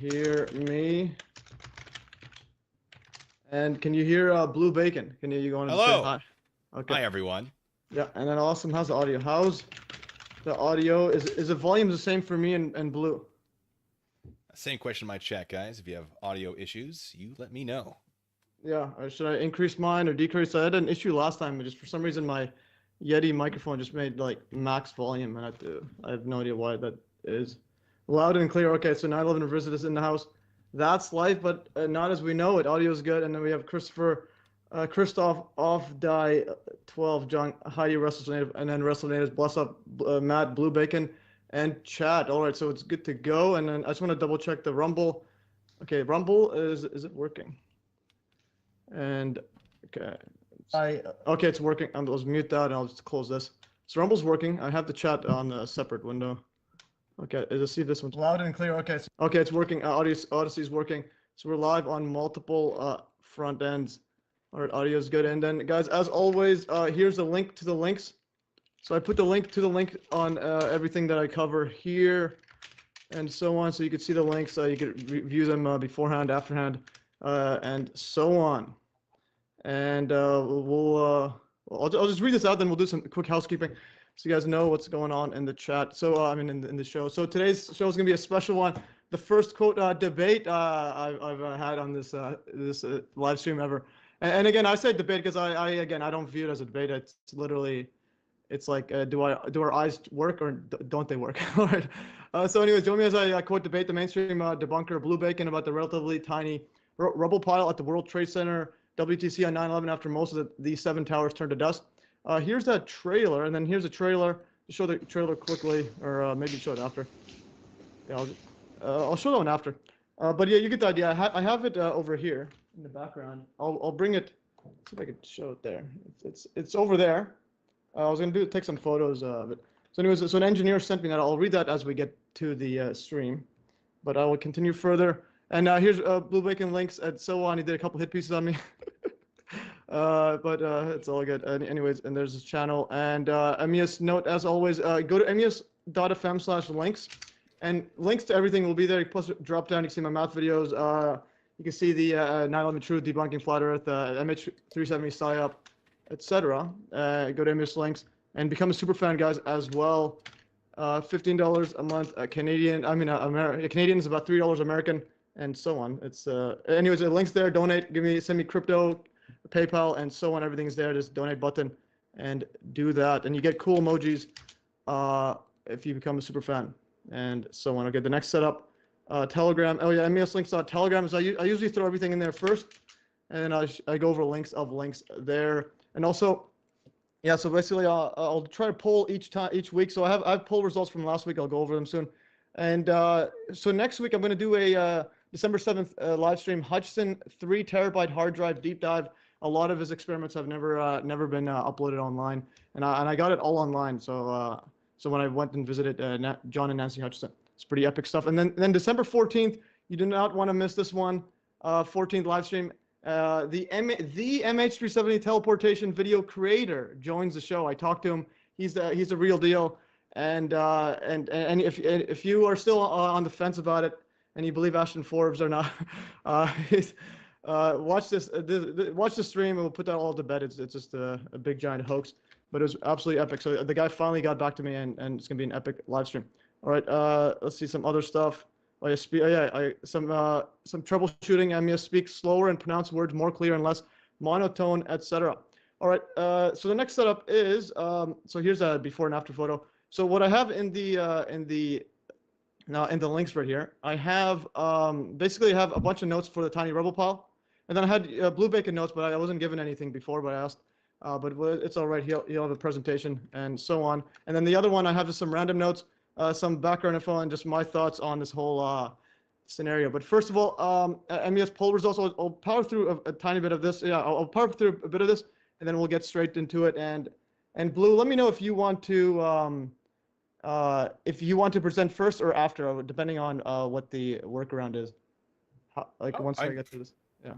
hear me? And can you hear Blue Bacon? Can you go on and say Hello. hi? Okay. Hi, everyone. Yeah, and then awesome. How's the audio? How's the audio? Is the volume the same for me and Blue? Same question in my chat, guys. If you have audio issues, you let me know. Yeah, should I increase mine or decrease? I had an issue last time, but just for some reason my Yeti microphone just made like max volume, and I have no idea why that is. Loud and clear. Okay, so 911 Revisit is in the house. That's life, but not as we know it. Audio is good, and then we have Christoph off die 12, John Heidi Russell Native, and then Russell Native, bless up Matt Blue Bacon, and chat. All right, so it's good to go, and then I just want to double check the Rumble. Okay, Rumble is it working? And okay, okay, it's working. I'll just mute that and I'll just close this. So Rumble's working. I have the chat on a separate window. Okay, let's see if this one's loud and clear. Okay, okay, it's working. Odyssey is working. So we're live on multiple front ends. All right, audio is good. And then guys, as always, here's the link to the links. So I put the link to the link on everything that I cover here and so on. So you could see the links. You could view them beforehand, afterhand, and so on. And I'll just read this out, then we'll do some quick housekeeping so you guys know what's going on in the chat. So I mean in the show. So today's show is gonna be a special one. The first quote debate I've had on this live stream ever. And again, I say debate because I don't view it as a debate. It's literally, it's like do our eyes work or don't they work? All right. So anyways, join me as I quote debate the mainstream debunker Blue Bacon about the relatively tiny rubble pile at the World Trade Center WTC on 9/11 after most of these 7 towers turned to dust. Here's that trailer, and then here's a trailer. To show the trailer quickly, or maybe show it after. Yeah, I'll show that one after. But yeah, you get the idea. I have it over here in the background. I'll bring it. See if I can show it there. It's over there. I was gonna take some photos of it. So anyways, so an engineer sent me that. I'll read that as we get to the stream, but I will continue further. And here's Blue Bacon links and so on. He did a couple hit pieces on me. But it's all good. Anyways, and there's his channel. And MES note, as always, go to mes.fm/links. And links to everything will be there. Plus, drop down, you can see my math videos. You can see the 9/11 Truth, Debunking Flat Earth, MH370 PSYOP, etc. Go to MES links and become a super fan, guys, as well. $15 a month, Canadian. I mean, Canadian is about $3 American, and so on. It's anyways, the links there. Donate. Send me crypto, PayPal, and so on. Everything's there. Just donate button, and do that, and you get cool emojis if you become a super fan, and so on. Okay, the next setup, Telegram. Oh yeah, MES links on Telegram. So I usually throw everything in there first, and then I go over links there, and also. Yeah, so basically, I'll try to poll each week. So I have poll results from last week. I'll go over them soon. And so next week I'm going to do a December 7th live stream. Hudson 3 terabyte hard drive deep dive. A lot of his experiments have never been uploaded online, and I got it all online. So when I went and visited John and Nancy Hutchison, it's pretty epic stuff. And then December 14th, you do not want to miss this one. 14th live stream. The MH370 teleportation video creator joins the show. I talked to him. He's a real deal. And if you are still on the fence about it and you believe Ashton Forbes or not, watch watch the stream and we'll put that all to bed. It's just a big giant hoax, but it was absolutely epic. So the guy finally got back to me and it's gonna be an epic live stream. All right, let's see some other stuff. Some troubleshooting. MES speaks slower and pronounce words more clear and less monotone, etc. All right. So the next setup is so here's a before and after photo. So what I have in the links right here, I have basically have a bunch of notes for the tiny rebel pile, and then I had Blue Bacon notes, but I wasn't given anything before, but I asked. But it's all right. He'll have a presentation and so on. And then the other one, I have just some random notes. Some background info and just my thoughts on this whole scenario. But first of all, MES poll results. I'll power through a tiny bit of this. Yeah, I'll power through a bit of this, and then we'll get straight into it. And Blue, let me know if you want to present first or after, depending on what the workaround is. Once I get through this. Yeah.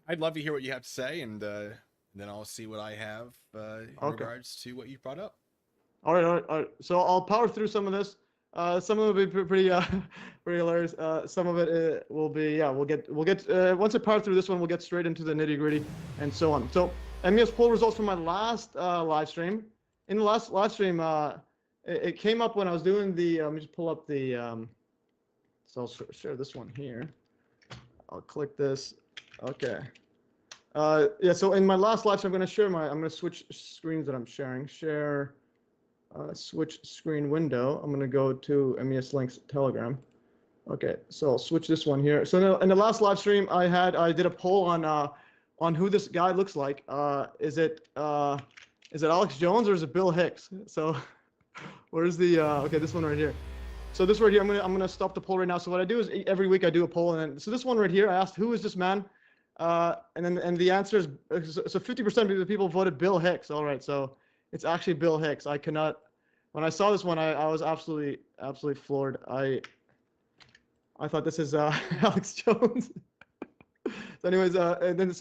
I'd love to hear what you have to say, and then I'll see what I have in regards to what you brought up. All right. So I'll power through some of this. Some of it will be pretty pretty hilarious. Some of it will be, yeah, we'll get once I power through this one, we'll get straight into the nitty-gritty and so on. So MES poll results from my last live stream. In the last live stream, it came up when I was doing the let me just pull up the so I'll share this one here. I'll click this. Okay. Yeah, so in my last live stream, I'm going to switch screens that I'm sharing. Share, switch screen window. I'm going to go to MES Links Telegram. Okay, so I'll switch this one here. So in the last live stream, I did a poll on who this guy looks like. Is it Alex Jones or is it Bill Hicks? So where's the okay, this one right here. So this right here, I'm gonna stop the poll right now. So what I do is every week I do a poll, and then, so this one right here, I asked who is this man, and the answer is so 50% of the people voted Bill Hicks. All right, so it's actually Bill Hicks. I cannot. When I saw this one, I was absolutely floored. I thought this is Alex Jones. So anyways, and then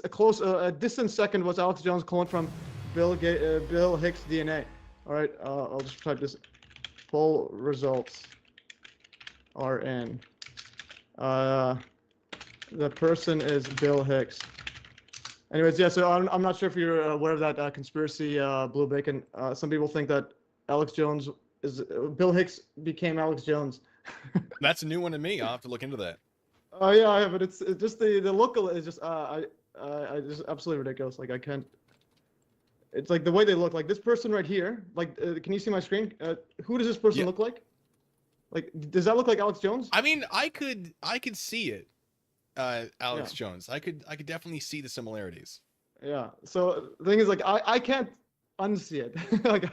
a distant second was Alex Jones cloned from Bill Hicks DNA. All right, I'll just type this. Poll results are in. The person is Bill Hicks. Anyways, yeah, so I'm not sure if you're aware of that conspiracy, Blue Bacon. Some people think that Alex Jones Bill Hicks became Alex Jones. That's a new one to me. I'll have to look into that. Oh yeah, but it's just the look is just I just absolutely ridiculous. Like I can't. It's like the way they look. Like this person right here. Like, can you see my screen? Who does this person look like? Like, does that look like Alex Jones? I mean, I could see it. Alex Jones. I could definitely see the similarities. Yeah. So the thing is, like, I can't unsee it. Like,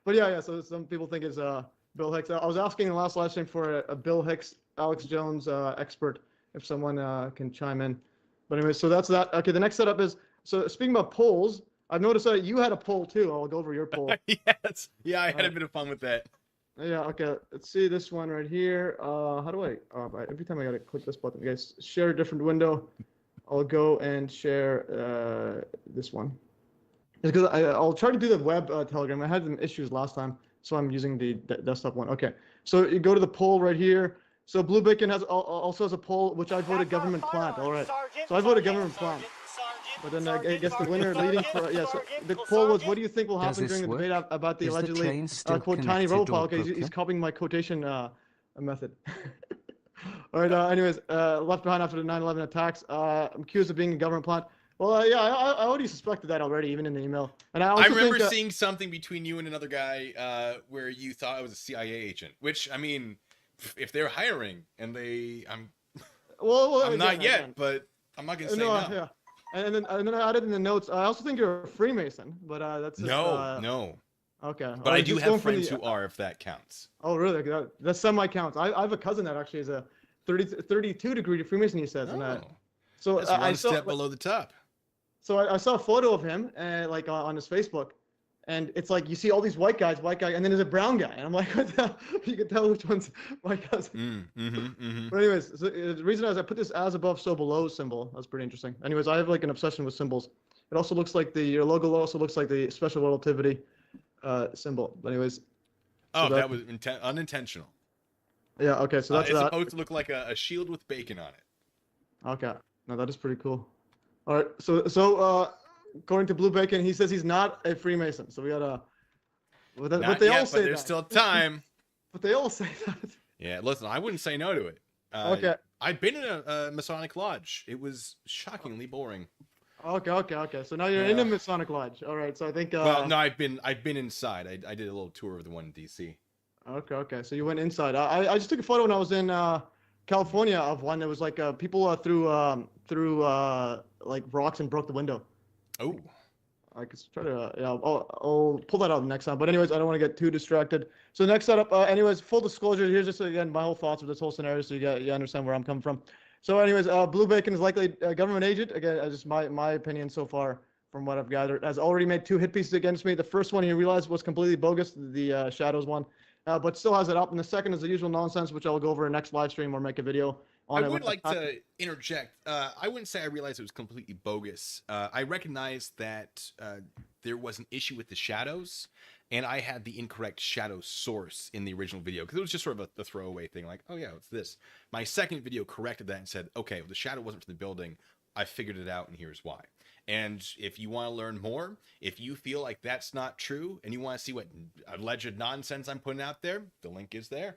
but yeah. So some people think it's Bill Hicks. I was asking in the last live stream for a Bill Hicks, Alex Jones expert, if someone can chime in. But anyway, so that's that. Okay. The next setup is, so speaking about polls, I've noticed that you had a poll too. I'll go over your poll. Yes. Yeah, I had a bit of fun with that. Yeah, okay. Let's see this one right here. How do I every time I gotta click this button, guys, share a different window. I'll go and share this one. Because I'll try to do the web Telegram. I had some issues last time, so I'm using the desktop one. Okay. So you go to the poll right here. So Blue Bacon also has a poll, which I voted government plant. All right. So I voted government plant. But then I guess the winner leading for so the poll was, what do you think will happen during the debate about the allegedly quote tiny rebel file? Okay, he's copying my quotation method. All right. Anyways, left behind after the 9/11 attacks. I'm accused of being a government plant. Well, yeah, I already suspected that already, even in the email. And I remember seeing something between you and another guy where you thought I was a CIA agent. Which, I mean, if they're hiring and I'm not yet, but I'm not gonna say no. Yeah. And then I added in the notes. I also think you're a Freemason, but that's just, no. Okay. But I do have friends who are, if that counts. Oh, really? That semi counts. I have a cousin that actually is a 32-degree Freemason. He says, so that's one step below the top. So I saw a photo of him, like on his Facebook, and it's like you see all these white guys, and then there's a brown guy, and I'm like, what the hell? You can tell which one's my cousin. But anyways, so the reason is I put this as above, so below symbol. That's pretty interesting. Anyways, I have like an obsession with symbols. It also looks like your logo also looks like the special relativity symbol. But anyways. Oh, so that was unintentional. Yeah. Okay. So that's it's supposed to look like a shield with bacon on it. Okay. No, that is pretty cool. All right. So according to Blue Bacon, he says he's not a Freemason. So we gotta. But they all say that. There's still time. But they all say that. Yeah. Listen, I wouldn't say no to it. Okay. I've been in a Masonic lodge. It was shockingly boring. Okay. So now you're in a Masonic lodge. All right. So I think. Well, no, I've been inside. I did a little tour of the one in DC. Okay. So you went inside. I just took a photo when I was in California of one that was like people threw like rocks and broke the window. Oh. I could try to I'll pull that out next time. But anyways, I don't want to get too distracted. So next setup. Anyways, full disclosure. Here's just again my whole thoughts of this whole scenario, so you understand where I'm coming from. So anyways, Blue Bacon is likely a government agent. Again, just my opinion so far from what I've gathered. Has already made 2 hit pieces against me. The first one he realized was completely bogus, the Shadows one, but still has it up. And the second is the usual nonsense, which I'll go over in next live stream or make a video on. I would like to interject. I wouldn't say I realized it was completely bogus. I recognized that there was an issue with the Shadows, and I had the incorrect shadow source in the original video because it was just sort of the throwaway thing, like, oh yeah, it's this. My second video corrected that and said, okay, well, the shadow wasn't from the building. I figured it out, and here's why. And if you want to learn more, if you feel like that's not true, and you want to see what alleged nonsense I'm putting out there, the link is there.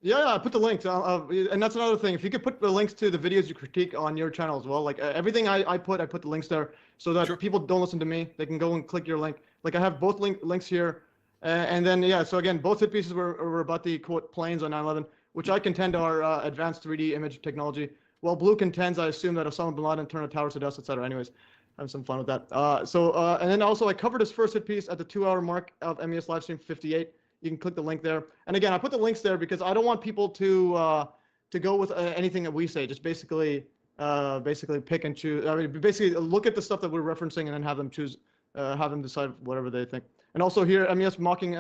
Yeah, I put the links, and that's another thing. If you could put the links to the videos you critique on your channel as well, like everything I put the links there so that people don't listen to me. They can go and click your link. Like I have both links here, and then yeah. So again, both hit pieces were about the quote planes on 9/11, which I contend are advanced 3D image technology. While Blue contends, I assume that Osama bin Laden turned the towers to dust, etc. Anyways, having some fun with that. And then also I covered his first hit piece at the 2-hour mark of MES livestream 58. You can click the link there. And again, I put the links there because I don't want people to go with anything that we say. Just basically pick and choose. I mean, basically look at the stuff that we're referencing and then have them choose, have them decide whatever they think. And also here, MES mocking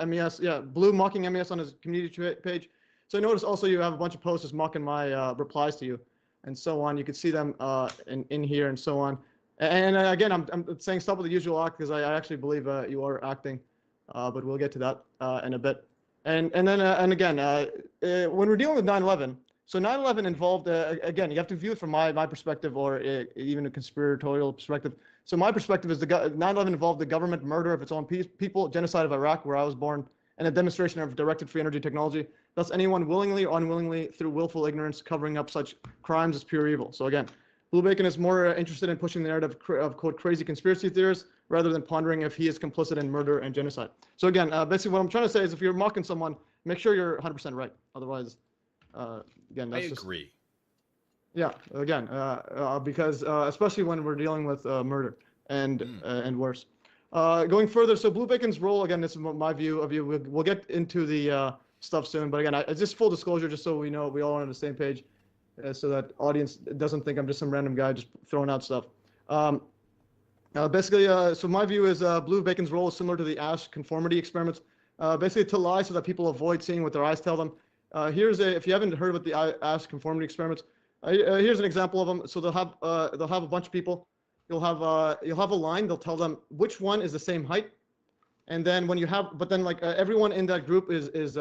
MES, yeah, Blue mocking MES on his community page. So notice also you have a bunch of posters mocking my replies to you, and so on. You can see them in here and so on. And again, I'm saying stop with the usual act because I actually believe you are acting. But we'll get to that in a bit. And again, when we're dealing with 9/11, so 9/11 involved, again, you have to view it from my perspective or even a conspiratorial perspective. So my perspective is 9/11 involved the government murder of its own people, genocide of Iraq, where I was born, and a demonstration of directed free energy technology. Thus, anyone willingly or unwillingly, through willful ignorance, covering up such crimes is pure evil. So again, Blue Bacon is more interested in pushing the narrative of quote crazy conspiracy theorists rather than pondering if he is complicit in murder and genocide. So again, basically what I'm trying to say is if you're mocking someone, make sure you're 100% right. Otherwise, again, that's I agree. Yeah, again, because especially when we're dealing with murder and worse. Going further, so Blue Bacon's role, again, this is my view of you. We'll get into the stuff soon, but again, it's just full disclosure, just so we know we all are on the same page. So that audience doesn't think I'm just some random guy just throwing out stuff. Basically, so my view is Blue Bacon's role is similar to the Ash conformity experiments, basically to lie so that people avoid seeing what their eyes tell them. If you haven't heard about the Ash conformity experiments, here's an example of them. So they'll have a bunch of people. You'll have a line. They'll tell them which one is the same height, and then everyone in that group is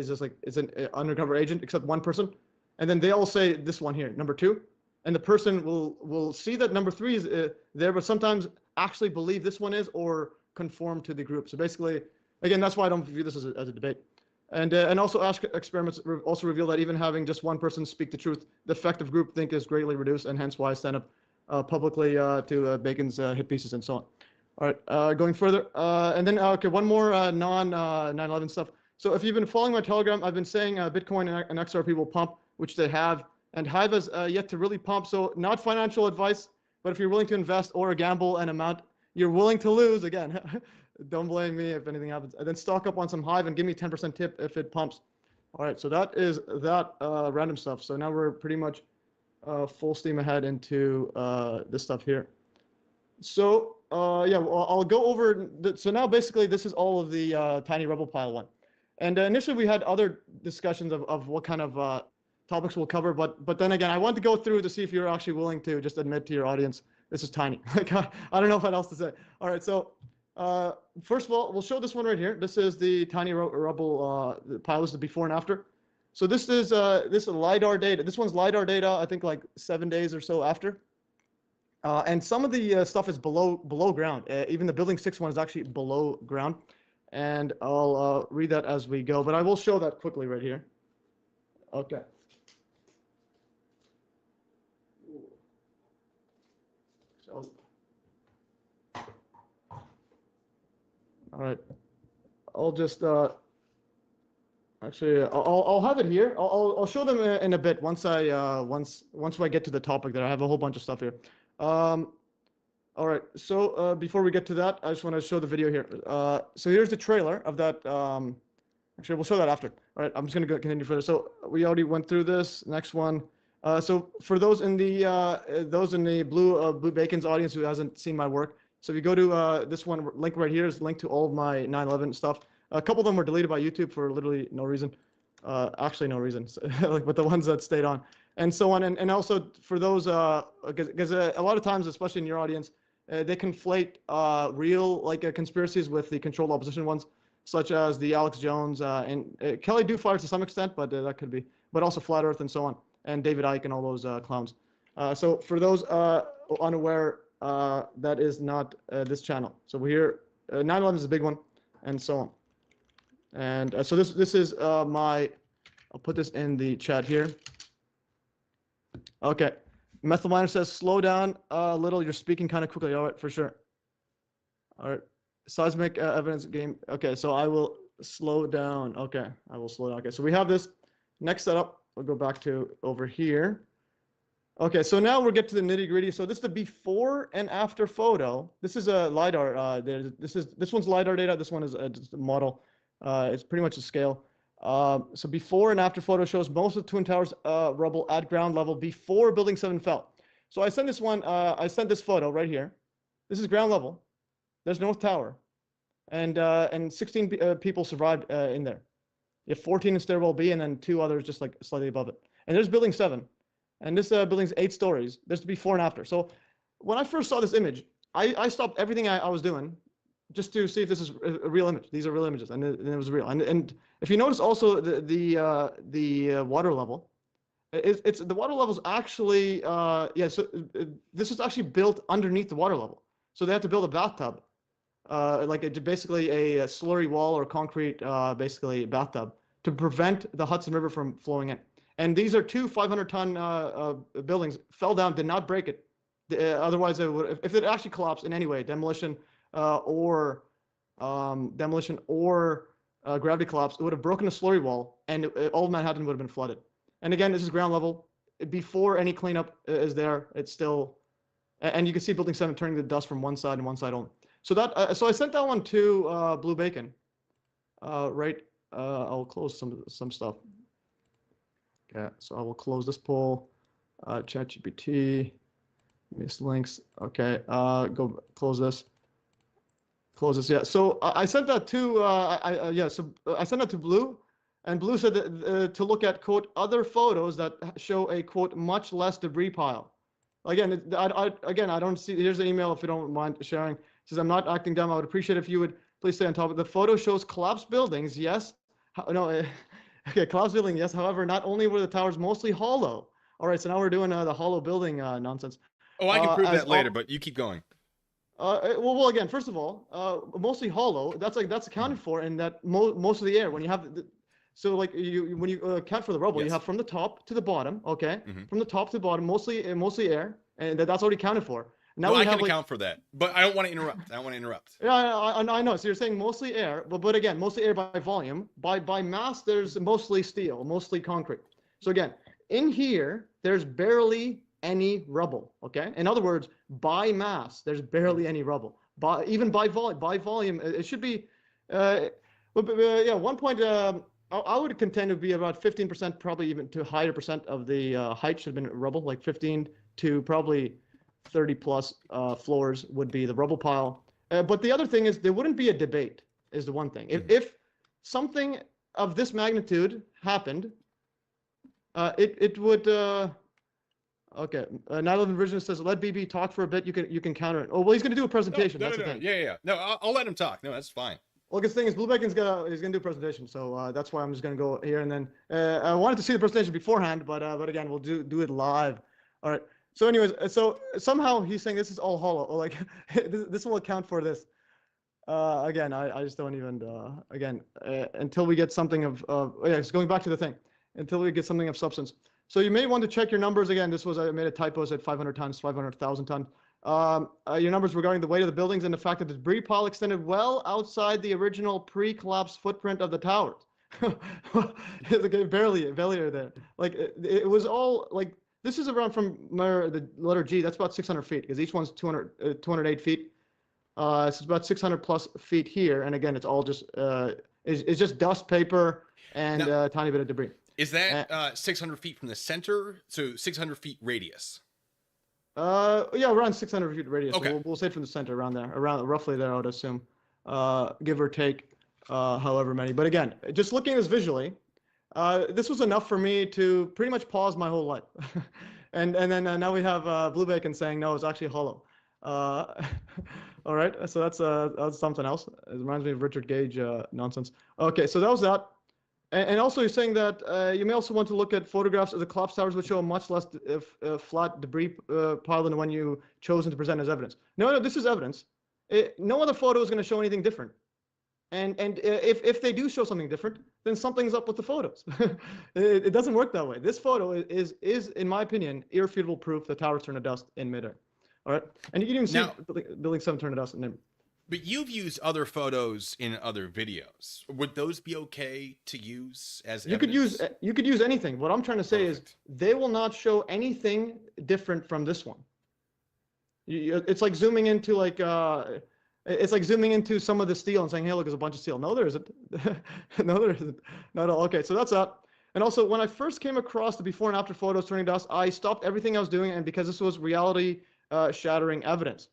just like it's an undercover agent except one person. And then they all say this one here, number 2, and the person will see that number 3 is there, but sometimes actually believe this one is or conform to the group. So basically, again, that's why I don't view this as a debate. And also Ash experiments also reveal that even having just one person speak the truth, the effect of groupthink is greatly reduced, and hence why I stand up publicly to Bacon's hit pieces and so on. All right, going further, and then okay, one more non-9/11 stuff. So if you've been following my Telegram, I've been saying Bitcoin and XRP will pump, which they have, and Hive has yet to really pump. So not financial advice, but if you're willing to invest or gamble an amount you're willing to lose, again, don't blame me if anything happens. And then stock up on some Hive and give me 10% tip if it pumps. All right, so that is that random stuff. So now we're pretty much full steam ahead into this stuff here. So yeah, well, I'll go over. So now basically this is all of the Tiny Rebel Pile one. And initially we had other discussions of what kind of topics we'll cover, but then again, I want to go through to see if you're actually willing to just admit to your audience this is tiny. Like I don't know what else to say. All right, so first of all, we'll show this one right here. This is the Tiny Rebel pile. This is the before and after. So this is LiDAR data. This one's LiDAR data, I think like 7 days or so after. And some of the stuff is below ground. Even the Building 6 one is actually below ground. And I'll read that as we go, but I will show that quickly right here. Okay. So, all right. I'll just actually I'll have it here. I'll show them in a bit once I get to the topic there. I have a whole bunch of stuff here. All right. So before we get to that, I just want to show the video here. So here's the trailer of that. Actually, we'll show that after. All right. I'm just gonna go continue further. So we already went through this. Next one. So for those in the Blue Bacon's audience who hasn't seen my work, so if you go to this one link right here is linked to all of my 9/11 stuff. A couple of them were deleted by YouTube for literally no reason. Actually, no reason. But the ones that stayed on, and so on. And also for those, because a lot of times, especially in your audience, they conflate real conspiracies with the controlled opposition ones, such as the Alex Jones and Kelly Dufire to some extent, but that could be, but also Flat Earth and so on, and David Icke and all those clowns. So for those unaware, that is not this channel. So we're here. 9/11 is a big one, and so on. And so this is my. I'll put this in the chat here. Okay. Methyl Miner says, slow down a little. You're speaking kind of quickly. All right, for sure. All right. Seismic evidence game. Okay, so I will slow down. Okay, I will slow down. Okay, so we have this next setup. We'll go back to over here. Okay, so now we'll get to the nitty gritty. So this is the before and after photo. This is a LiDAR. This one's LiDAR data. This one is just a model. It's pretty much a scale. So before and after photo shows most of the Twin Towers rubble at ground level before Building 7 fell. So I sent this one. I sent this photo right here. This is ground level. There's North Tower, and 16 people survived in there. You have 14 in stairwell B, and then 2 others just like slightly above it. And there's Building 7, and this building's 8 stories. There's the before and after. So when I first saw this image, I stopped everything I was doing just to see if this is a real image. These are real images, and it was real. And if you notice also the water level, it's the water level is actually So this is actually built underneath the water level. So they have to build a bathtub, basically a slurry wall or concrete basically bathtub to prevent the Hudson River from flowing in. And these are 2 500-ton buildings. Fell down, did not break it. Otherwise, it would, if it actually collapsed in any way, demolition or gravity collapse, it would have broken a slurry wall, and all of Manhattan would have been flooded. And again, this is ground level. Before any cleanup is there, it's still, and you can see Building 7 turning the dust from one side and one side only. So that, so I sent that one to Blue Bacon. Right. I'll close some stuff. Okay, so I will close this poll. ChatGPT, miss links. Okay, go close this. Close this. Yeah. So I sent that to So I sent that to Blue, and Blue said that, to look at quote other photos that show a quote much less debris pile. Again, I don't see. Here's an email if you don't mind sharing. It says, I'm not acting dumb. I would appreciate if you would please stay on top of the photo. Shows collapsed buildings. Yes. No. Okay, collapsed building. Yes. However, not only were the towers mostly hollow. All right. So now we're doing the hollow building nonsense. Oh, I can prove that later, but you keep going. Well, again, first of all, mostly hollow. That's accounted for in that most of the air when you have so like when you account for the rubble, yes. You have from the top to the bottom. Okay, from the top to the bottom, mostly air, and that's already accounted for. Now I can account for that, but I don't want to interrupt. Yeah, I know. So you're saying mostly air, but again, mostly air by volume. By mass, there's mostly steel, mostly concrete. So again, in here, there's barely any rubble. Okay, in other words, by mass, there's barely any rubble. Even by volume, it should be. Yeah, 1 point. I would contend it would be about 15%, probably even to higher percent of the height should have been rubble, like 15 to probably 30 plus floors would be the rubble pile. But the other thing is there wouldn't be a debate is the one thing. If something of this magnitude happened, it would. Okay, 9/11 Vision says let BB talk for a bit. You can counter it. Oh well, he's going to do a presentation. No, that's the thing. Yeah. No, I'll let him talk. No, that's fine. Well, the thing is, Blue Bacon's he's gonna do a presentation, so that's why I'm just gonna go here and then. I wanted to see the presentation beforehand, but again, we'll do it live. All right. So, anyways, so somehow he's saying this is all hollow. Or like this will account for this. Again, I just don't even. Until we get something of it's going back to the thing. Until we get something of substance. So you may want to check your numbers again. This was I made a typo, at 500 tons, 500,000 tons. Your numbers regarding the weight of the buildings and the fact that the debris pile extended well outside the original pre-collapse footprint of the towers. barely there. Like it was all like this is around from the letter G. That's about 600 feet because each one's 208 feet. So it's about 600 plus feet here. And again, it's all just it's just dust, paper, and a tiny bit of debris. Is that 600 feet from the center? So 600 feet radius. Yeah, around 600 feet radius. Okay. We'll say from the center, around roughly there, I would assume, give or take, however many. But again, just looking at this visually, this was enough for me to pretty much pause my whole life. and then now we have Blue Bacon saying no, it's actually hollow. Uh, all right, so that's something else. It reminds me of Richard Gage nonsense. Okay, so that was that. And also, you're saying that you may also want to look at photographs of the collapse towers, which show a much less flat debris pile than the one you chosen to present as evidence. No, this is evidence. No other photo is going to show anything different. And if they do show something different, then something's up with the photos. It doesn't work that way. This photo is in my opinion, irrefutable proof the towers turn to dust in midair. All right, and you can even see building 7 turn to dust. But you've used other photos in other videos. Would those be okay to use as evidence? You could use anything. What I'm trying to say is they will not show anything different from this one. It's like zooming into it's like zooming into some of the steel and saying, hey, look, there's a bunch of steel. No, there isn't. No, there isn't. Not at all. Okay, so that's that. And also, when I first came across the before and after photos turning dust, I stopped everything I was doing, and because this was reality shattering evidence.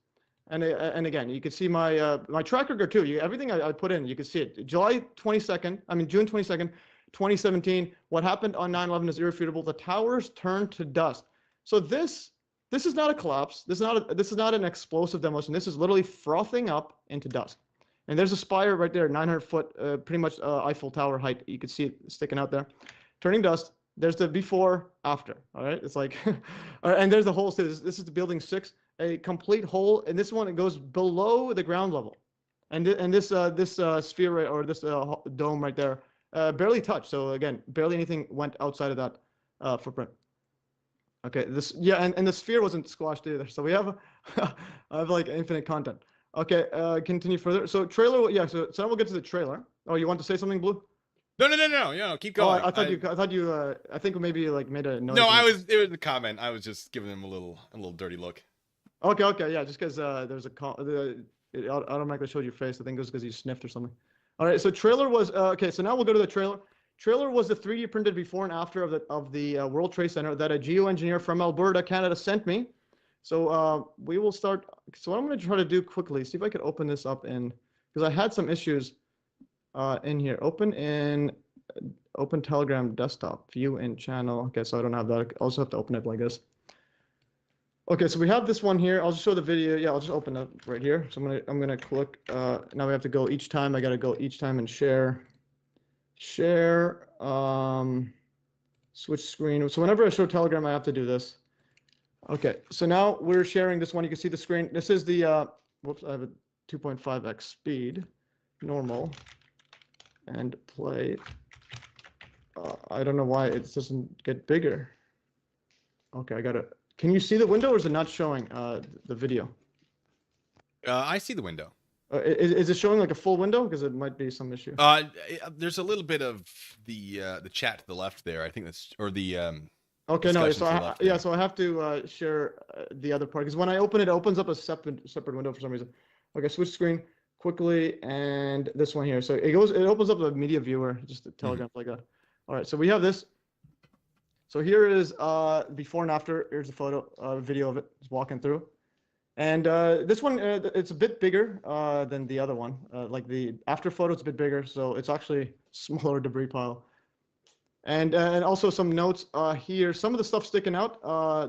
And again, you can see my my track record too. Everything I put in, you can see it. June 22nd, 2017. What happened on 9/11 is irrefutable. The towers turned to dust. So this is not a collapse. This is not an explosive demolition. This is literally frothing up into dust. And there's a spire right there, 900 foot, pretty much Eiffel Tower height. You can see it sticking out there, turning dust. There's the before, after. All right, it's like, and there's the hole. This is the building 6, a complete hole, and this one it goes below the ground level, and this sphere or this dome right there barely touched. So again, barely anything went outside of that footprint. Okay, and the sphere wasn't squashed either. So we have I have like infinite content. Okay, continue further. So trailer, yeah. So now we'll get to the trailer. Oh, you want to say something, Blue? No. Keep going. Oh, I thought you. I think maybe like made a noise. No, it was a comment. I was just giving him a little dirty look. Okay, yeah. Just because there's it automatically showed your face. I think it was because you sniffed or something. All right. So trailer was okay. So now we'll go to the trailer. Trailer was the 3D printed before and after of the World Trade Center that a geoengineer from Alberta, Canada, sent me. So we will start. So what I'm going to try to do quickly, see if I could open this up because I had some issues in here. Open Telegram desktop, view in channel. Okay, so I don't have that. I also have to open it like this. Okay, so we have this one here. I'll just show the video. Yeah, I'll just open it right here. So I'm gonna click. Now we have to go each time. I gotta go each time and share. Switch screen. So whenever I show Telegram, I have to do this. Okay, so now we're sharing this one. You can see the screen. This is the whoops, I have a 2.5x speed, normal, and play. I don't know why it doesn't get bigger. Okay, I got it. Can you see the window, or is it not showing the video? I see the window. Is it showing like a full window? Because it might be some issue. There's a little bit of the chat to the left there. I think that's the. Okay, no. So I have to share the other part because when I open it, it opens up a separate window for some reason. Okay, switch screen quickly, and this one here. So it opens up the media viewer, just the Telegram like that. All right, so we have this. So here is before and after. Here's the photo, video of it. Just walking through. And this one, it's a bit bigger than the other one. Like the after photo, it's a bit bigger, so it's actually smaller debris pile. And also some notes here. Some of the stuff sticking out,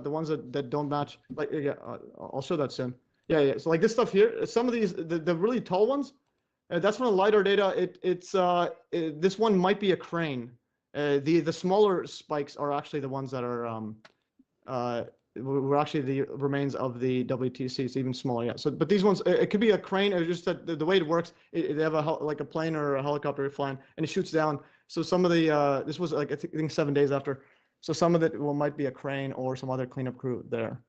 the ones that don't match. Like yeah, I'll show that soon. Yeah. So like this stuff here, some of these, the really tall ones, that's from the LiDAR data. This one might be a crane. The smaller spikes are actually the ones that are were actually the remains of the WTC. It's even smaller, yeah. So, but these ones, it could be a crane, or just that the way it works, they have like a plane or a helicopter flying, and it shoots down. So some of the this was like I think 7 days after. So some of it might be a crane or some other cleanup crew there.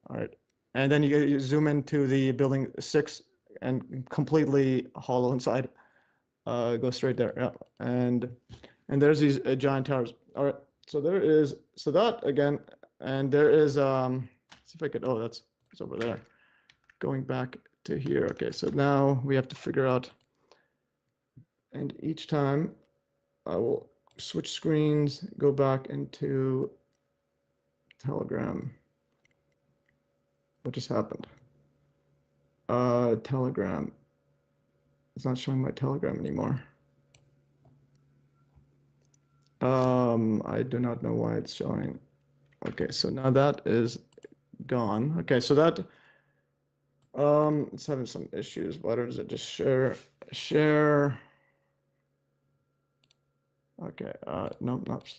All right, and then you zoom into the building 6 and completely hollow inside. Go straight there, yeah. And there's these giant towers. All right, so that again. And there is, see if I could, it's over there. Going back to here. Okay, so now we have to figure out, and each time I will switch screens, go back into Telegram. What just happened? Telegram. It's not showing my Telegram anymore. I do not know why it's showing. Okay, so now that is gone. Okay, so that It's having some issues. Why does it just share? Okay, no, not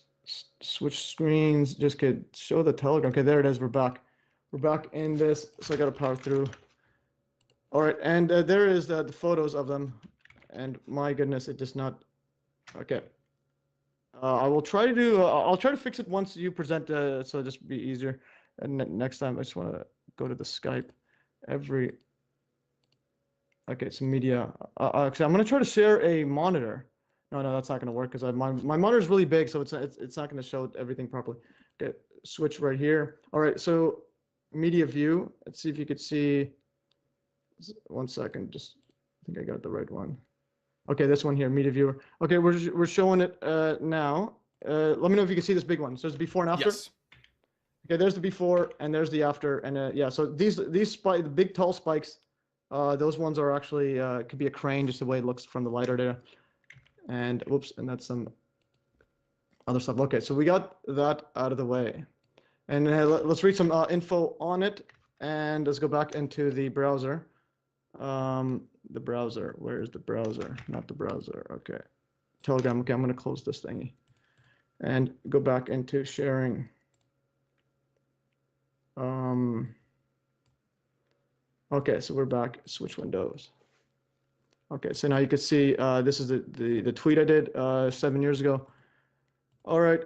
switch screens. Just could show the Telegram. Okay, there it is. We're back. We're back in this. So I got to power through. All right, and there is the photos of them. And my goodness, it does not. Okay. I will try to do. I'll try to fix it once you present. So it'll just be easier. And next time, I just want to go to the Skype. Okay, it's media. Actually, I'm gonna try to share a monitor. No, that's not gonna work because my monitor is really big, so it's not gonna show everything properly. Okay, switch right here. All right, so media view. Let's see if you could see. 1 second. Just I think I got the right one. Okay, this one here, media viewer. Okay, we're showing it now. Let me know if you can see this big one. So it's before and after. Yes. Okay, there's the before and there's the after, and yeah. So the big tall spikes. Those ones are actually could be a crane, just the way it looks from the LiDAR data. And whoops, and that's some other stuff. Okay, so we got that out of the way, and let's read some info on it, and let's go back into the browser. The browser. Where is the browser? Not the browser. Okay, Telegram. Okay, I'm gonna close this thingy, and go back into sharing. Okay, so we're back. Switch windows. Okay, so now you can see this is the tweet I did 7 years ago. All right.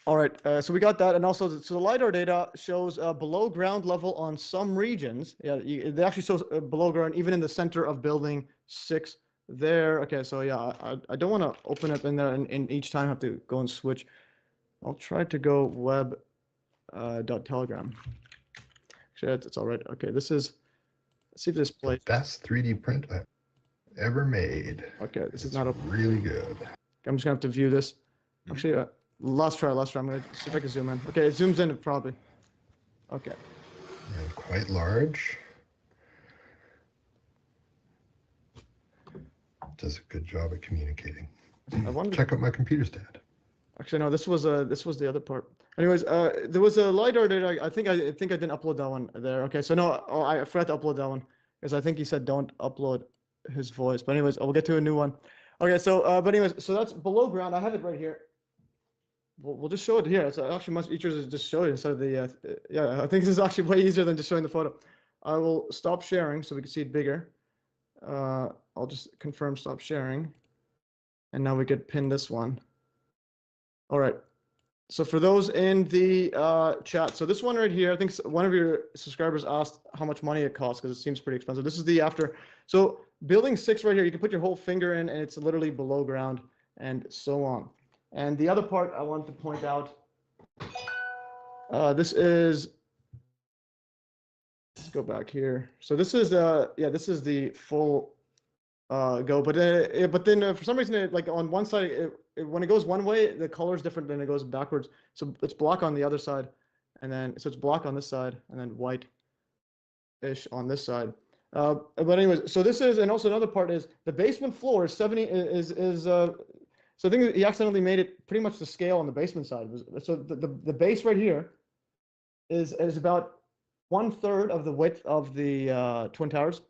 So we got that, and also so the LiDAR data shows below ground level on some regions. Yeah, it actually shows below ground even in the center of building 6 there. Okay, so yeah, I don't want to open up in there and each time have to go and switch. I'll try to go web .telegram. Actually, it's all right. Okay, this is. Let's see if this plays. Best 3D print I've ever made. Okay, this is not a really good. I'm just gonna have to view this. Actually, last try. I'm gonna see if I can zoom in. Okay, it zooms in probably. Okay. And quite large. Does a good job at communicating. Check out my computer stand. Actually, no. This was the other part. Anyways, there was a LiDAR data. I think I didn't upload that one there. Okay, so no, I forgot to upload that one because I think he said don't upload his voice. But anyways, I'll get to a new one. Okay, so but anyways, so that's below ground. I have it right here. We'll just show it here. It's actually much easier to just show it instead of the yeah. I think this is actually way easier than just showing the photo. I will stop sharing so we can see it bigger. I'll just confirm stop sharing, and now we could pin this one. All right. So for those in the chat, so this one right here, I think one of your subscribers asked how much money it costs because it seems pretty expensive. This is the after. So building 6 right here, you can put your whole finger in and it's literally below ground and so on. And the other part I want to point out, this is, let's go back here. So this is yeah, this is the full go, but then for some reason, like on one side, when it goes one way, the color is different than it goes backwards. So it's black on the other side, and then so it's black on this side, and then white-ish on this side. But anyways, so this is, and also another part is the basement floor is 70 so I think he accidentally made it pretty much the scale on the basement side. So the base right here is about 1/3 of the width of the Twin Towers.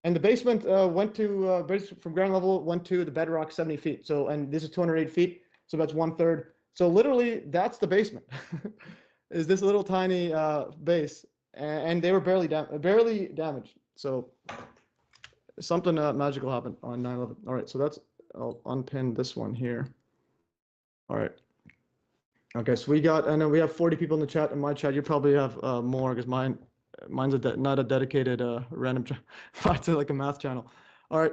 And the basement went to from ground level went to the bedrock 70 feet. So, and this is 208 feet, so that's 1/3. So literally, that's the basement. Is this little tiny base, and they were barely damaged. So something magical happened on 9/11. All right, so that's I'll unpin this one here. All right. Okay, so we got, I know we have 40 people in the chat. In my chat, you probably have more because mine's not a dedicated random to like a math channel. All right,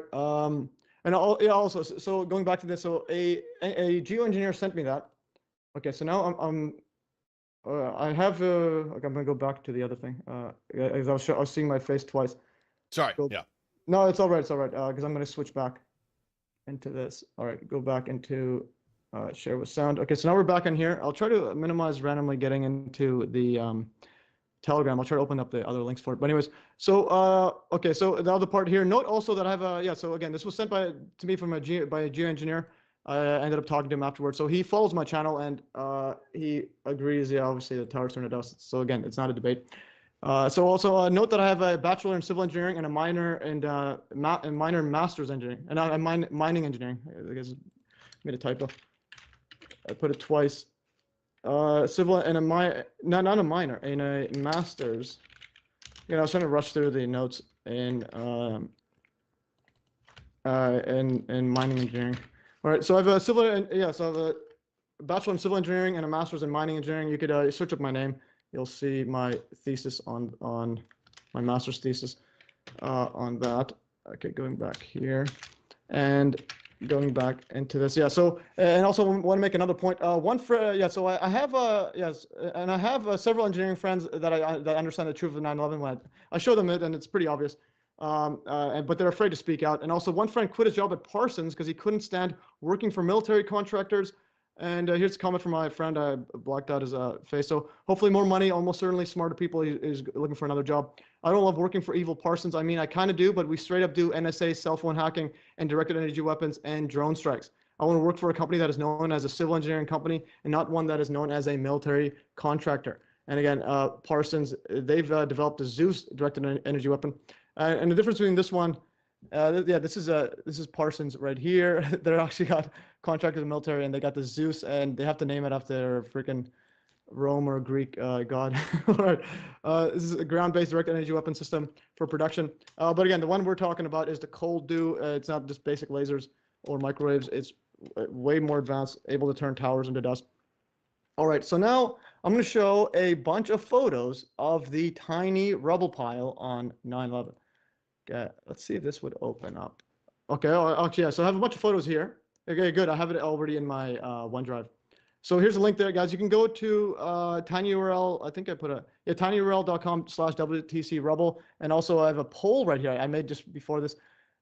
and yeah, also, so going back to this, so a geoengineer sent me that. Okay, so now I have okay, I'm gonna go back to the other thing. I was seeing my face twice. Sorry. Yeah. No, it's all right. It's all right. Because I'm gonna switch back into this. All right, go back into share with sound. Okay, so now we're back in here. I'll try to minimize randomly getting into the Telegram. I'll try to open up the other links for it. But anyways, so okay, so the other part here. Note also that I have yeah. So again, this was sent to me from by a geoengineer. I ended up talking to him afterwards. So he follows my channel and he agrees. Yeah, obviously the towers turn to dust. So again, it's not a debate. So also note that I have a bachelor in civil engineering and a minor and minor in master's engineering and mining engineering. I guess I made a typo. I put it twice. Civil and not a minor, in a master's. I was trying to rush through the notes in mining engineering. All right, so I have a so I have a bachelor in civil engineering and a master's in mining engineering. You could search up my name. You'll see my thesis on my master's thesis on that. Okay, going back here and going back into this. Yeah. So and also want to make another point. So I have and I have several engineering friends that that understand the truth of 9/11. When I show them it, and it's pretty obvious. But they're afraid to speak out. And also, one friend quit his job at Parsons because he couldn't stand working for military contractors. And here's a comment from my friend. I blocked out his face. So hopefully more money, almost certainly smarter people. He's looking for another job. I don't love working for evil Parsons. I mean, I kind of do, but we straight up do NSA, cell phone hacking, and directed energy weapons and drone strikes. I want to work for a company that is known as a civil engineering company and not one that is known as a military contractor. And again, Parsons, they've developed a Zeus directed energy weapon. And the difference between this one, this is Parsons right here. They're actually got contractors in the military, and they got the Zeus, and they have to name it after freaking Rome or Greek god. Right. This is a ground-based direct energy weapon system for production. But again, the one we're talking about is the Cold Dew. It's not just basic lasers or microwaves. It's way more advanced, able to turn towers into dust. All right, so now I'm going to show a bunch of photos of the tiny rubble pile on 9/11. Okay, let's see if this would open up. Okay, actually, yeah, so I have a bunch of photos here. Okay, good. I have it already in my OneDrive. So here's a link there, guys. You can go to tinyurl. I think I put tinyurl.com/WTC rubble. And also I have a poll right here I made just before this.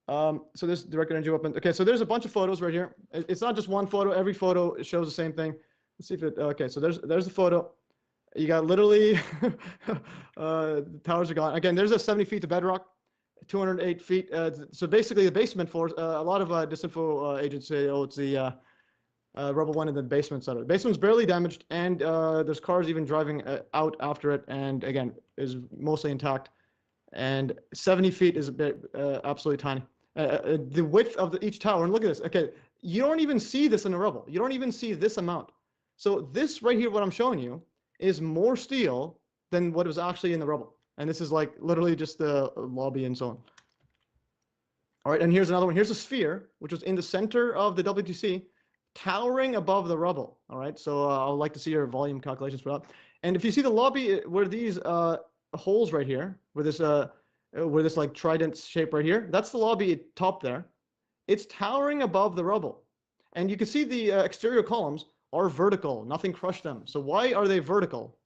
So this direct energy weapon. Okay, so there's a bunch of photos right here. It's not just one photo. Every photo shows the same thing. Let's see if it, okay, so there's the photo. You got literally, the towers are gone. Again, there's a 70 feet to bedrock, 208 feet. So basically the basement floors, a lot of disinfo agents say, oh, it's the rubble one in the basement side. The basement's barely damaged, and there's cars even driving out after it, and again, is mostly intact. And 70 feet is a bit absolutely tiny. The width of each tower, and look at this. Okay, you don't even see this in the rubble. You don't even see this amount. So this right here, what I'm showing you, is more steel than what was actually in the rubble. And this is like literally just the lobby and so on. All right, and here's another one. Here's a sphere, which was in the center of the WTC, towering above the rubble. All right, so I'd like to see your volume calculations for that. And if you see the lobby where these holes right here, where this like trident shape right here, that's the lobby top there. It's towering above the rubble. And you can see the exterior columns are vertical. Nothing crushed them. So why are they vertical?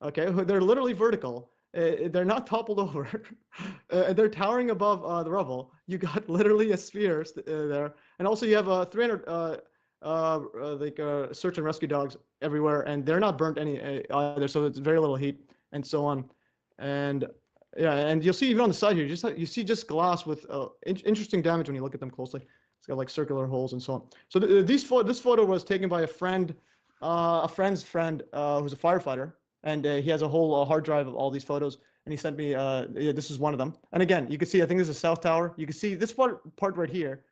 Okay, they're literally vertical. They're not toppled over. They're towering above the rubble. You got literally a sphere there, and also you have 300 search and rescue dogs everywhere, and they're not burnt any either. So it's very little heat and so on. And yeah, and you'll see even on the side here, you see just glass with interesting damage when you look at them closely. It's got like circular holes and so on. So this photo was taken by a friend's friend who's a firefighter, and he has a whole hard drive of all these photos, and he sent me, this is one of them. And again, you can see, I think this is a south tower. You can see this part right here.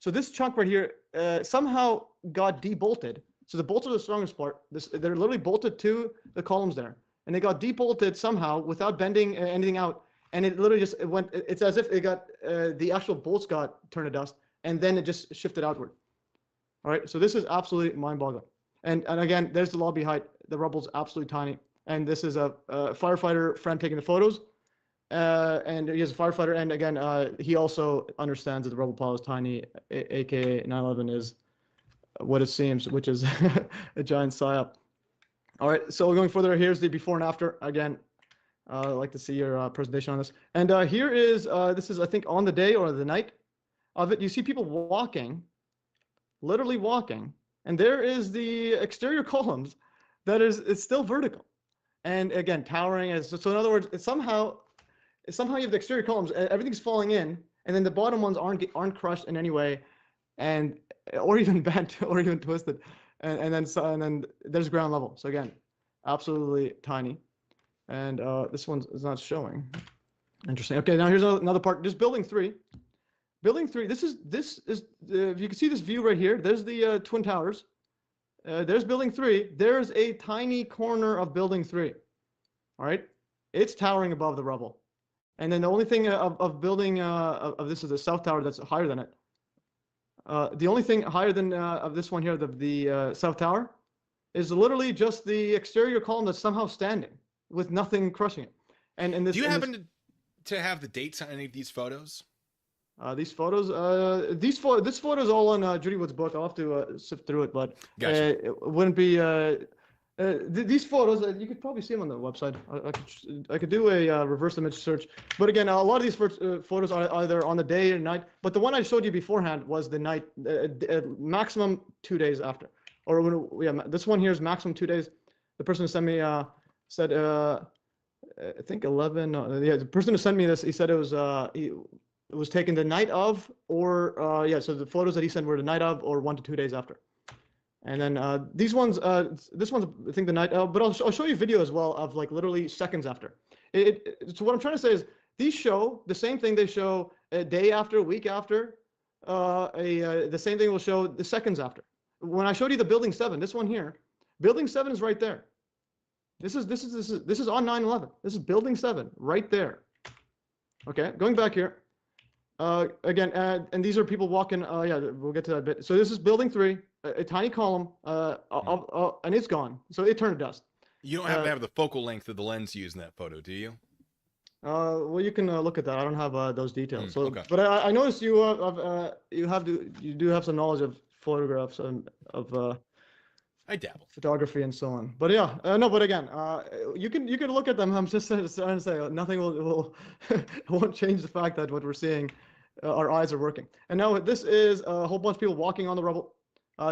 So this chunk right here somehow got debolted. So the bolts are the strongest part. They're literally bolted to the columns there, and they got debolted somehow without bending anything out. And it literally just went. It's as if it got the actual bolts got turned to dust, and then it just shifted outward. All right. So this is absolutely mind-boggling. And again, there's the lobby height. The rubble's absolutely tiny. And this is a firefighter friend taking the photos. And he is a firefighter. And again, he also understands that the rubble pile is tiny, aka 9/11 is what it seems, which is a giant psyop. All right, so going further, here's the before and after. Again, I'd like to see your presentation on this. And here is, this is, I think, on the day or the night of it. You see people walking, literally walking. And there is the exterior columns that it's still vertical. And again, towering. So in other words, somehow you have the exterior columns, everything's falling in, and then the bottom ones aren't crushed in any way, and or even bent or even twisted, and then there's ground level. So again, absolutely tiny. and this one is not showing. Interesting. Okay, now here's another part. Just building 3. Building 3. This is if you can see this view right here. There's the Twin Towers. There's building 3. There's a tiny corner of building 3. All right, it's towering above the rubble. And then the only thing of building of this is the south tower that's higher than it. The only thing higher than of this one here, the south tower, is literally just the exterior column that's somehow standing with nothing crushing it. And this. Do you happen to have the dates on any of these photos? These photos, this photo is all on Judy Wood's book. I'll have to sift through it, but gotcha. It wouldn't be. These photos, you could probably see them on the website. I could do a reverse image search. But again, a lot of these photos are either on the day or night. But the one I showed you beforehand was the night, maximum 2 days after. Or when, this one here is maximum 2 days. The person who sent me said, I think 11. The person who sent me this, he said it was taken the night of, or so the photos that he sent were the night of or 1 to 2 days after. And then these ones, this one's I think the night of, but I'll show you video as well of like literally seconds after. So what I'm trying to say is these show the same thing they show a day after, a week after, the same thing will show the seconds after. When I showed you the building 7, this one here, building 7 is right there. This is on 9/11. This is building 7 right there. Okay, going back here. Again, and these are people walking. We'll get to that bit. So this is building 3, a tiny column, and it's gone. So it turned to dust. You don't have to have the focal length of the lens used in that photo, do you? Well, you can look at that. I don't have those details. So, okay. But I noticed you do have some knowledge of photographs and of. I dabble. Photography and so on. But yeah, no. But again, you can look at them. I'm just trying to say nothing won't change the fact that what we're seeing, our eyes are working. And now this is a whole bunch of people walking on the rubble.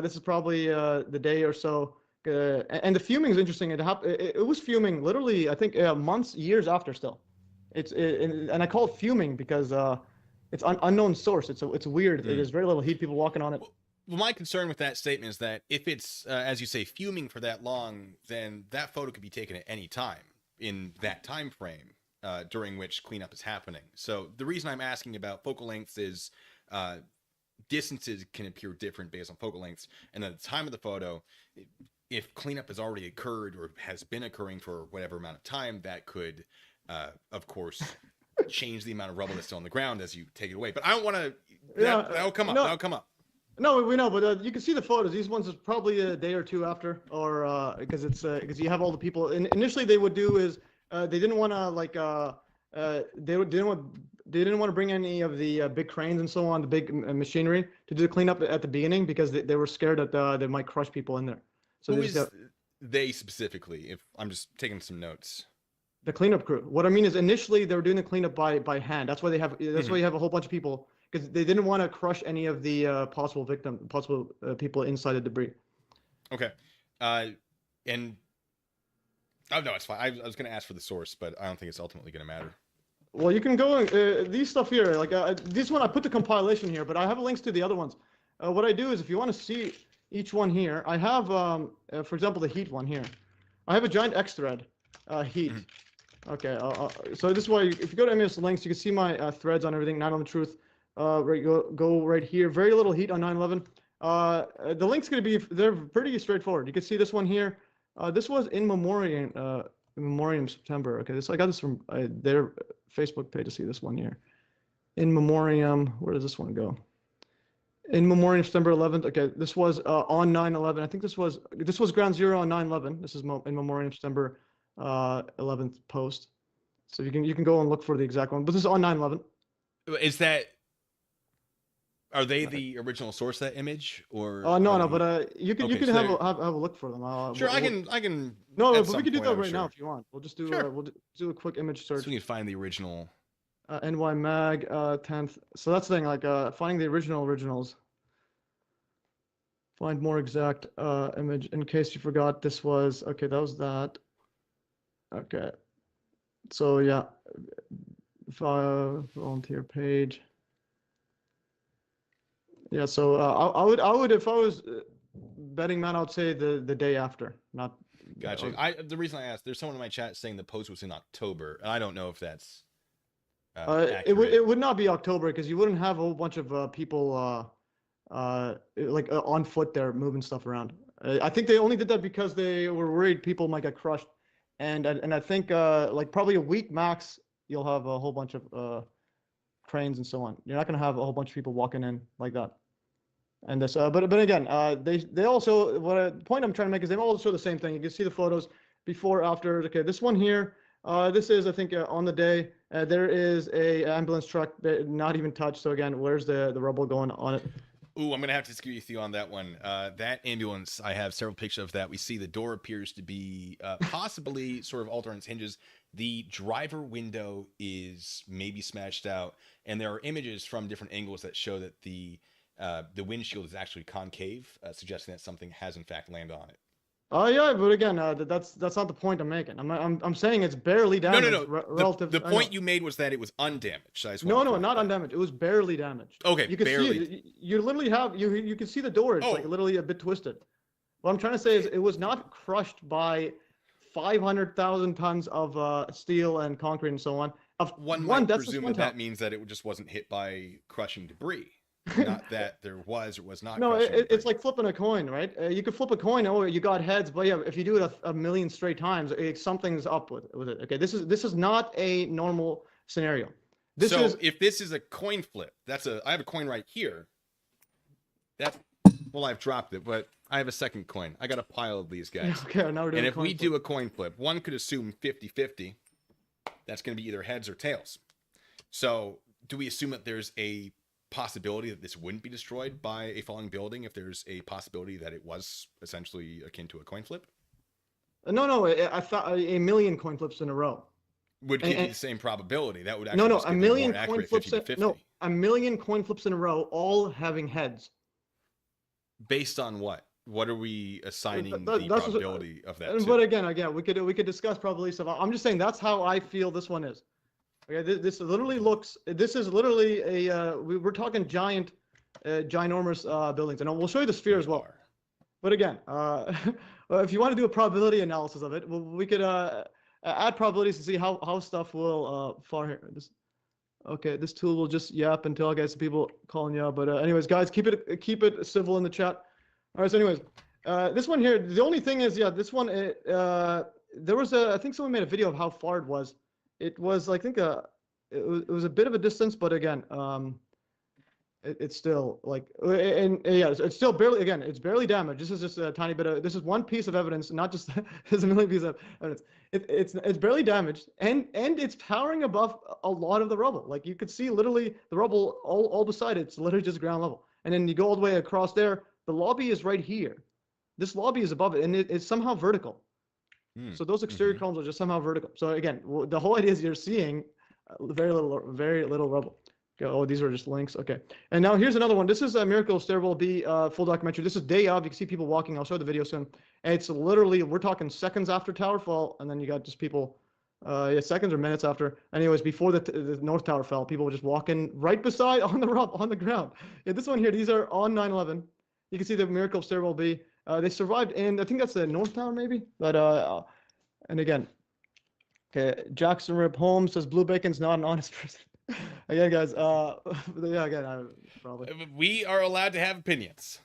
This is probably the day or so. And the fuming is interesting. It was fuming literally, I think, months, years after. Still, and I call it fuming because it's unknown source. It's weird. There's very little heat. People walking on it. Well, my concern with that statement is that if it's, as you say, fuming for that long, then that photo could be taken at any time in that time frame during which cleanup is happening. So the reason I'm asking about focal lengths is distances can appear different based on focal lengths. And at the time of the photo, if cleanup has already occurred or has been occurring for whatever amount of time, that could, of course, change the amount of rubble that's still on the ground as you take it away. But I don't want to, that'll come up. That'll come up. No, we know, but you can see the photos. These ones is probably a day or two after, or because it's because you have all the people. And initially, they would do is they didn't want to they didn't want to bring any of the big cranes and so on, the big machinery to do the cleanup at the beginning because they were scared that they might crush people in there. So they specifically? If I'm just taking some notes. The cleanup crew. What I mean is initially they were doing the cleanup by hand. That's why they have. That's why you have a whole bunch of people. Because they didn't want to crush any of the possible people inside the debris. Okay. And oh no, it's fine. I was going to ask for the source, but I don't think it's ultimately going to matter. Well, you can go these stuff here. Like this one, I put the compilation here, but I have links to the other ones. What I do is, if you want to see each one here, I have, for example, the heat one here. I have a giant X thread heat. Okay. So this is why if you go to MS links, you can see my threads on everything. 9/11 Truth. Go right here. Very little heat on 9/11. The link's going to be, they're pretty straightforward. You can see this one here. This was in memoriam September. Okay, I got this from their Facebook page to see this one here. In memoriam, where does this one go? In memoriam September 11th. Okay, this was on 9/11. I think this was ground zero on 9/11. This is in memoriam September 11th post. So you can go and look for the exact one. But this is on 9/11. Is that? Are they the original source of that image, or? No, but you can have a look for them. Sure, I can. No, but we can do that right now if you want. We'll just do we'll do a quick image search. So we can find the original. NY Mag 10th. So that's the thing, like finding the originals. Find more exact image in case you forgot. This was okay. That was that. Okay. So yeah, volunteer page. Yeah, so I would if I was betting man, I would say the day after, not Gotcha. The reason I asked, there's someone in my chat saying the post was in October, and I don't know if that's it would not be October because you wouldn't have a whole bunch of people on foot there moving stuff around. I think they only did that because they were worried people might get crushed, and I think like probably a week max you'll have a whole bunch of cranes and so on. You're not going to have a whole bunch of people walking in like that. And this, but again, they also, the point I'm trying to make is they all show the same thing. You can see the photos before, after. Okay, this one here, this is, I think, on the day. There is a ambulance truck that not even touched. So again, where's the rubble going on it? Ooh, I'm gonna have to disagree with you on that one. That ambulance, I have several pictures of that. We see the door appears to be possibly sort of altered on its hinges. The driver window is maybe smashed out, and there are images from different angles that show that the windshield is actually concave, suggesting that something has in fact landed on it. Oh yeah, but again, that's not the point I'm making. I'm saying it's barely damaged. No. Relative. The point you made was that it was undamaged. No, not undamaged. It was barely damaged. Okay, you can barely. See you literally have you can see the door. It's like literally a bit twisted. What I'm trying to say is it was not crushed by 500,000 tons of steel and concrete and so on. One might presume that means that it just wasn't hit by crushing debris. Not that there was or was not. No, it's like flipping a coin, right? You could flip a coin. Oh, you got heads, but yeah, if you do it a million straight times, something's up with it. Okay, this is not a normal scenario. If this is a coin flip, I have a coin right here. I've dropped it, but I have a second coin. I got a pile of these guys. Okay, now we're doing. And if we do a coin flip, one could assume 50-50. That's going to be either heads or tails. So, do we assume that there's a possibility that this wouldn't be destroyed by a falling building if there's a possibility that it was essentially akin to a coin flip? No. I thought a million coin flips in a row would give you the same probability. That would actually a million coin flips. 50-50. A million coin flips in a row, all having heads. Based on what? What are we assigning the probability of that to? But again, we could discuss probability stuff. I'm just saying that's how I feel this one is. Okay, this literally looks. This is literally a. We're talking ginormous buildings, and we'll show you the sphere as well. But again, if you want to do a probability analysis of it, we could add probabilities to see how stuff will fall here. This tool will just yap until I get some people calling you out. But anyways, guys, keep it civil in the chat. All right. So anyways, this one here. The only thing is, this one. There was I think someone made a video of how far it was. It was, I think, it was a bit of a distance, but again, it's still like, it's still barely, again, it's barely damaged. This is just a tiny bit of, this is one piece of evidence, not just, there's a million pieces of evidence. It's barely damaged, and it's towering above a lot of the rubble. Like you could see literally the rubble all beside it. It's literally just ground level. And then you go all the way across there. The lobby is right here. This lobby is above it, and it's somehow vertical. So those exterior columns are just somehow vertical. So again, the whole idea is you're seeing very little rubble. Okay, oh, these are just links. Okay, and now here's another one. This is a Miracle Stairwell B full documentary. This is day of. You can see people walking. I'll show the video soon. And it's literally, we're talking seconds after tower fall, and then you got just people, seconds or minutes after. Anyways, before the North Tower fell, people were just walking right beside on the ground. Yeah, this one here. These are on 9/11. You can see the Miracle Stairwell B. They survived in, I think that's the North Tower maybe, but and again, okay, Jackson Rip Holmes says Blue Bacon's not an honest person. Again, guys, probably. We are allowed to have opinions.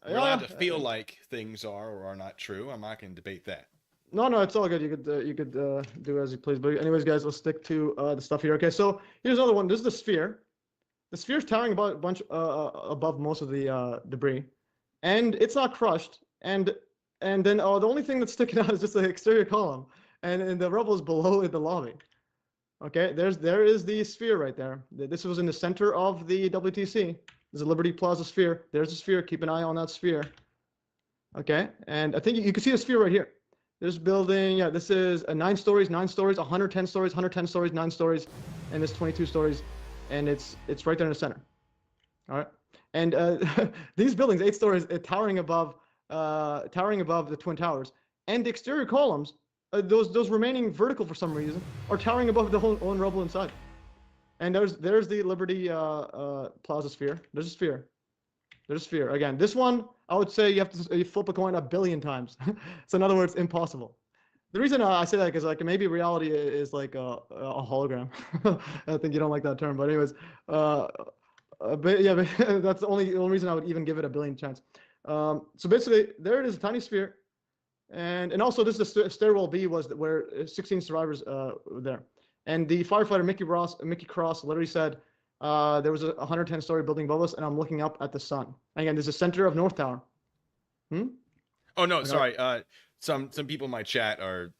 We're allowed to feel like things are or are not true. I'm not going to debate that. No, it's all good. You could do as you please. But anyways, guys, let's stick to the stuff here. Okay, so here's another one. This is the sphere. The sphere's towering about a bunch above most of the debris, and it's not crushed. And then the only thing that's sticking out is just the exterior column, and the rubble is below in the lobby. Okay, there is the sphere right there. This was in the center of the WTC. There's a Liberty Plaza sphere. There's a sphere. Keep an eye on that sphere. Okay, and I think you can see the sphere right here. This building, this is 9 stories, 110 stories, 9 stories, and it's 22 stories, and it's right there in the center. All right, and these buildings, 8 stories, towering above the Twin Towers, and the exterior columns, those remaining vertical for some reason, are towering above the whole rubble inside. And there's the Liberty Plaza sphere. There's a sphere. Again, this one, I would say you have to you flip a coin 1 billion times. So in other words, impossible. The reason I say that is like maybe reality is like a hologram. I think you don't like that term, but anyways, but yeah, but that's the only reason I would even give it 1 billion chance. So basically, there it is, a tiny sphere, and also this is the stairwell B was where 16 survivors were there, and the firefighter Mickey Cross literally said there was a 110-story building above us, and I'm looking up at the sun. And again, there's the center of North Tower. Oh no, sorry. Some people in my chat are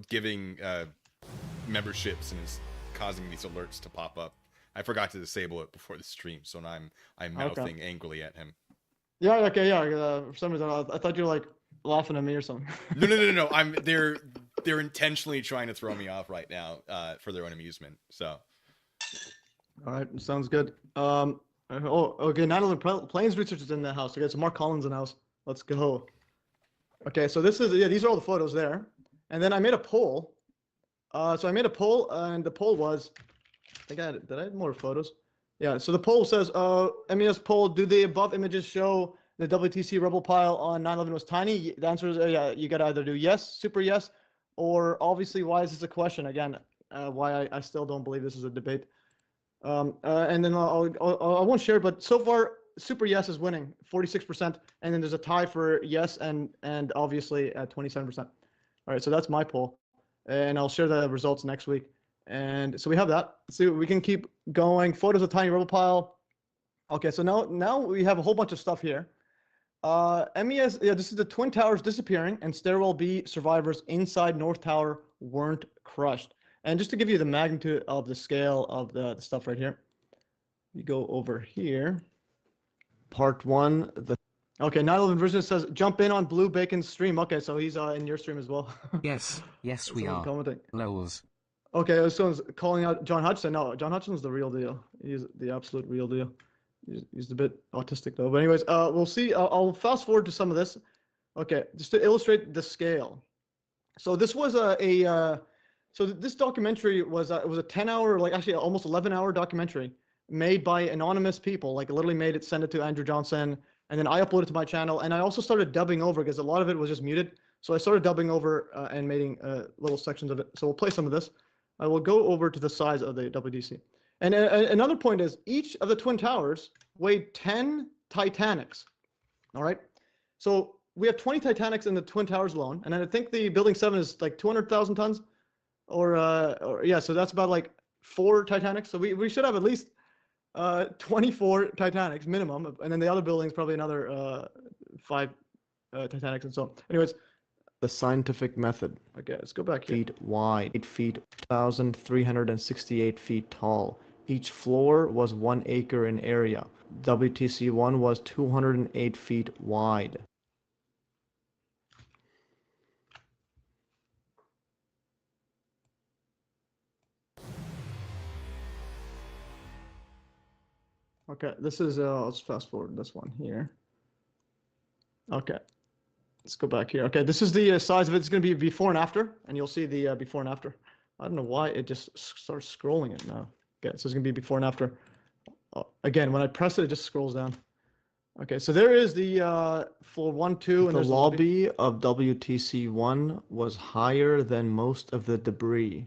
giving memberships and is causing these alerts to pop up. I forgot to disable it before the stream, so I'm mouthing angrily at him. Yeah. Okay. Yeah. For some reason, I thought you were like laughing at me or something. No. They're intentionally trying to throw me off right now for their own amusement. So. All right. Sounds good. Oh, okay. 9/11 planes research is in the house. Okay. So Mark Collins in the house. Let's go. Okay. So this is these are all the photos there, and then I made a poll. So I made a poll, and the poll was, I think did I have more photos? Yeah, so the poll says, MES poll, do the above images show the WTC rubble pile on 9/11 was tiny? The answer is, yeah, you got to either do yes, super yes, or obviously, why is this a question? Again, why I still don't believe this is a debate. And then I won't share, but so far, super yes is winning, 46%, and then there's a tie for yes and obviously at 27%. All right, so that's my poll, and I'll share the results next week. And so we have that. Let's see, we can keep going. Photos of tiny rubble pile. Okay, so now we have a whole bunch of stuff here. MES, yeah, this is the Twin Towers disappearing and stairwell B survivors inside North Tower weren't crushed. And just to give you the magnitude of the scale of the stuff right here, you go over here. Part 1. Okay, 9/11 Vision says, jump in on Blue Bacon's stream. Okay, so he's in your stream as well. Yes, we are. Commenting. Lols. Okay, someone's calling out John Hudson. No, John Hudson's the real deal. He's the absolute real deal. He's a bit autistic though. But anyways, we'll see. I'll fast forward to some of this. Okay, just to illustrate the scale. So this was so this documentary was it was a 10-hour, like actually almost 11-hour documentary made by anonymous people. Like literally made it, send it to Andrew Johnson, and then I uploaded it to my channel. And I also started dubbing over because a lot of it was just muted. So I started dubbing over and making little sections of it. So we'll play some of this. I will go over to the size of the WDC. And another point is each of the Twin Towers weighed 10 Titanics. All right. So we have 20 Titanics in the Twin Towers alone. And then I think the Building 7 is like 200,000 tons or yeah. So that's about like 4 Titanics. So we should have at least 24 Titanics minimum. And then the other buildings, probably another 5 Titanics and so on. Anyways, the scientific method. Okay, let's go back here. Feet wide, 8 feet, 1,368 feet tall. Each floor was 1 acre in area. WTC1 was 208 feet wide. Okay, this is, let's fast forward this one here. Okay. Let's go back here. Okay, this is the size of it. It's going to be before and after, and you'll see the before and after. I don't know why it just starts scrolling it now. Okay, so it's going to be before and after. Again, when I press it, it just scrolls down. Okay, so there is the floor 1, 2, and the lobby of WTC1 was higher than most of the debris.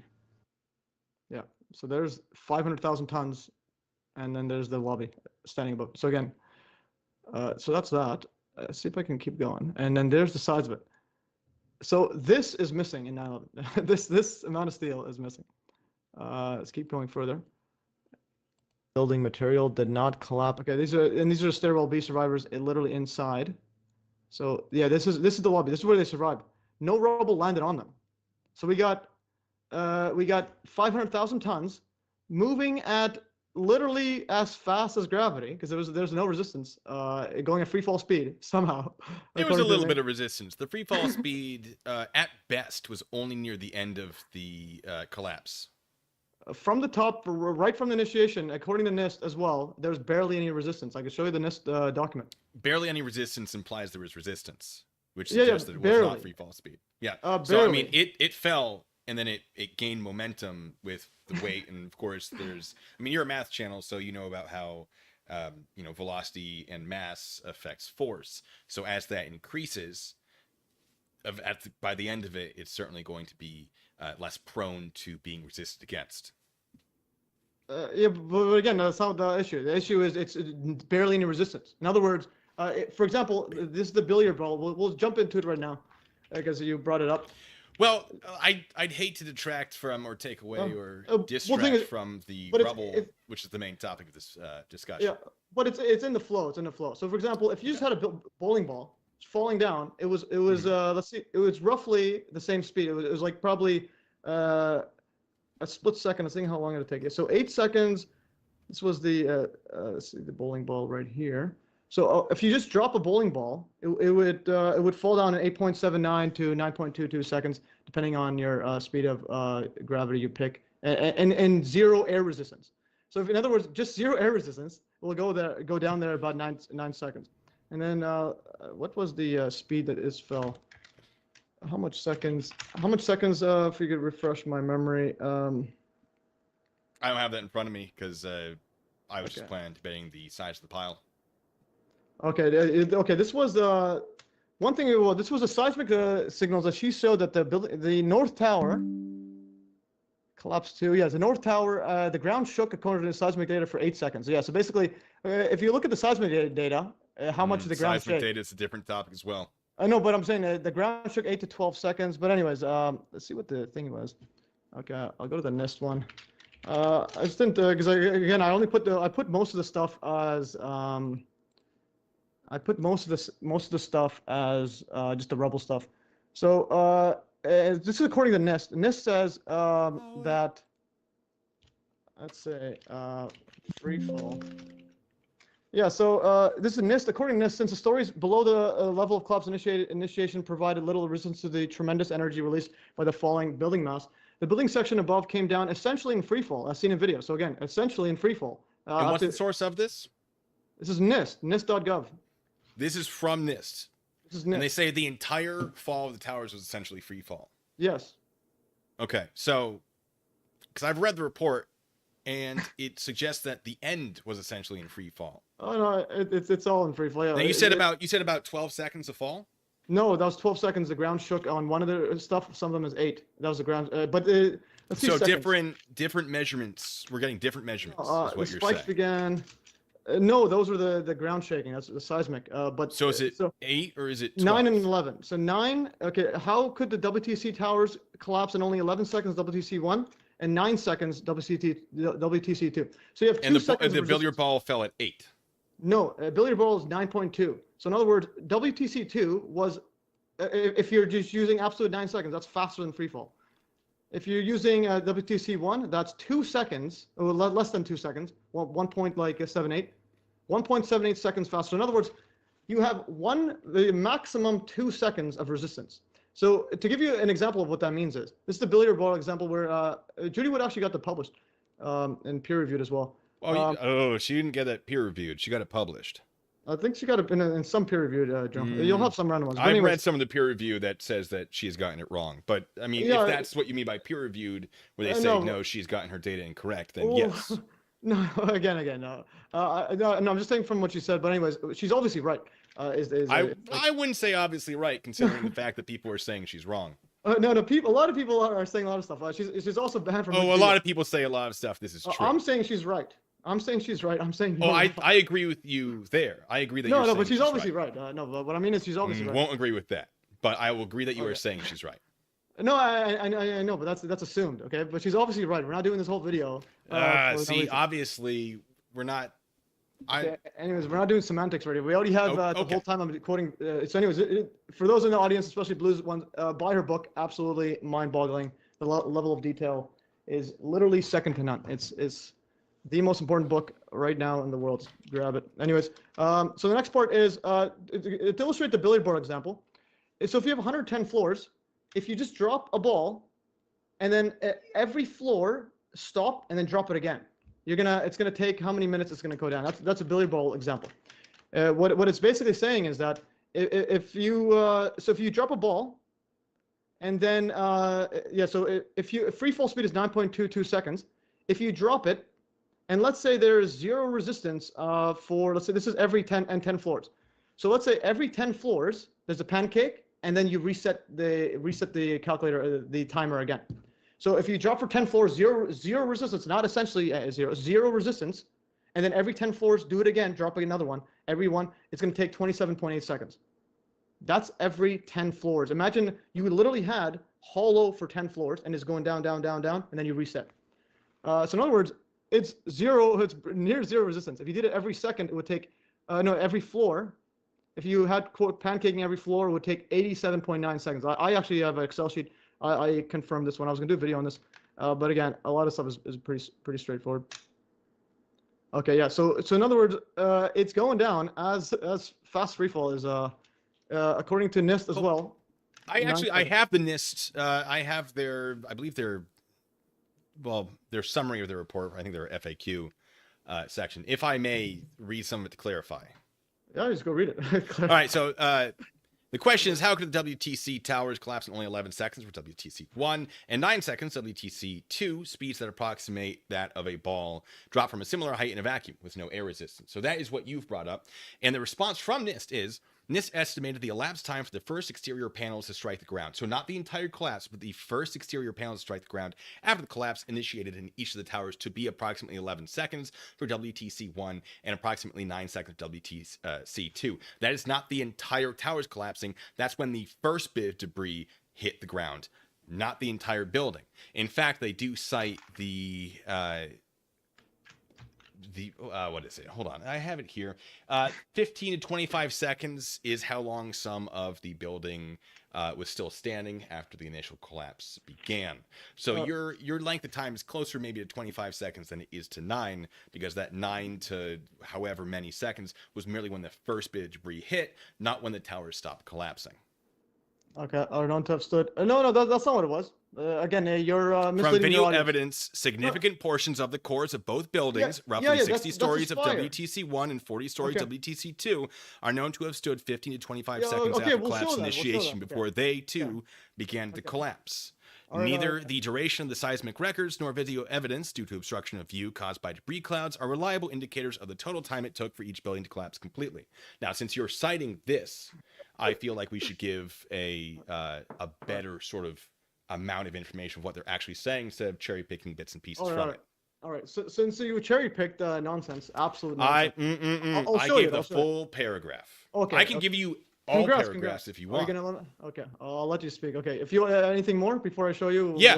Yeah, so there's 500,000 tons, and then there's the lobby standing above. So again, so that's that. See if I can keep going. And then there's the size of it. So this is missing in 9/11. This amount of steel is missing. Let's keep going further. Building material did not collapse. Okay, these are stairwell B survivors literally inside. So yeah, this is the lobby. This is where they survived. No rubble landed on them. So we got 500,000 tons moving at literally as fast as gravity because there's no resistance going at free fall speed somehow. There was a little bit of resistance. The free fall speed at best was only near the end of the collapse. From the top, right from the initiation, according to NIST as well, there's barely any resistance. I can show you the NIST document. Barely any resistance implies there was resistance, which suggests that it was not free fall speed. Yeah. So I mean, it fell. And then it gained momentum with the weight, and of course, I mean, you're a math channel, so you know about how velocity and mass affects force. So as that increases, by the end of it, it's certainly going to be less prone to being resisted against. Yeah, but again, that's not the issue. The issue is it's barely any resistance. In other words, for example, this is the billiard ball. We'll jump into it right now, because you brought it up. Well, I'd hate to detract from or take away or distract from the rubble, which is the main topic of this discussion. Yeah, but it's in the flow. It's in the flow. So, for example, if you just had a bowling ball falling down, it was let's see, it was roughly the same speed. It was like probably a split second. Let's see how long it'll take you. So 8 seconds. This was the let's see, the bowling ball right here. So if you just drop a bowling ball, it would fall down in 8.79 to 9.22 seconds, depending on your speed of gravity you pick, and zero air resistance. So if, in other words, just zero air resistance, will go down there about 9 seconds. And then what was the speed that is fell? How much seconds? If you could refresh my memory. I don't have that in front of me because I was just planning on debating the size of the pile. Okay. Okay. This was one thing. Well, this was a seismic signals that she showed that the North Tower collapsed too. Yeah, the North Tower, the ground shook according to the seismic data for 8 seconds. Yeah. So basically, if you look at the seismic data, how much of the ground seismic data is a different topic as well. I know, but I'm saying the ground shook 8 to 12 seconds. But anyways, let's see what the thing was. Okay, I'll go to the NIST one. I just didn't because again I put most of the stuff as I put most of the stuff as just the rubble stuff. So this is according to NIST. NIST says that, let's say, free fall. Yeah, so this is NIST. According to NIST, since the stories below the level of collapse initiation provided little resistance to the tremendous energy released by the falling building mass, the building section above came down essentially in free fall, as seen in video. So again, essentially in free fall. And what's the source of this? This is NIST, NIST.gov. This is from NIST. This is NIST. And they say the entire fall of the towers was essentially free fall. Yes. Okay, so because I've read the report, and it suggests that the end was essentially in free fall. Oh no, it's all in free fall. Yeah. Now you said about 12 seconds of fall. No, that was 12 seconds. The ground shook on one of the stuff. Some of them is 8. That was the ground. But let's see. So different measurements. We're getting different measurements. Is what the you're spikes saying. began. No, those were the ground shaking. That's the seismic. But so is it 8 or is it 12? 9 and 11? So 9. Okay, how could the WTC towers collapse in only 11 seconds? WTC 1 and 9 seconds. WTC 2. So you have 2 seconds. And the billiard ball fell at 8. No, billiard ball is 9.2. So in other words, WTC 2 was, if you're just using absolute 9 seconds, that's faster than free fall. If you're using WTC 1, that's 2 seconds, or less than 2 seconds, 1.78 seconds faster. In other words, you have the maximum 2 seconds of resistance. So to give you an example of what that means is, this is the billiard ball example where Judy Wood actually got it published and peer reviewed as well. She didn't get it peer reviewed. She got it published. I think she got it in some peer reviewed journal. You'll have some random ones. I've read some of the peer review that says that she has gotten it wrong. But I mean, if that's what you mean by peer reviewed, where they say no, she's gotten her data incorrect, then yes. No, again, no. No, I'm just saying from what she said. But anyways, she's obviously right. I wouldn't say obviously right, considering the fact that people are saying she's wrong. No, a lot of people are saying a lot of stuff. She's also banned from. A lot of people say a lot of stuff. This is true. I'm saying she's right. I'm saying she's right. I'm saying. I agree with you there. I agree that. No, but she's obviously right. No, but what I mean is she's obviously right. Won't agree with that, but I will agree that you are saying she's right. No, I know, but that's assumed. Okay, but she's obviously right. We're not doing this whole video. Obviously we're not. Anyways, we're not doing semantics right here. We already have the whole time I'm quoting. So anyways, for those in the audience, especially Blues ones, buy her book. Absolutely mind-boggling. The level of detail is literally second to none. It's the most important book right now in the world. Grab it. Anyways, so the next part is to illustrate the billiard ball example. So if you have 110 floors, if you just drop a ball, and then every floor stop and then drop it again, it's gonna take how many minutes it's gonna go down. That's a billiard ball example. What it's basically saying is that if you drop a ball, and then if free fall speed is 9.22 seconds, if you drop it, and let's say there's 0 resistance for, let's say this is every 10 floors. So let's say every 10 floors there's a pancake, and then you reset the calculator, the timer again. So if you drop for 10 floors, zero resistance, not essentially zero resistance, and then every 10 floors do it again, dropping another one. Every one, it's going to take 27.8 seconds. That's every 10 floors. Imagine you literally had hollow for 10 floors, and it's going down, down, down, down, and then you reset. So in other words, it's near zero resistance. If you did it every second, it would take, every floor. If you had, quote, pancaking every floor, it would take 87.9 seconds. I actually have an Excel sheet. I confirmed this when I was going to do a video on this. But again, a lot of stuff is pretty straightforward. Okay, yeah. So in other words, it's going down as fast freefall is according to NIST as well. I have the NIST. I have their summary of their report. I think their FAQ section. If I may read some of it to clarify. Yeah, just go read it. All right. So the question is, how could the WTC towers collapse in only 11 seconds for WTC1 and 9 seconds WTC2, speeds that approximate that of a ball drop from a similar height in a vacuum with no air resistance? So that is what you've brought up. And the response from NIST is, NIST estimated the elapsed time for the first exterior panels to strike the ground. So not the entire collapse, but the first exterior panels to strike the ground after the collapse initiated in each of the towers to be approximately 11 seconds for WTC1 and approximately 9 seconds for WTC2. That is not the entire towers collapsing. That's when the first bit of debris hit the ground, not the entire building. In fact, they do cite the what is it? Hold on. I have it here. 15 to 25 seconds is how long some of the building was still standing after the initial collapse began. So your length of time is closer maybe to 25 seconds than it is to 9, because that 9 to however many seconds was merely when the first bit of debris hit, not when the towers stopped collapsing. Okay, I don't have stood. No, that's not what it was. Again, you're misleading. From video evidence, significant portions of the cores of both buildings, roughly 60 stories of WTC1 and 40 stories WTC2, are known to have stood 15 to 25 seconds after collapse initiation before they, too, began to collapse. Neither the duration of the seismic records nor video evidence, due to obstruction of view caused by debris clouds, are reliable indicators of the total time it took for each building to collapse completely. Now, since you're citing this, I feel like we should give a better sort of amount of information of what they're actually saying instead of cherry picking bits and pieces from it. All right. So since you cherry picked nonsense, absolute nonsense. I gave the full paragraph. Okay. I can give you all paragraphs if you want. Okay. I'll let you speak. Okay. If you anything more before I show you. Yeah.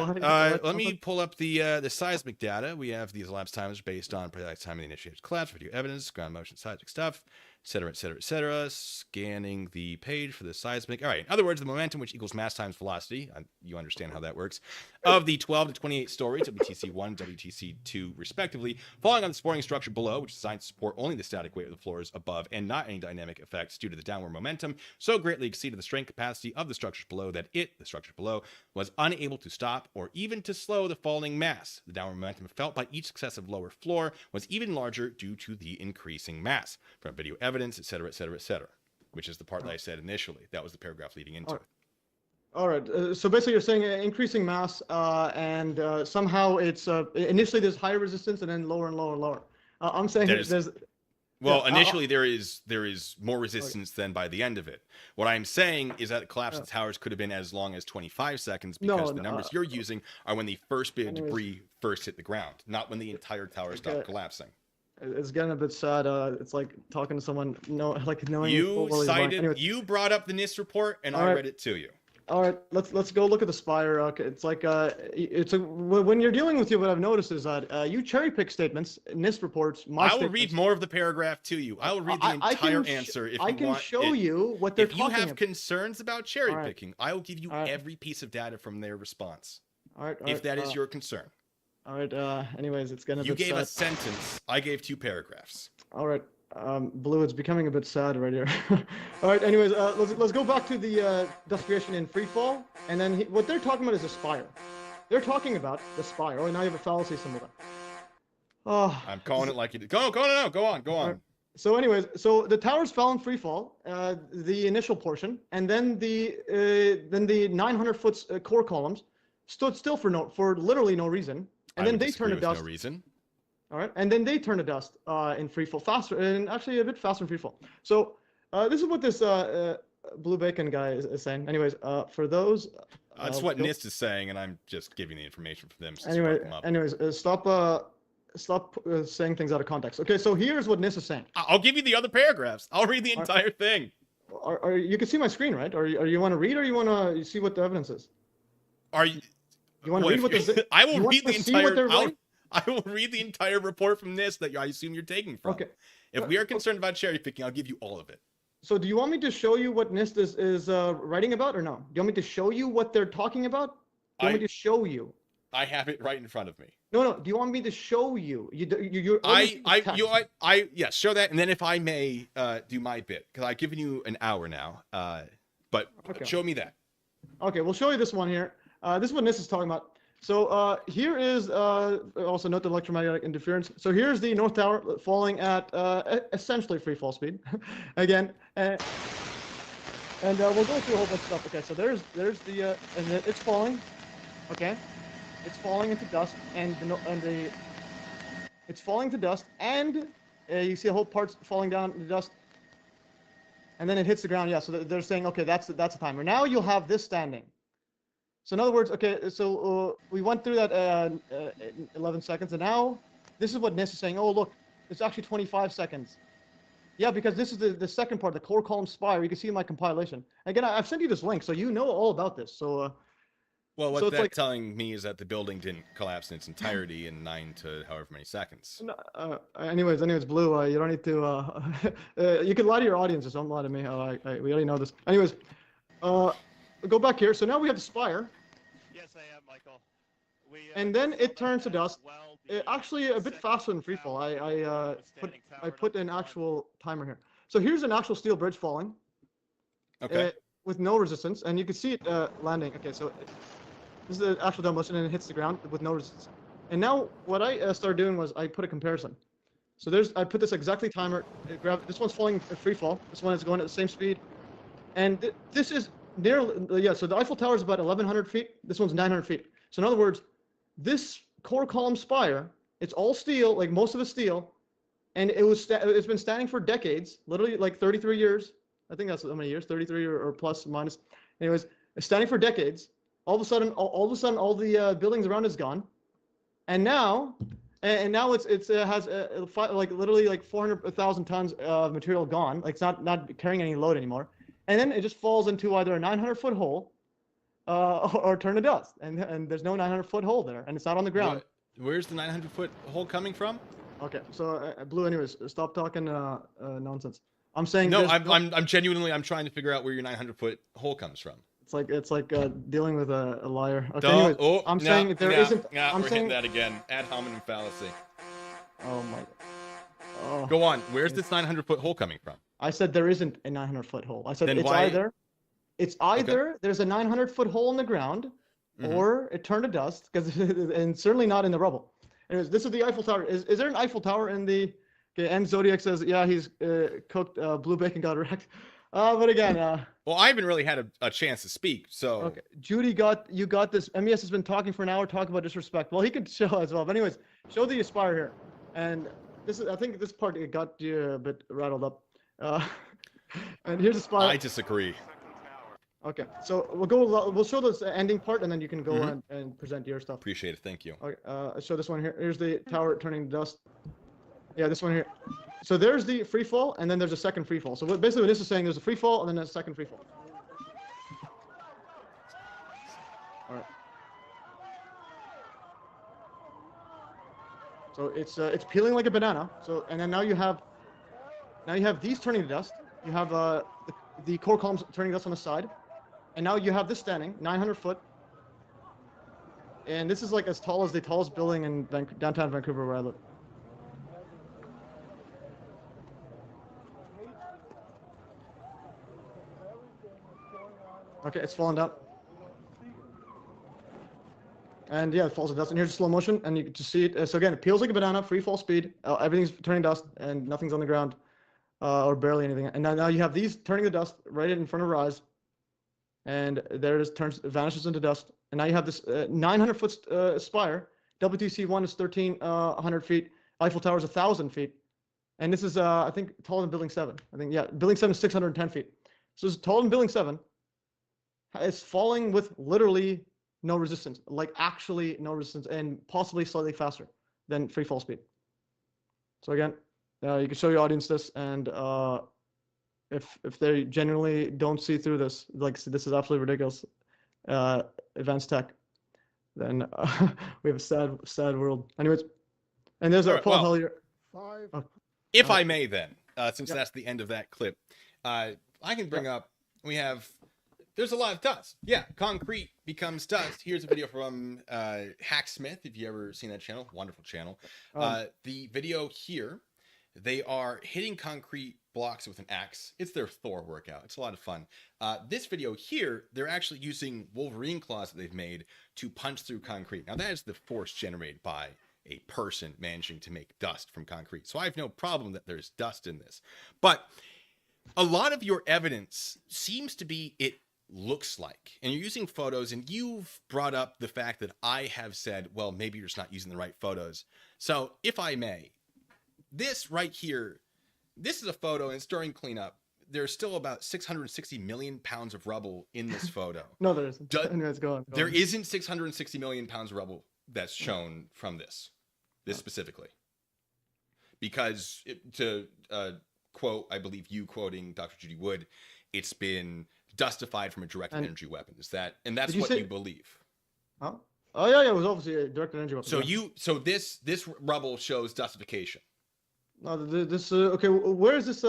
Let me pull up the seismic data. We have these elapsed times based on precise time of the initiated collapse, video evidence, ground motion, seismic stuff, etc., etc., etc. Scanning the page for the seismic. All right. In other words, the momentum, which equals mass times velocity, you understand how that works, of the 12 to 28 stories, WTC1 and WTC2 respectively, falling on the supporting structure below, which is designed to support only the static weight of the floors above and not any dynamic effects due to the downward momentum, so greatly exceeded the strength capacity of the structures below that the structure below, was unable to stop or even to slow the falling mass. The downward momentum felt by each successive lower floor was even larger due to the increasing mass. From video evidence, etc., etc., etc., which is the part that I said initially. That was the paragraph leading into it. All right. So basically, you're saying increasing mass, and somehow it's initially there's higher resistance and then lower and lower and lower. I'm saying there's. Well, initially there is more resistance than by the end of it. What I'm saying is that the collapse of the towers could have been as long as 25 seconds because the numbers you're using are when the first bit of debris first hit the ground, not when the entire tower stopped collapsing. It's getting a bit sad. It's like talking to someone, knowing you brought up the NIST report, and I read it to you. All right, let's go look at the spire. It's like when you're dealing with you, what I've noticed is that you cherry pick statements, NIST reports. I will read more of the paragraph to you. I will read the entire answer if you want. I can show you what they're talking about. If you have concerns about cherry picking, I will give you every piece of data from their response. All right, if that is your concern. All right. Anyways, it's gonna. You gave a sentence. I gave 2 paragraphs. All right. Blue, it's becoming a bit sad right here. All right. Anyways, let's go back to the desperation in free fall, and then what they're talking about is a spire. They're talking about the spire. Oh, now you have a fallacy symbol there. Oh. I'm calling it like you did. Go on. Right. So, anyways, the towers fell in free fall, the initial portion, and then the 900-foot core columns stood still for literally no reason. And then they turned it down. No reason. All right, and then they turn to dust in free fall faster, and actually a bit faster in free fall. So this is what this Blue Bacon guy is saying. Anyways, for those, that's what NIST is saying, and I'm just giving the information for them. Anyways, stop saying things out of context. Okay, so here's what NIST is saying. I'll give you the other paragraphs. I'll read the entire thing. You can see my screen, right? Or you want to read, or you want to see what the evidence is? Are you? You want to read what the? I will read the entire. I will read the entire report from NIST that I assume you're taking from. Okay. If we are concerned about cherry picking, I'll give you all of it. So do you want me to show you what NIST is writing about, or no? Do you want me to show you what they're talking about? Do you want me to show you? I have it right in front of me. No. Do you want me to show you? Yes, show that, and then if I may do my bit, because I've given you an hour now. But show me that. Okay, we'll show you this one here. This is what NIST is talking about. So here is also note the electromagnetic interference. So here's the North Tower falling at essentially free fall speed, again, and we'll go through a whole bunch of stuff. Okay, so there's the and it's falling, okay, it's falling into dust, it's falling to dust, and you see a whole parts falling down into dust, and then it hits the ground. Yeah, so they're saying, okay, that's the timer. Now you'll have this standing. So in other words, okay, so we went through that 11 seconds, and now this is what NIST is saying. Oh, look, it's actually 25 seconds. Yeah, because this is the second part, the core column spire. You can see in my compilation. Again, I've sent you this link, so you know all about this. So, well, what that's telling me is that the building didn't collapse in its entirety in 9 to however many seconds. Anyways, Blue, you don't need to. You can lie to your audience, just don't lie to me. We already know this. Anyways, go back here. So now we have the spire. Yes, I am, Michael. And then it turns to dust. Actually, a bit faster than freefall. I put an actual timer here. So here's an actual steel bridge falling. Okay. With no resistance, and you can see it landing. Okay, so this is the actual demolition, and it hits the ground with no resistance. And now what I started doing was I put a comparison. So I put this exactly timer. This one's falling at free fall. This one is going at the same speed, and this is nearly so the Eiffel Tower is about 1,100 feet. This one's 900 feet. So in other words, this core column spire, it's all steel, like most of it's steel, and it's been standing for decades, literally like 33 years. I think that's how many years, 33 or plus minus. Anyways, it's standing for decades. All of a sudden, all the buildings around is gone, and now it has like literally like 400,000 tons of material gone. Like it's not carrying any load anymore. And then it just falls into either a 900-foot hole or turn to dust. And there's no 900-foot hole there, and it's not on the ground. Where's the 900-foot hole coming from? Okay, so Blue, anyways, stop talking nonsense. I'm saying no. I'm genuinely trying to figure out where your 900-foot hole comes from. It's like dealing with a liar. Okay, anyways, I'm saying there isn't. I'm saying that again. Ad hominem fallacy. Oh my. Oh. Go on. Where's this 900-foot hole coming from? I said there isn't a 900-foot hole. I said it's either there's a 900-foot hole in the ground, or it turned to dust, and certainly not in the rubble. Anyways, this is the Eiffel Tower. Is there an Eiffel Tower in the? Okay, and Zodiac says, yeah, he's cooked. Blue Bacon got wrecked. But again, well, I haven't really had a chance to speak, so. Okay, Judy you got this. MES has been talking for an hour, talking about disrespect. Well, he could show as well. But anyways, show the Aspire here, and I think this part got you a bit rattled up. And here's Aspire. I disagree. Okay, so we'll show this ending part, and then you can go and present your stuff. Appreciate it. Thank you. Okay, show this one here. Here's the tower turning to dust. Yeah, this one here. So there's the free fall, and then there's a second free fall. So basically what this is saying, there's a free fall, and then a second free fall. All right. So it's peeling like a banana. So and then now you have these turning to dust. You have the core columns turning dust on the side, and now you have this standing 900 foot. And this is like as tall as the tallest building in downtown Vancouver where I live. Okay, it's falling down. And yeah, it falls to dust. And here's slow motion, and you can just see it. So again, it peels like a banana, free fall speed. Everything's turning dust, and nothing's on the ground, or barely anything. And now you have these turning to dust right in front of your eyes. And there it is, vanishes into dust. And now you have this 900-foot spire. WTC1 is 1,300 feet. Eiffel Tower is 1,000 feet. And this is, I think, taller than Building 7. I think, yeah, Building 7 is 610 feet. So it's taller than Building 7. It's falling with literally no resistance, like actually no resistance, and possibly slightly faster than free fall speed. So again, you can show your audience this, and if they genuinely don't see through this, like this is absolutely ridiculous, advanced tech, then we have a sad world. Anyways, and there's a Paul Hellier. If I may, then, since that's the end of that clip, I can bring up. There's a lot of dust. Yeah, concrete becomes dust. Here's a video from Hacksmith, if you ever seen that channel. Wonderful channel. The video here, they are hitting concrete blocks with an axe. It's their Thor workout. It's a lot of fun. This video here, they're actually using Wolverine claws that they've made to punch through concrete. Now, that is the force generated by a person managing to make dust from concrete. So I have no problem that there's dust in this. But a lot of your evidence seems to be it looks like, and you're using photos, and you've brought up the fact that I have said, well, maybe you're just not using the right photos. So if I may, this right here, this is a photo, and it's during cleanup. There's still about 660 million pounds of rubble in this photo. No, there isn't. Anyways, go on. There isn't 660 million pounds of rubble that's shown from this specifically. Because to quote, I believe you quoting Dr. Judy Wood, it's been dustified from a directed energy weapon. Is that, and that's what you believe? Oh yeah, it was obviously a directed energy weapon. So this rubble shows dustification. No, okay. Where is this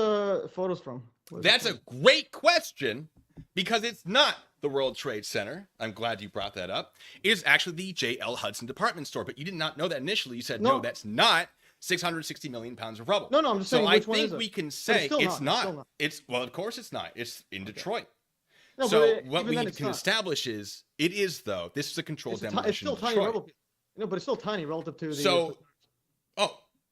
photos from? That's a great question, because it's not the World Trade Center. I'm glad you brought that up. It is actually the J.L. Hudson department store, but you did not know that initially. You said no, that's not 660 million pounds of rubble. No, I'm just saying. So I think we can say it's not. It's well, of course it's not. It's in Detroit. No, so what we can establish is it is, though. This is a controlled demolition. It's still tiny rubble. No, but it's still tiny relative to the. So,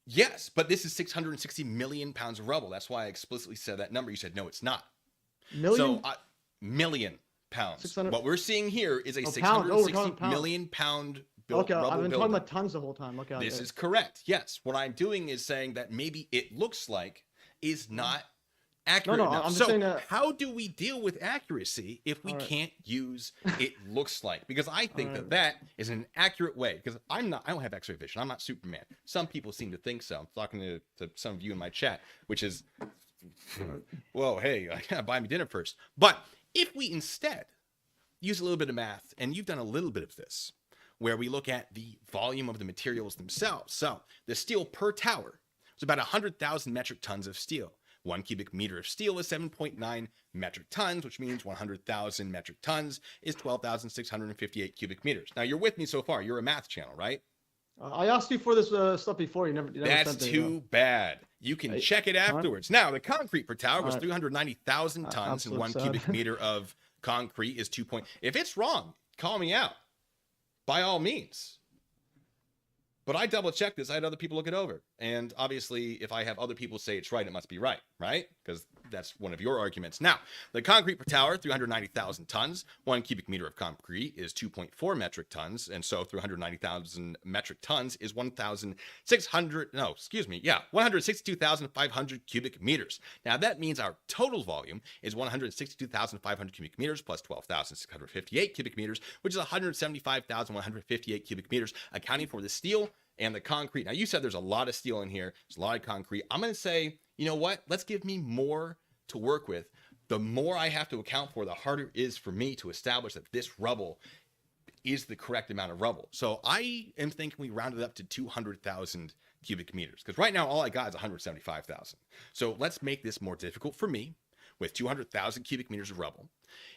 yes, but this is 660 million pounds of rubble. That's why I explicitly said that number. You said no, it's not. Million. So million pounds. 600... What we're seeing here is a 660 million pound. Okay, I've been talking about tons the whole time. Okay, this is correct. Yes, what I'm doing is saying that maybe it looks like is not accurate enough. I'm just saying that... how do we deal with accuracy if we can't use it looks like? Because I think that is an accurate way. Because I don't have X-ray vision. I'm not Superman. Some people seem to think so. I'm talking to some of you in my chat, which is, whoa, hey, I gotta buy me dinner first. But if we instead use a little bit of math, and you've done a little bit of this, where we look at the volume of the materials themselves. So the steel per tower is about 100,000 metric tons of steel. 1 cubic meter of steel is 7.9 metric tons, which means 100,000 metric tons is 12,658 cubic meters. Now, you're with me so far. You're a math channel, right? I asked you for this stuff before. You never That's too bad. You can check it afterwards. Now, the concrete per tower was 390,000 tons, and 1 cubic meter of concrete is 2. If it's wrong, call me out. By all means. But I double checked this. I had other people look it over. And obviously, if I have other people say it's right, it must be right? Because that's one of your arguments. Now, the concrete per tower, 390,000 tons. 1 cubic meter of concrete is 2.4 metric tons. And so 390,000 metric tons is 162,500 cubic meters. Now, that means our total volume is 162,500 cubic meters plus 12,658 cubic meters, which is 175,158 cubic meters, accounting for the steel and the concrete. Now, you said there's a lot of steel in here. There's a lot of concrete. I'm going to say, you know what? Let's give me more to work with. The more I have to account for, the harder it is for me to establish that this rubble is the correct amount of rubble. So I am thinking we round it up to 200,000 cubic meters. Because right now, all I got is 175,000. So let's make this more difficult for me with 200,000 cubic meters of rubble.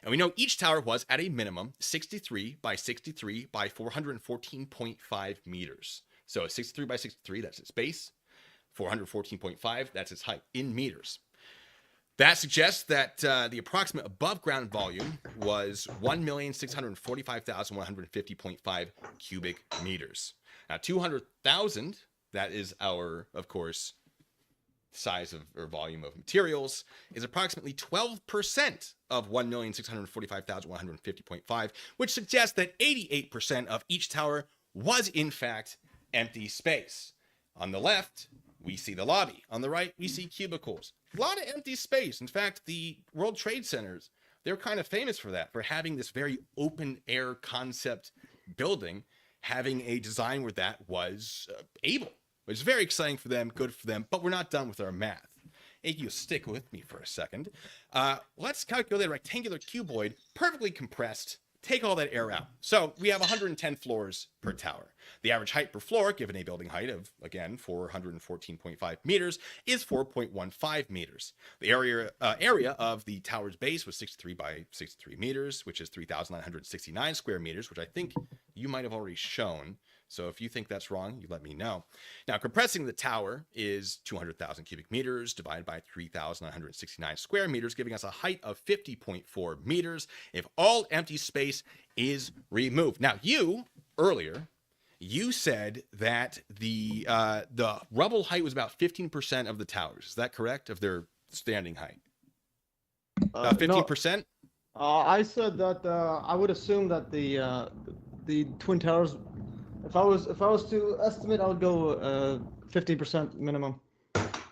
And we know each tower was, at a minimum, 63 by 63 by 414.5 meters. So 63 by 63, that's its base. 414.5, that's its height in meters. That suggests that the approximate above ground volume was 1,645,150.5 cubic meters. Now, 200,000, that is our, of course, size of or volume of materials, is approximately 12% of 1,645,150.5, which suggests that 88% of each tower was, in fact, empty space. On the left, we see the lobby. On the right, we see cubicles. A lot of empty space. In fact, the World Trade Centers, they're kind of famous for that, for having this very open air concept building, having a design where that was able. It was very exciting for them, good for them, but we're not done with our math. If you stick with me for a second, let's calculate a rectangular cuboid, perfectly compressed, take all that air out. So we have 110 floors per tower. The average height per floor, given a building height of, again, 414.5 meters, is 4.15 meters. The area of the tower's base was 63 by 63 meters, which is 3,969 square meters, which I think you might have already shown. So if you think that's wrong, you let me know. Now, compressing the tower is 200,000 cubic meters divided by 3,969 square meters, giving us a height of 50.4 meters if all empty space is removed. Now, earlier, you said that the rubble height was about 15% of the towers. Is that correct? Of their standing height? 15%? No, I said that I would assume that the Twin Towers, if I was to estimate, I would go 15% minimum.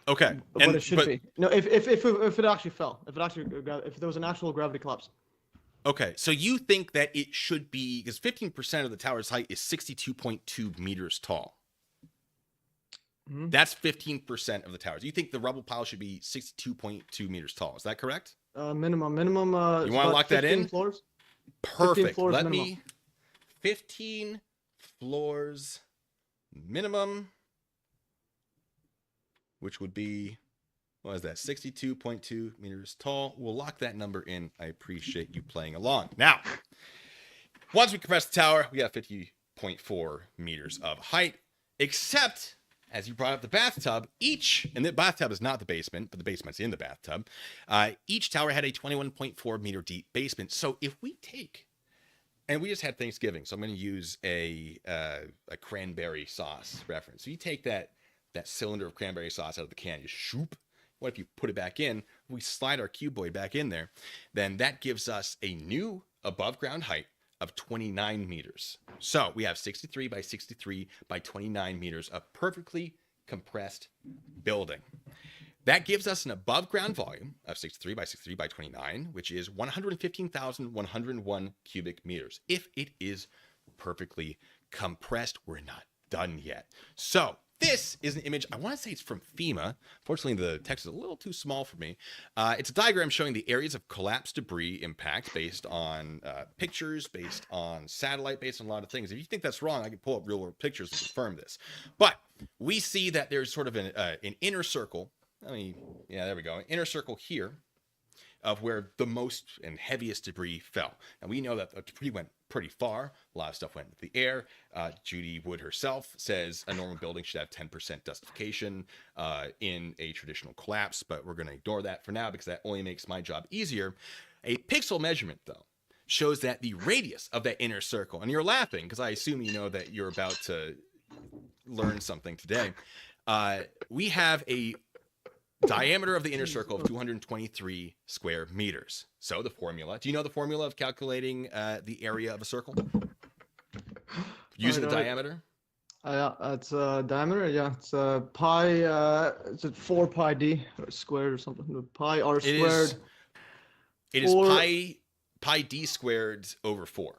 Okay. What it should be. No, if it actually fell, if there was an actual gravity collapse. Okay, so you think that it should be, because 15% of the tower's height is 62.2 meters tall. Mm-hmm. That's 15% of the towers. You think the rubble pile should be 62.2 meters tall. Is that correct? Minimum. You want to lock that in? Floors? Perfect. Floors Let minimum. me 15 floors minimum, which would be, what is that, 62.2 meters tall. We'll lock that number in. I appreciate you playing along. Now, once we compress the tower, we have 50.4 meters of height, except, as you brought up the bathtub, and the bathtub is not the basement, but the basement's in the bathtub. Each tower had a 21.4 meter deep basement. So if we take, and we just had Thanksgiving, so I'm going to use a cranberry sauce reference. So you take that cylinder of cranberry sauce out of the can, you shoop. What if you put it back in? We slide our cuboid back in there, then that gives us a new above ground height of 29 meters. So we have 63 by 63 by 29 meters of perfectly compressed building. That gives us an above ground volume of 63 by 63 by 29, which is 115,101 cubic meters. If it is perfectly compressed, we're not done yet. So this is an image, I want to say it's from FEMA. Fortunately, the text is a little too small for me. It's a diagram showing the areas of collapsed debris impact based on pictures, based on satellite, based on a lot of things. If you think that's wrong, I can pull up real world pictures to confirm this. But we see that there's sort of an inner circle. There we go. An inner circle here of where the most and heaviest debris fell. And we know that the debris went pretty far. A lot of stuff went into the air. Judy Wood herself says a normal building should have 10% dustification in a traditional collapse, but we're going to ignore that for now because that only makes my job easier. A pixel measurement, though, shows that the radius of that inner circle, and you're laughing because I assume you know that you're about to learn something today. We have a diameter of the inner circle of 223 square meters. So the formula, do you know the formula of calculating the area of a circle? Using the diameter? It's diameter, yeah. It's pi, is it 4 pi d squared or something? Pi r squared. It is pi d squared over 4.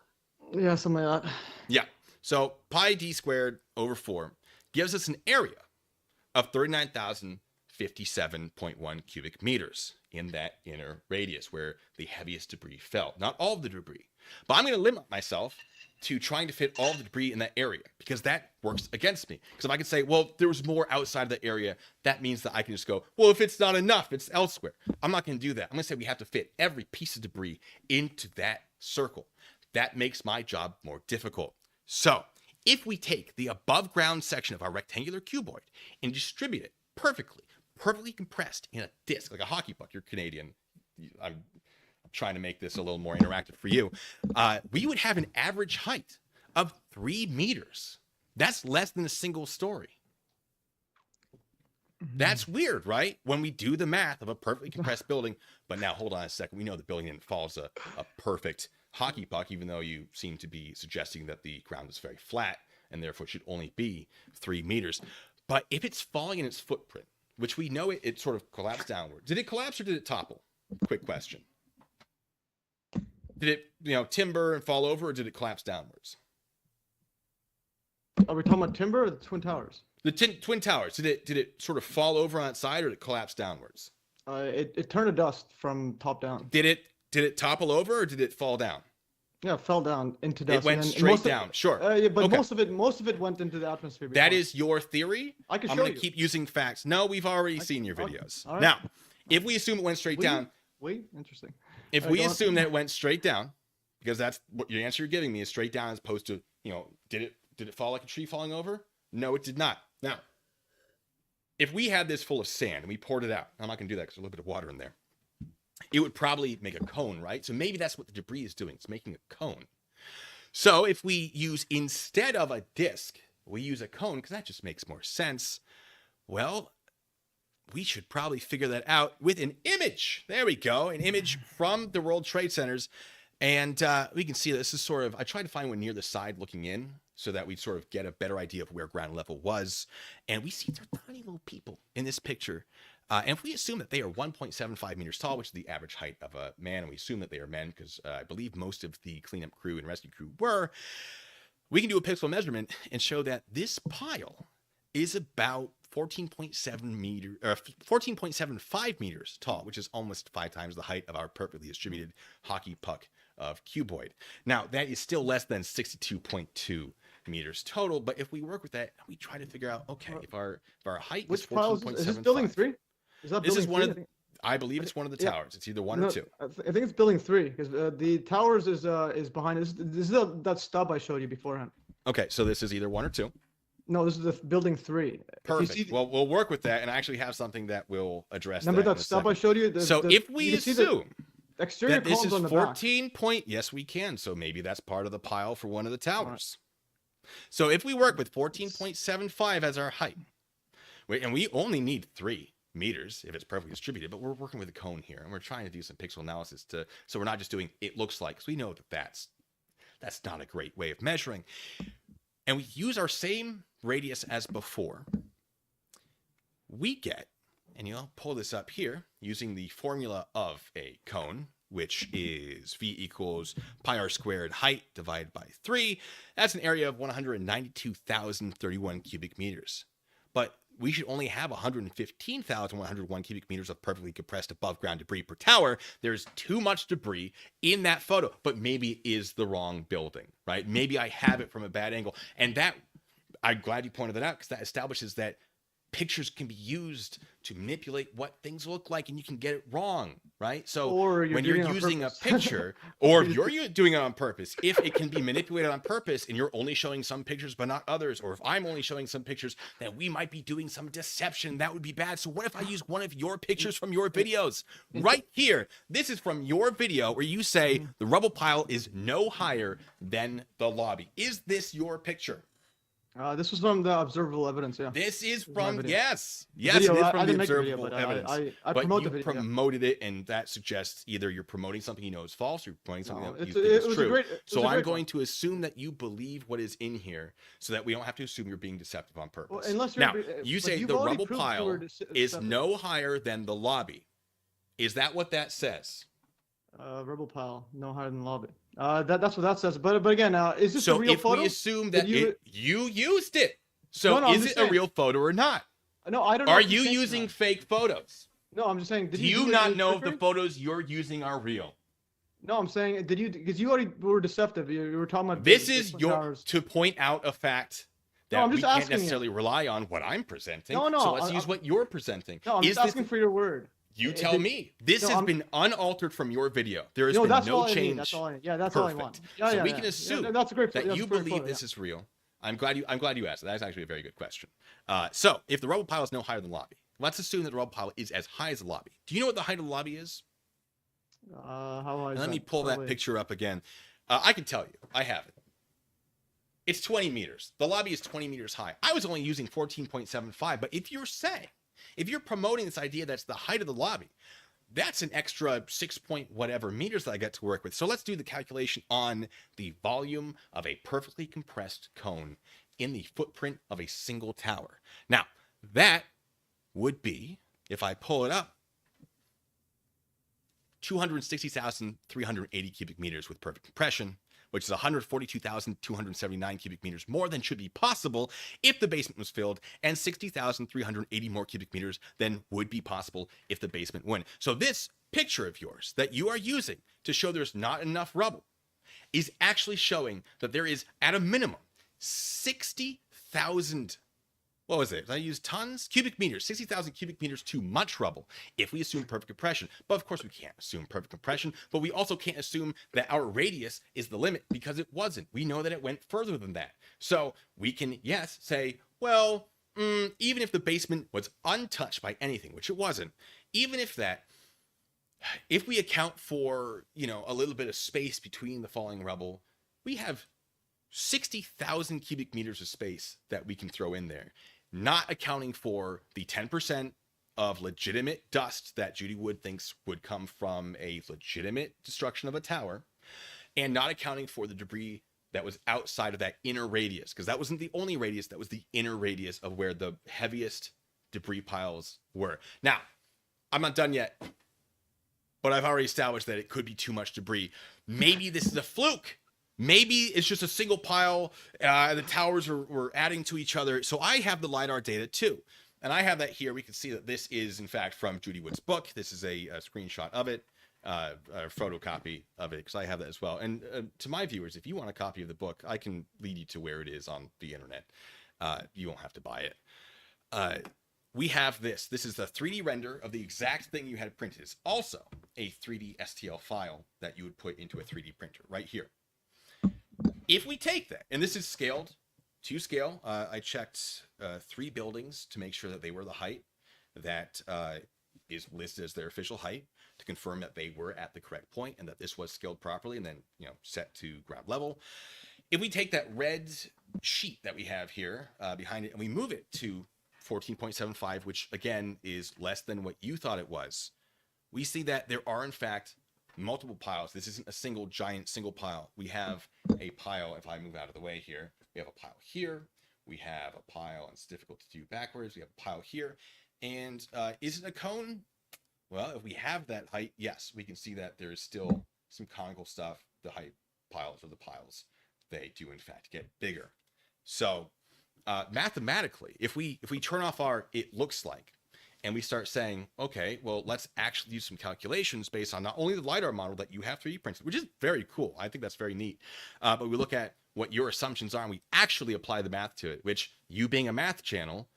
Yeah, something like that. Yeah. So pi d squared over 4 gives us an area of 39,057.1 cubic meters in that inner radius where the heaviest debris fell. Not all of the debris, but I'm going to limit myself to trying to fit all of the debris in that area because that works against me. Because if I can say, well, there was more outside of the area, that means that I can just go, well, if it's not enough, it's elsewhere. I'm not going to do that. I'm going to say we have to fit every piece of debris into that circle. That makes my job more difficult. So if we take the above ground section of our rectangular cuboid and distribute it perfectly compressed in a disc, like a hockey puck, you're Canadian. I'm trying to make this a little more interactive for you. We would have an average height of 3 meters. That's less than a single story. That's weird, right? When we do the math of a perfectly compressed building, but now hold on a second. We know the building didn't fall as a perfect hockey puck, even though you seem to be suggesting that the ground is very flat and therefore should only be 3 meters. But if it's falling in its footprint, which we know it sort of collapsed downward. Did it collapse or did it topple? Quick question. Did it, timber and fall over, or did it collapse downwards? Are we talking about timber or the Twin Towers? The Twin Towers. Did it sort of fall over on its side, or did it collapse downwards? It turned to dust from top down. Did it topple over, or did it fall down? Yeah, it fell down into dust. It went straight down. Sure. Yeah, but okay. most of it went into the atmosphere. That is your theory. I can show I'm you. going to keep using facts. No, we've already seen your videos. All right. Now, if we assume it went straight down. Wait, interesting. If we assume that it went straight down, because that's what your answer you're giving me is straight down as opposed to, did it fall like a tree falling over? No, it did not. Now, if we had this full of sand and we poured it out, I'm not going to do that because there's a little bit of water in there. It would probably make a cone, right? So maybe that's what the debris is doing. It's making a cone. So if we use, instead of a disc, we use a cone, because that just makes more sense. Well, we should probably figure that out with an image. There we go. An image from the World Trade Centers. And we can see this is sort of, I tried to find one near the side looking in so that we'd sort of get a better idea of where ground level was. And we see they're tiny little people in this picture. And if we assume that they are 1.75 meters tall, which is the average height of a man, and we assume that they are men, because I believe most of the cleanup crew and rescue crew were, we can do a pixel measurement and show that this pile is about 14.75 meters tall, which is almost 5 times the height of our perfectly distributed hockey puck of cuboid. Now, that is still less than 62.2 meters total, but if we work with that, we try to figure out, okay, if our height is 14.75. Is this building 3? This is one of the, I believe it's one of the towers. It's either one or two. I think it's building 3, because the towers is behind this. This is that stub I showed you beforehand. Okay, so this is either 1 or 2. No, this is the building 3. Perfect. Well, we'll work with that, and I actually have something that will address Remember that. that stub I showed you? If we assume exterior that this is on the 14 point, yes, we can. So maybe that's part of the pile for one of the towers. So if we work with 14.75 as our height, and we only need 3 meters if it's perfectly distributed, but we're working with a cone here, and we're trying to do some pixel analysis so we're not just doing it looks like, because we know that that's not a great way of measuring. And we use our same radius as before. We get, and I'll pull this up here using the formula of a cone, which is V equals pi r squared height divided by 3. That's an area of 192,031 cubic meters. But we should only have 115,101 cubic meters of perfectly compressed above ground debris per tower. There's too much debris in that photo, but maybe it is the wrong building, right? Maybe I have it from a bad angle. And that, I'm glad you pointed that out, because that establishes that pictures can be used to manipulate what things look like, and you can get it wrong, right? So when you're using a picture, or if you're doing it on purpose, if it can be manipulated on purpose and you're only showing some pictures but not others, or if I'm only showing some pictures, then we might be doing some deception. That would be bad. So what if I use one of your pictures from your videos? Right here, this is from your video where you say the rubble pile is no higher than the lobby. Is this your picture? This was from the observable evidence, yeah. This is from, yes, video, it is from I the observable evidence. I but promote you the video, promoted it, and that suggests either you're promoting something you know is false, or you're promoting something that you think it is was true. So I'm going to assume that you believe what is in here, so that we don't have to assume you're being deceptive on purpose. Well, unless you're, now, you say the rubble pile is no higher than the lobby. Is that what that says? Rubble pile, no higher than the lobby. That's what that says. But again, is this a real photo? So if we assume that you used it, so no, is it a real photo or not? No, I don't know. Are you using fake photos? No, I'm just saying. Do you not know if the photos you're using are real? No, I'm saying, because you already were deceptive. You were talking about this is to point out a fact that we can't necessarily rely on what I'm presenting. No, so let's use what you're presenting. No, I'm just asking for your word. You tell me. This has been unaltered from your video. There has been no change. That's all I want. So we can assume that you believe this is is real. I'm glad you asked that. That's actually a very good question. So if the rubble pile is no higher than the lobby, let's assume that the rubble pile is as high as the lobby. Do you know what the height of the lobby is? How high is Let me pull that picture up again. I can tell you. I have it. It's 20 meters. The lobby is 20 meters high. I was only using 14.75, but if you're promoting this idea that's the height of the lobby, that's an extra 6 point whatever meters that I get to work with. So let's do the calculation on the volume of a perfectly compressed cone in the footprint of a single tower. Now, that would be, if I pull it up, 260,380 cubic meters with perfect compression, which is 142,279 cubic meters more than should be possible if the basement was filled, and 60,380 more cubic meters than would be possible if the basement went. So this picture of yours that you are using to show there's not enough rubble is actually showing that there is, at a minimum, 60,000, what was it? Did I use tons? Cubic meters, 60,000 cubic meters too much rubble if we assume perfect compression. But of course we can't assume perfect compression, but we also can't assume that our radius is the limit because it wasn't. We know that it went further than that. So we can, yes, say, well, even if the basement was untouched by anything, which it wasn't, even if that, if we account for, a little bit of space between the falling rubble, we have 60,000 cubic meters of space that we can throw in there, not accounting for the 10% of legitimate dust that Judy Wood thinks would come from a legitimate destruction of a tower, and not accounting for the debris that was outside of that inner radius, because that wasn't the only radius, that was the inner radius of where the heaviest debris piles were. Now, I'm not done yet, but I've already established that it could be too much debris. Maybe this is a fluke. Maybe it's just a single pile. The towers were adding to each other. So I have the LiDAR data too. And I have that here. We can see that this is, in fact, from Judy Wood's book. This is a screenshot of it, a photocopy of it, because I have that as well. And to my viewers, if you want a copy of the book, I can lead you to where it is on the internet. You won't have to buy it. We have this. This is the 3D render of the exact thing you had printed. It's also a 3D STL file that you would put into a 3D printer right here. If we take that, and this is scaled to scale, I checked 3 buildings to make sure that they were the height that is listed as their official height, to confirm that they were at the correct point and that this was scaled properly, and then set to ground level. If we take that red sheet that we have here behind it and we move it to 14.75, which again is less than what you thought it was, we see that there are in fact multiple piles. This isn't a single pile. We have a pile, if I move out of the way here, we have a pile here, we have a pile, and it's difficult to do backwards, we have a pile here, and is it a cone? Well, if we have that height, yes, we can see that there is still some conical stuff. The height piles or the piles, they do in fact get bigger. So mathematically, if we turn off our it looks like, and we start saying, okay, well, let's actually do some calculations based on not only the LiDAR model that you have 3D printed, which is very cool. I think that's very neat. But we look at what your assumptions are, and we actually apply the math to it, which, you being a math channel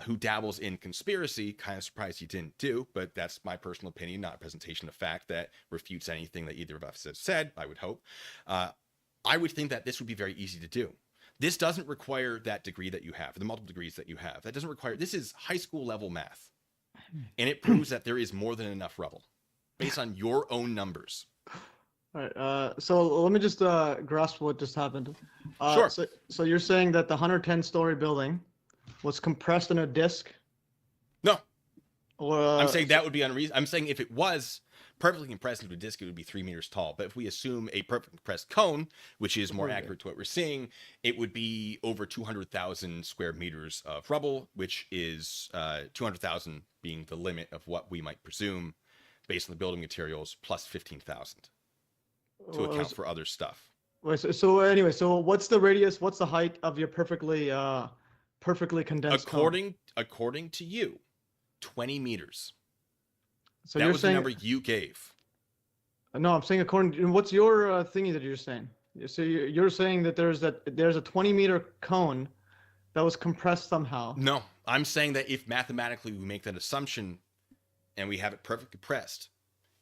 who dabbles in conspiracy, kind of surprised you didn't do, but that's my personal opinion, not a presentation of fact that refutes anything that either of us has said, I would hope. I would think that this would be very easy to do. This doesn't require that degree that you have, the multiple degrees that you have. That doesn't require, this is high school level math. And it proves that there is more than enough rubble based on your own numbers. All right. So let me just grasp what just happened. Sure. So you're saying that the 110-story building was compressed in a disc? No. Or, I'm saying that would be unreasonable. I'm saying if it was perfectly compressed into a disc, it would be 3 meters tall. But if we assume a perfectly compressed cone, which is more accurate to what we're seeing, it would be over 200,000 square meters of rubble, which is 200,000 being the limit of what we might presume based on the building materials, plus 15,000 to account for other stuff. So anyway, so what's the radius? What's the height of your perfectly condensed cone? According to you, 20 meters. So that you're was saying, the number you gave. No, I'm saying according to, what's your thingy that you're saying? So you're saying that there's a 20-meter cone that was compressed somehow. No, I'm saying that if mathematically we make that assumption and we have it perfectly compressed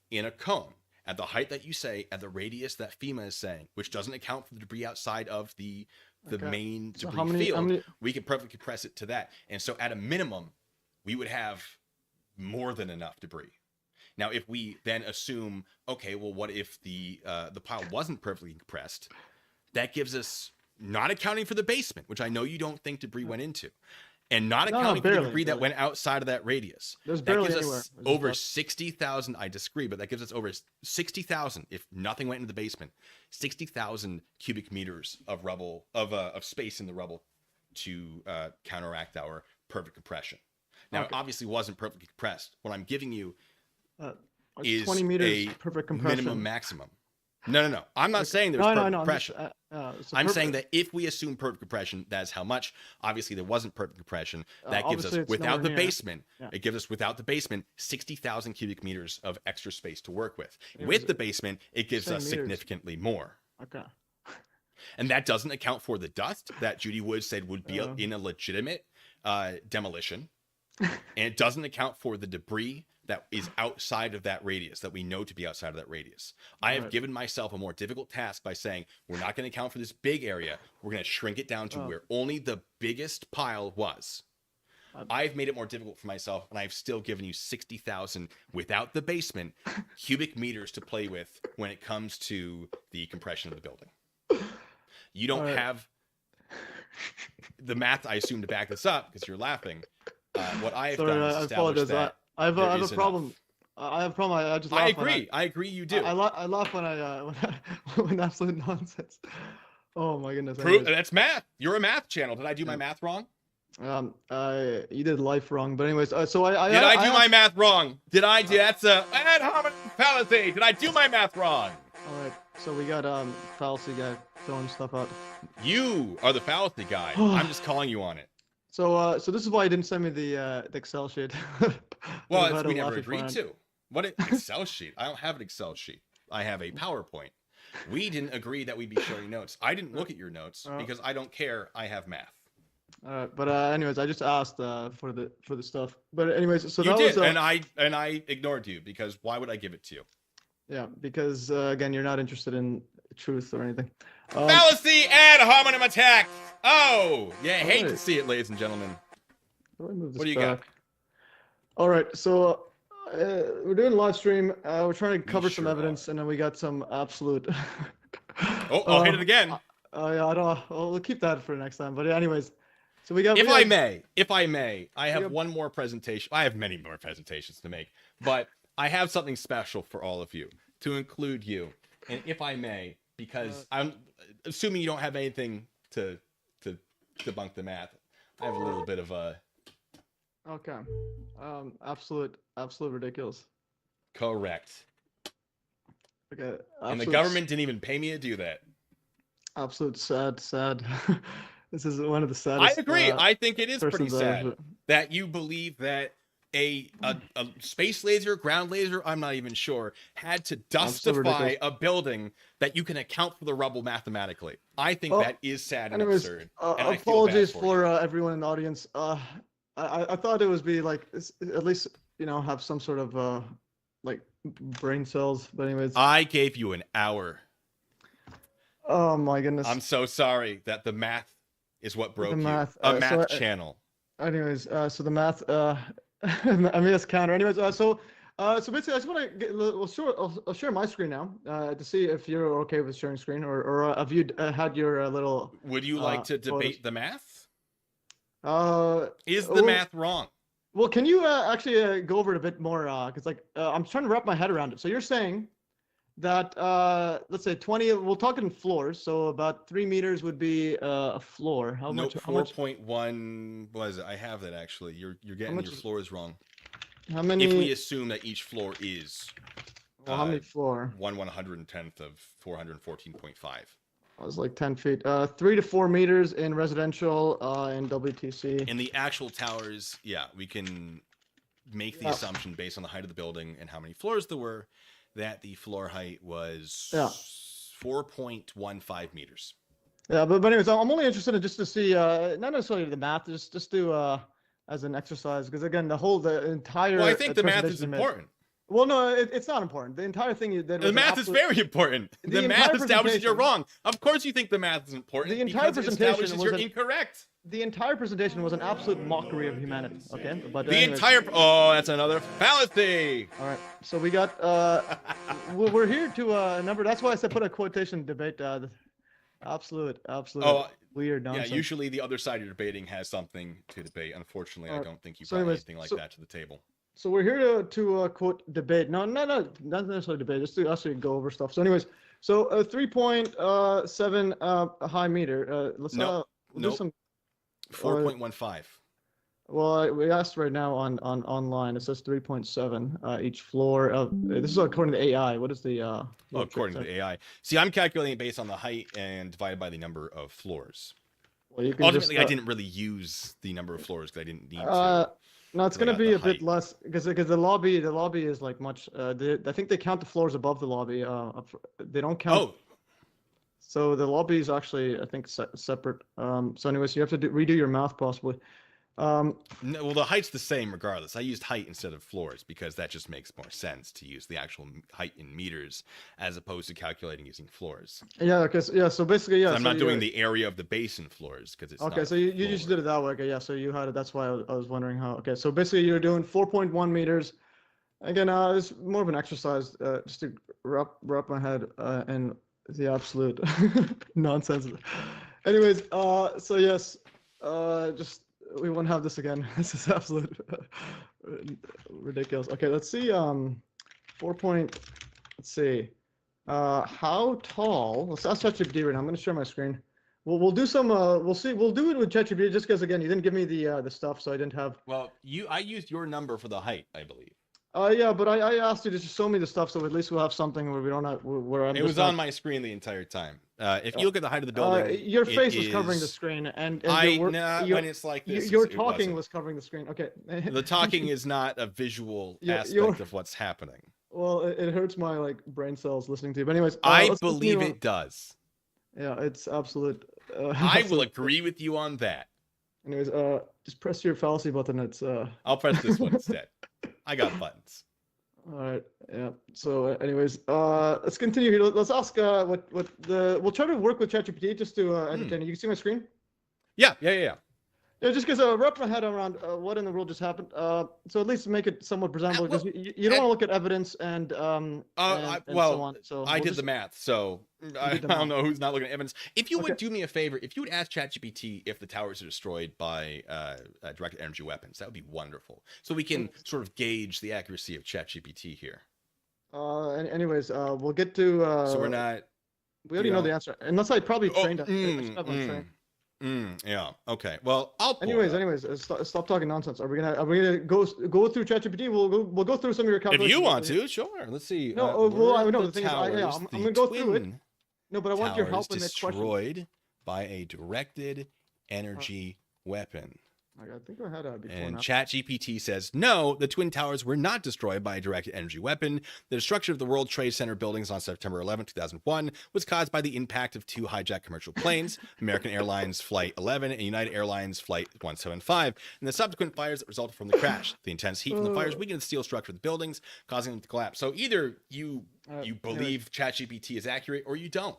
in a cone at the height that you say, at the radius that FEMA is saying, which doesn't account for the debris outside of the main debris field, we can perfectly compress it to that. And so at a minimum, we would have more than enough debris. Now, if we then assume, okay, well, what if the pile wasn't perfectly compressed? That gives us, not accounting for the basement, which I know you don't think debris went into, and not accounting for the debris that went outside of that radius. There's that gives anywhere. us over 60,000. I disagree, but that gives us over 60,000. If nothing went into the basement, 60,000 cubic meters of rubble, of space in the rubble, to counteract our perfect compression. Now, it obviously wasn't perfectly compressed. What I'm giving you is 20 meters a perfect compression. minimum maximum. No. I'm not saying there's perfect compression. I'm saying that if we assume perfect compression, that's how much. Obviously, there wasn't perfect compression. That gives us, without the basement, it gives us, without the basement, 60,000 cubic meters of extra space to work with. With the basement, it gives us significantly more. Okay. And that doesn't account for the dust that Judy Wood said would be in a legitimate demolition. And it doesn't account for the debris that is outside of that radius, that we know to be outside of that radius. I have given myself a more difficult task by saying, we're not going to account for this big area. We're going to shrink it down to where only the biggest pile was. I've made it more difficult for myself, and I've still given you 60,000 without the basement cubic meters to play with when it comes to the compression of the building. You don't have the math, I assume, to back this up, because you're laughing. What I have done is establish that I have a problem. I have a problem. I just laugh. I agree. You do. I laugh when absolute nonsense. Oh my goodness. That's math. You're a math channel. Did I do my math wrong? You did life wrong. But anyways, so did I do my math wrong? Did I do? That's a ad hominem fallacy. Did I do my math wrong? All right. So we got fallacy guy throwing stuff out. You are the fallacy guy. I'm just calling you on it. So this is why you didn't send me the Excel sheet. Well, we never agreed to. What an Excel sheet? I don't have an Excel sheet. I have a PowerPoint. We didn't agree that we'd be sharing notes. I didn't look at your notes because I don't care. I have math. All right, but anyways, I just asked for the stuff. But anyways, so you that did, was and I ignored you because why would I give it to you? Yeah, because again, you're not interested in truth or anything. Fallacy ad hominem attack. Oh, yeah, hate to see it, ladies and gentlemen. What do you got? All right, so we're doing a live stream. We're trying to cover some evidence, and then we got some absolute. Oh, I'll hit it again. Yeah, we'll keep that for next time. But anyways, so we got. If I may, I have one more presentation. I have many more presentations to make, but I have something special for all of you to include you. And if I may, because I'm assuming you don't have anything to debunk the math, I have a little bit of a. Okay. Absolute ridiculous. Correct. Okay. And the government didn't even pay me to do that. Absolute sad. This is one of the saddest. I agree. I think it is pretty sad that you believe that a space laser, ground laser, I'm not even sure, had to dustify a building that you can account for the rubble mathematically. I think that is sad and absurd. And apologies for everyone in the audience. I thought it would be like at least have some sort of like brain cells. But anyways, I gave you an hour. Oh my goodness. I'm so sorry that the math is what broke you. A math channel. Anyways, so the math. I mean, that's counter. Anyways, so basically, I just want to I'll share my screen now to see if you're okay with sharing screen, or have you had your little. Would you like to debate the math? Is the well, math wrong? Well, can you actually go over it a bit more? Because I'm trying to wrap my head around it. So you're saying that let's say 20. We'll talk in floors. So about 3 meters would be a floor. How much? 4.1 was it? I have that actually. You're getting your floors wrong. How many? If we assume that each floor is. Well, how many floor? 1/110th of 414.5. I was like 10 feet. 3 to 4 meters in residential in WTC. In the actual towers, yeah, we can make the assumption based on the height of the building and how many floors there were, that the floor height was 4.15 meters. Yeah, but anyways, I'm only interested in just to see, not necessarily the math, just do as an exercise, because again, the entire. Well, I think the math is important. Well, no, it's not important. The entire thing. The math is very important. The math establishes you're wrong. Of course, you think the math is important. The entire presentation you're incorrect. The entire presentation was an absolute mockery of humanity. Okay, but that's another fallacy. All right, so we got. We're here to number. That's why I said put a quotation debate. Absolute weird nonsense. Yeah, usually the other side you're debating has something to debate. Unfortunately, I don't think you brought anything like that to the table. So we're here to quote debate. No, not necessarily debate. Just to actually go over stuff. So anyways, 3.7 high meter. Let's do some. 4.15. Well, we asked right now on online. It says 3.7 each floor. This is according to AI. What is the? According to the AI. See, I'm calculating it based on the height and divided by the number of floors. Well, you can ultimately, I didn't really use the number of floors because I didn't need to. No, it's going to be a bit less because the lobby is like much. I think they count the floors above the lobby. They don't count. Oh. So the lobby is actually, I think, separate. So anyways, you have to redo your math possibly. No, well, the height's the same regardless. I used height instead of floors because that just makes more sense to use the actual height in meters as opposed to calculating using floors. Yeah, because so basically, yeah. So I'm not doing the area of the base in floors because it's okay. So you just did it that way. Okay, yeah. So you had it. That's why I was wondering how. Okay, so basically you're doing 4.1 meters. Again, it's more of an exercise just to wrap my head in the absolute nonsense. Anyways, so yes, just. We won't have this again. This is absolute ridiculous. Okay, let's see. Let's see. How tall? Let's ask ChatGPT right now. I'm going to share my screen. We'll do some. We'll see. We'll do it with ChatGPT just because again, you didn't give me the stuff, so I didn't have. Well, I used your number for the height, I believe. Yeah, but I asked you to just show me the stuff, so at least we'll have something where we don't have where I'm. It was on my screen the entire time. If you look at the height of the building, your face was covering the screen, and when it's like this, your talking was covering the screen. Okay. The talking is not a visual aspect of what's happening. Well, it hurts my like brain cells listening to you. But anyways, I believe it does. Yeah, it's absolute. I will agree with you on that. Anyways, just press your fallacy button. It's. I'll press this one instead. I got buttons. All right. Yeah. So, anyways, let's continue here. Let's ask we'll try to work with ChatGPT just to entertain you. You can see my screen? Yeah. Yeah, just because wrap my head around what in the world just happened. So at least make it somewhat presentable because you don't want to look at evidence and so on. So I did the math, so I don't know who's not looking at evidence. If you would do me a favor, if you would ask ChatGPT if the towers are destroyed by directed energy weapons, that would be wonderful. So we can sort of gauge the accuracy of ChatGPT here. Anyways, we'll get to. So we're not. We already know the answer, unless I probably trained. Yeah. Okay. Well, Anyways, stop talking nonsense. Are we gonna go through ChatGPT? We'll go through some of your calculations. If you want to, sure. Let's see. No, the thing is, I'm gonna go through it. No, but I want your help in this question. Destroyed by a directed energy weapon. I think I had that before. And ChatGPT says, no, the Twin Towers were not destroyed by a directed energy weapon. The destruction of the World Trade Center buildings on September 11, 2001 was caused by the impact of two hijacked commercial planes, American Airlines Flight 11 and United Airlines Flight 175, and the subsequent fires that resulted from the crash. The intense heat from the fires weakened the steel structure of the buildings, causing them to collapse. So either you believe ChatGPT is accurate or you don't.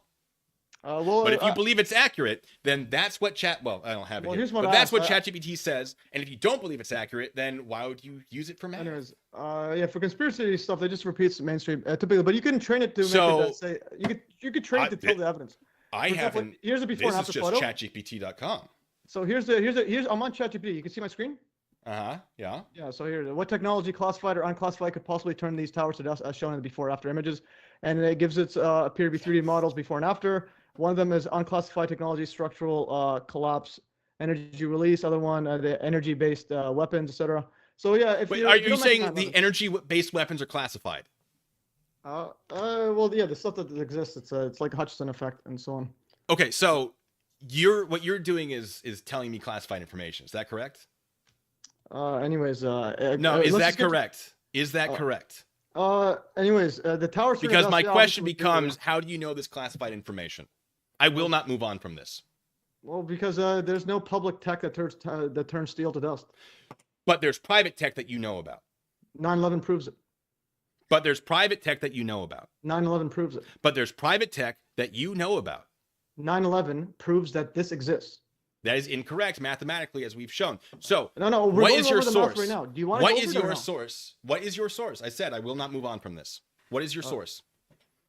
But if you believe it's accurate, then that's what I don't have it here. But that's what ChatGPT says. And if you don't believe it's accurate, then why would you use it for math? Anyways, for conspiracy stuff, they just repeats mainstream typically. But you can train it to make it say you could train it to tell the evidence. Here's the before and after photo. This is just ChatGPT.com. So here's I'm on ChatGPT. You can see my screen. Yeah. Yeah. So here, what technology, classified or unclassified, could possibly turn these towers to dust, as shown in the before after images, and it gives its appear to be 3D models before and after. One of them is unclassified technology, structural collapse, energy release. Other one, the energy-based weapons, etc. So yeah, are you saying the energy-based weapons are classified? Well, yeah, the stuff that exists, it's like Hutchinson effect and so on. Okay, so what you're doing is telling me classified information. Is that correct? Anyways, no, is that correct? Is that correct? Anyways, the towers. Because my question becomes, how do you know this classified information? I will not move on from this. Well, because there's no public tech that turns steel to dust. But there's private tech that you know about. 9/11 proves it. But there's private tech that you know about. 9/11 proves it. But there's private tech that you know about. 9/11 proves that this exists. That is incorrect mathematically, as we've shown. So, no, what is your source right now? Do you want? What is your source? What is your source? I said I will not move on from this. What is your source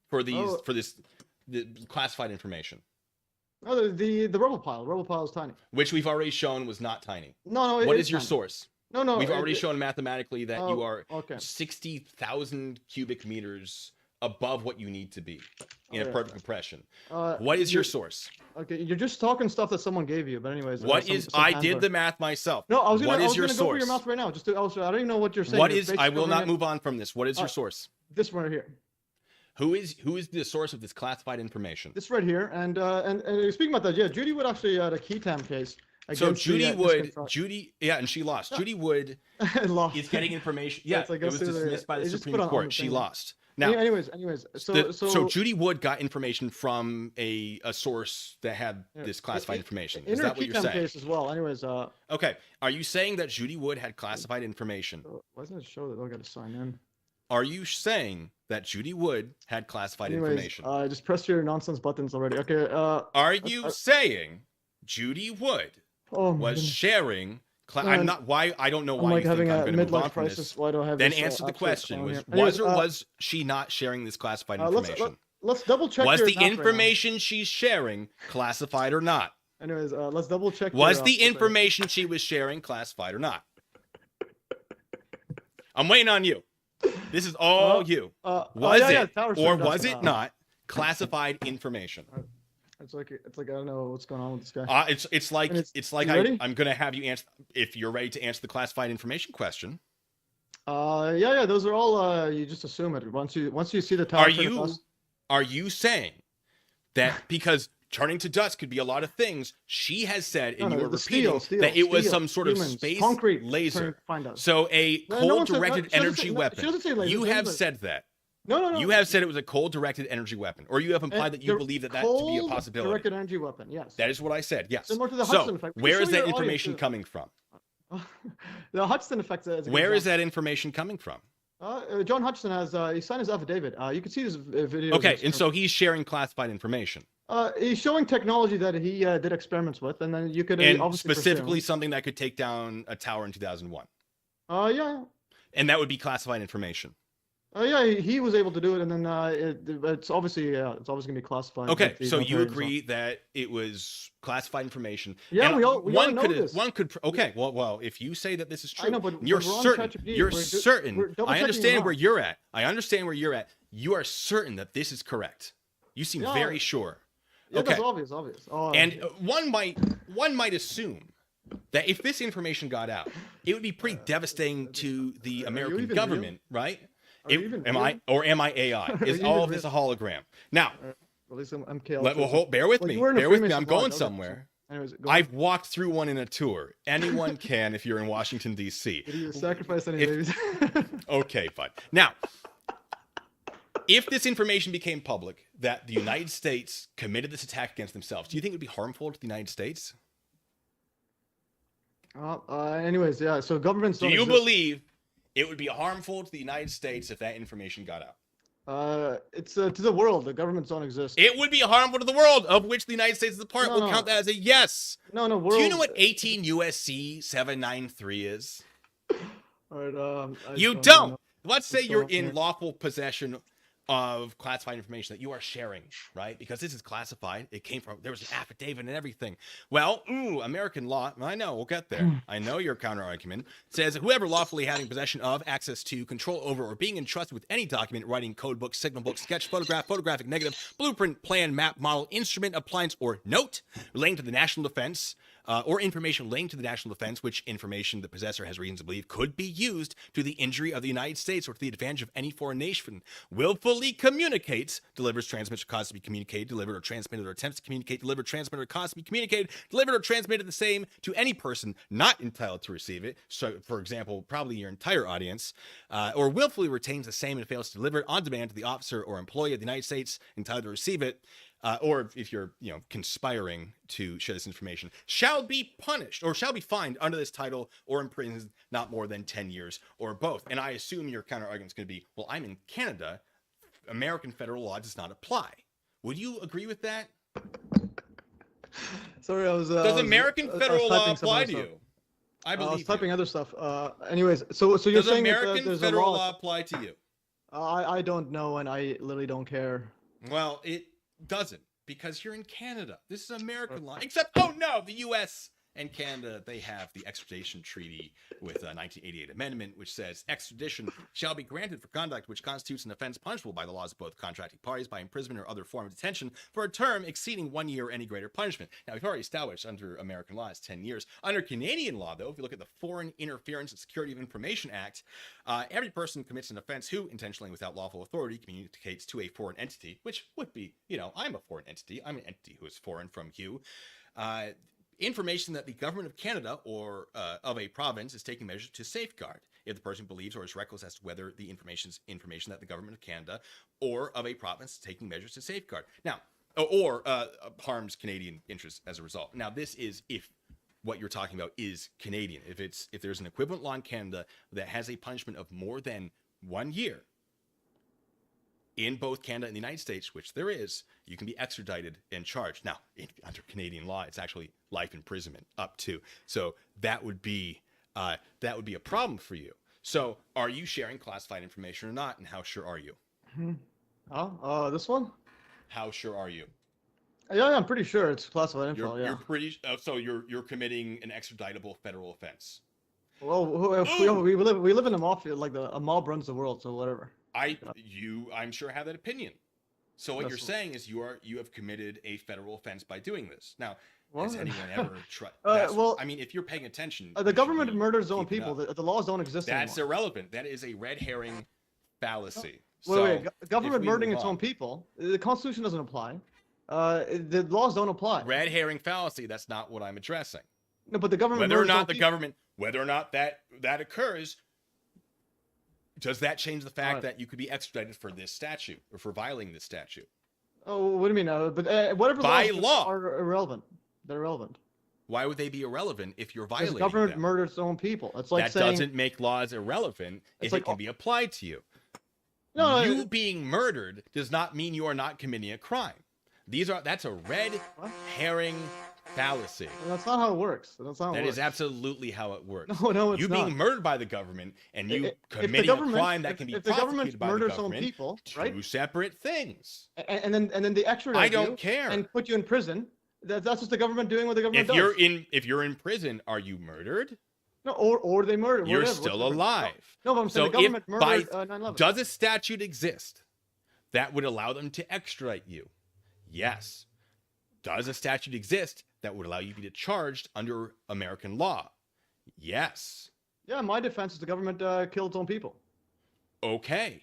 for this the classified information? Oh, the rubble pile. The rubble pile is tiny. Which we've already shown was not tiny. No. What is your source? No. We've already shown mathematically that you are 60,000 cubic meters above what you need to be in a perfect compression. What is your source? Okay, you're just talking stuff that someone gave you, but anyways. I did the math myself. No, I was gonna go over your mouth right now. I don't even know what you're saying. What is? I will not move on from this. What is your source? This one right here. Who is the source of this classified information? This right here, and speaking about that, yeah, Judy Wood actually had a key tam case. So Judy Wood, and she lost. Judy Wood is getting information. Yeah, it was dismissed by the Supreme Court. She lost. Now, anyways, so Judy Wood got information from a source that had this classified information. Is that what you're saying? Case as well. Anyways, okay. Are you saying that Judy Wood had classified information? Why doesn't it show that I got to sign in? Are you saying that Judy Wood had classified information? Just press your nonsense buttons already. Okay. Are you saying Judy Wood was sharing? I'm not. Why? I don't know why you think I'm going to move on from this. Why do I have then this, answer the question: was she not sharing this classified information? Let's double check. Was the information she's sharing classified or not? Anyways, let's double check. Was the information she was sharing classified or not? I'm waiting on you. This is all you. Was it or was it not classified information? It's like I don't know what's going on with this guy. It's like I'm gonna have you answer if you're ready to answer the classified information question. Yeah, those are all. You just assume it once you see the tower. Are you saying that because turning to dust could be a lot of things? She has said, and you are repeating that it was some sort of space laser. So a cold-directed energy weapon. You have said that. No. You have said it was a cold-directed energy weapon, or you have implied that you believe that to be a possibility. Cold-directed energy weapon, yes. That is what I said, yes. Similar to the Hudson effect. Where is that information coming from? The Hudson effect. Where is that information coming from? John Hudson has he signed his affidavit. You can see his video. Okay, and so he's sharing classified information. He's showing technology that he did experiments with, and then you could and specifically something that could take down a tower in 2001. Yeah. And that would be classified information. Yeah, he was able to do it, and then it's obviously going to be classified. Okay, so you agree that it was classified information. Yeah, we all know this. One could. Okay, well, if you say that this is true, I know, but you're certain. You're certain. I understand where you're at. You are certain that this is correct. You seem very sure. Yeah, okay. That's obvious. And one might assume that if this information got out, it would be pretty devastating to the American government, right? Am I AI? Is all of this a hologram? Now, bear with me. I'm going somewhere. Anyways, I've walked through one in a tour. Anyone can if you're in Washington, D.C. Did you sacrifice any babies? Okay, fine. Now, if this information became public, that the United States committed this attack against themselves, do you think it would be harmful to the United States? Anyways, yeah. So governments don't. Do you believe it would be harmful to the United States if that information got out? It's to the world. The governments don't exist. It would be harmful to the world, of which the United States is a part. We'll count that as a yes. No. World... Do you know what 18 USC 793 is? All right, you don't. Let's say you're in lawful possession of classified information that you are sharing, right? Because this is classified. It came from, there was an affidavit and everything. Well, American law, I know, we'll get there. I know your counter argument says whoever lawfully having possession of, access to, control over, or being entrusted with any document, writing, code book, signal book, sketch, photograph, photographic negative, blueprint, plan, map, model, instrument, appliance, or note relating to the national defense, or information relating to the national defense, which information the possessor has reason to believe could be used to the injury of the United States or to the advantage of any foreign nation, willfully communicates, delivers, transmits, or causes to be communicated, delivered or transmitted or attempts to communicate, delivered, transmitted, or caused to be communicated, delivered or transmitted the same to any person not entitled to receive it. So, for example, probably your entire audience, or willfully retains the same and fails to deliver it on demand to the officer or employee of the United States entitled to receive it. Or if you're, conspiring to share this information, shall be punished or shall be fined under this title or imprisoned not more than 10 years or both. And I assume your counter argument is going to be, well, I'm in Canada. American federal law does not apply. Would you agree with that? Sorry, does American federal law apply to you? I believe. I was typing other stuff. Anyways, so you're saying American federal law apply to you? I don't know, and I literally don't care. Well, it doesn't, because you're in Canada. This is American law, except the US And Canada, they have the extradition treaty with a 1988 amendment, which says extradition shall be granted for conduct which constitutes an offense punishable by the laws of both contracting parties by imprisonment or other form of detention for a term exceeding 1 year or any greater punishment. Now, we've already established under American law it's 10 years. Under Canadian law, though, if you look at the Foreign Interference and Security of Information Act, every person commits an offense who, intentionally without lawful authority, communicates to a foreign entity, which would be, I'm a foreign entity. I'm an entity who is foreign from you. Information that the government of Canada or of a province is taking measures to safeguard if the person believes or is reckless as to whether the information that the government of Canada or of a province is taking measures to safeguard. Now, or harms Canadian interests as a result. Now, this is if what you're talking about is Canadian. If there's an equivalent law in Canada that has a punishment of more than 1 year, in both Canada and the United States, which there is, you can be extradited and charged. Now, under Canadian law, it's actually life imprisonment up to. So that would be a problem for you. So, are you sharing classified information or not, and how sure are you? This one? How sure are you? Yeah, I'm pretty sure it's classified info. You're pretty. So you're committing an extraditable federal offense. Well, we live in a mafia, like a mob runs the world, so whatever. I'm sure have that opinion. So what you're saying is you have committed a federal offense by doing this. Now, has anyone ever tried? I mean, if you're paying attention, the government murders its own people. The laws don't exist anymore. That's irrelevant. That is a red herring fallacy. Wait. Government murdering its own people. The Constitution doesn't apply. The laws don't apply. Red herring fallacy. That's not what I'm addressing. No, but the government. Whether or not that occurs. Does that change the fact that you could be extradited for this statute or for violating this statute? Oh, what do you mean? But whatever laws are irrelevant. They're irrelevant. Why would they be irrelevant if you're violating them? The government murders its own people. It's like that doesn't make laws irrelevant if it can be applied to you. No, you being murdered does not mean you are not committing a crime. That's a red herring fallacy. That's not how it works. That is absolutely how it works. No, it's not. You being murdered by the government and you committing a crime that can be prosecuted by the government. People, right? Two separate things. And then they extradite I don't care. And put you in prison. That's just the government doing what the government does. If you're in prison, are you murdered? No, or they murdered. You're still alive. No, but I'm saying the government murdered 9/11. Does a statute exist that would allow them to extradite you? Yes. Does a statute exist that would allow you to be charged under American law? Yes. Yeah, my defense is the government killed its own people. Okay.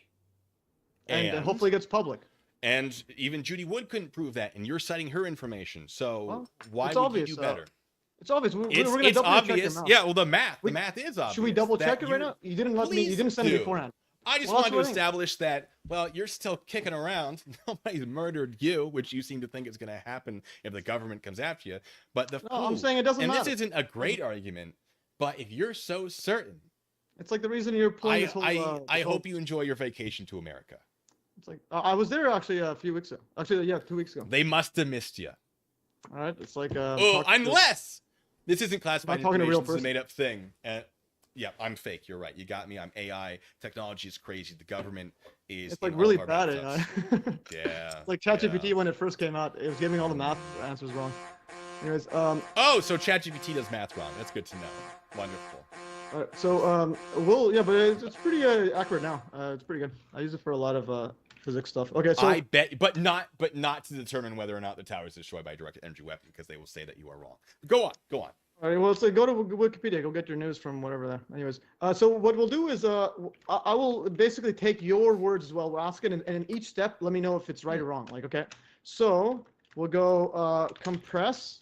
And hopefully it gets public. And even Judy Wood couldn't prove that, and you're citing her information. So why would obvious, you do better? It's obvious. We're going to double check your mouth. Yeah, well, the math is obvious. Should we double check it right now? You didn't let me. You didn't send me beforehand. I just wanted to establish that, well, you're still kicking around. Nobody's murdered you, which you seem to think is going to happen if the government comes after you. But I'm saying it doesn't matter. And this isn't a great argument, but if you're so certain, it's like the reason you're pulling this whole. I hope you enjoy your vacation to America. It's like I was there actually a few weeks ago. Actually, yeah, 2 weeks ago. They must have missed you. All right, it's like unless this isn't classified information, real this is a made up thing. Yeah, I'm fake. You're right. You got me. I'm AI. Technology is crazy. The government is. It's like really bad AI. Yeah. Like ChatGPT when it first came out, it was giving all the math answers wrong. Anyways, Oh, so ChatGPT does math wrong. That's good to know. Wonderful. All right, so but it's pretty accurate now. It's pretty good. I use it for a lot of physics stuff. Okay, so I bet, but not to determine whether or not the tower is destroyed by a directed energy weapon, because they will say that you are wrong. Go on. All right, well, so go to Wikipedia, go get your news from whatever there. Anyways, so what we'll do is I will basically take your words as well. We'll ask it, and in each step, let me know if it's right or wrong. Like, okay, so we'll go compress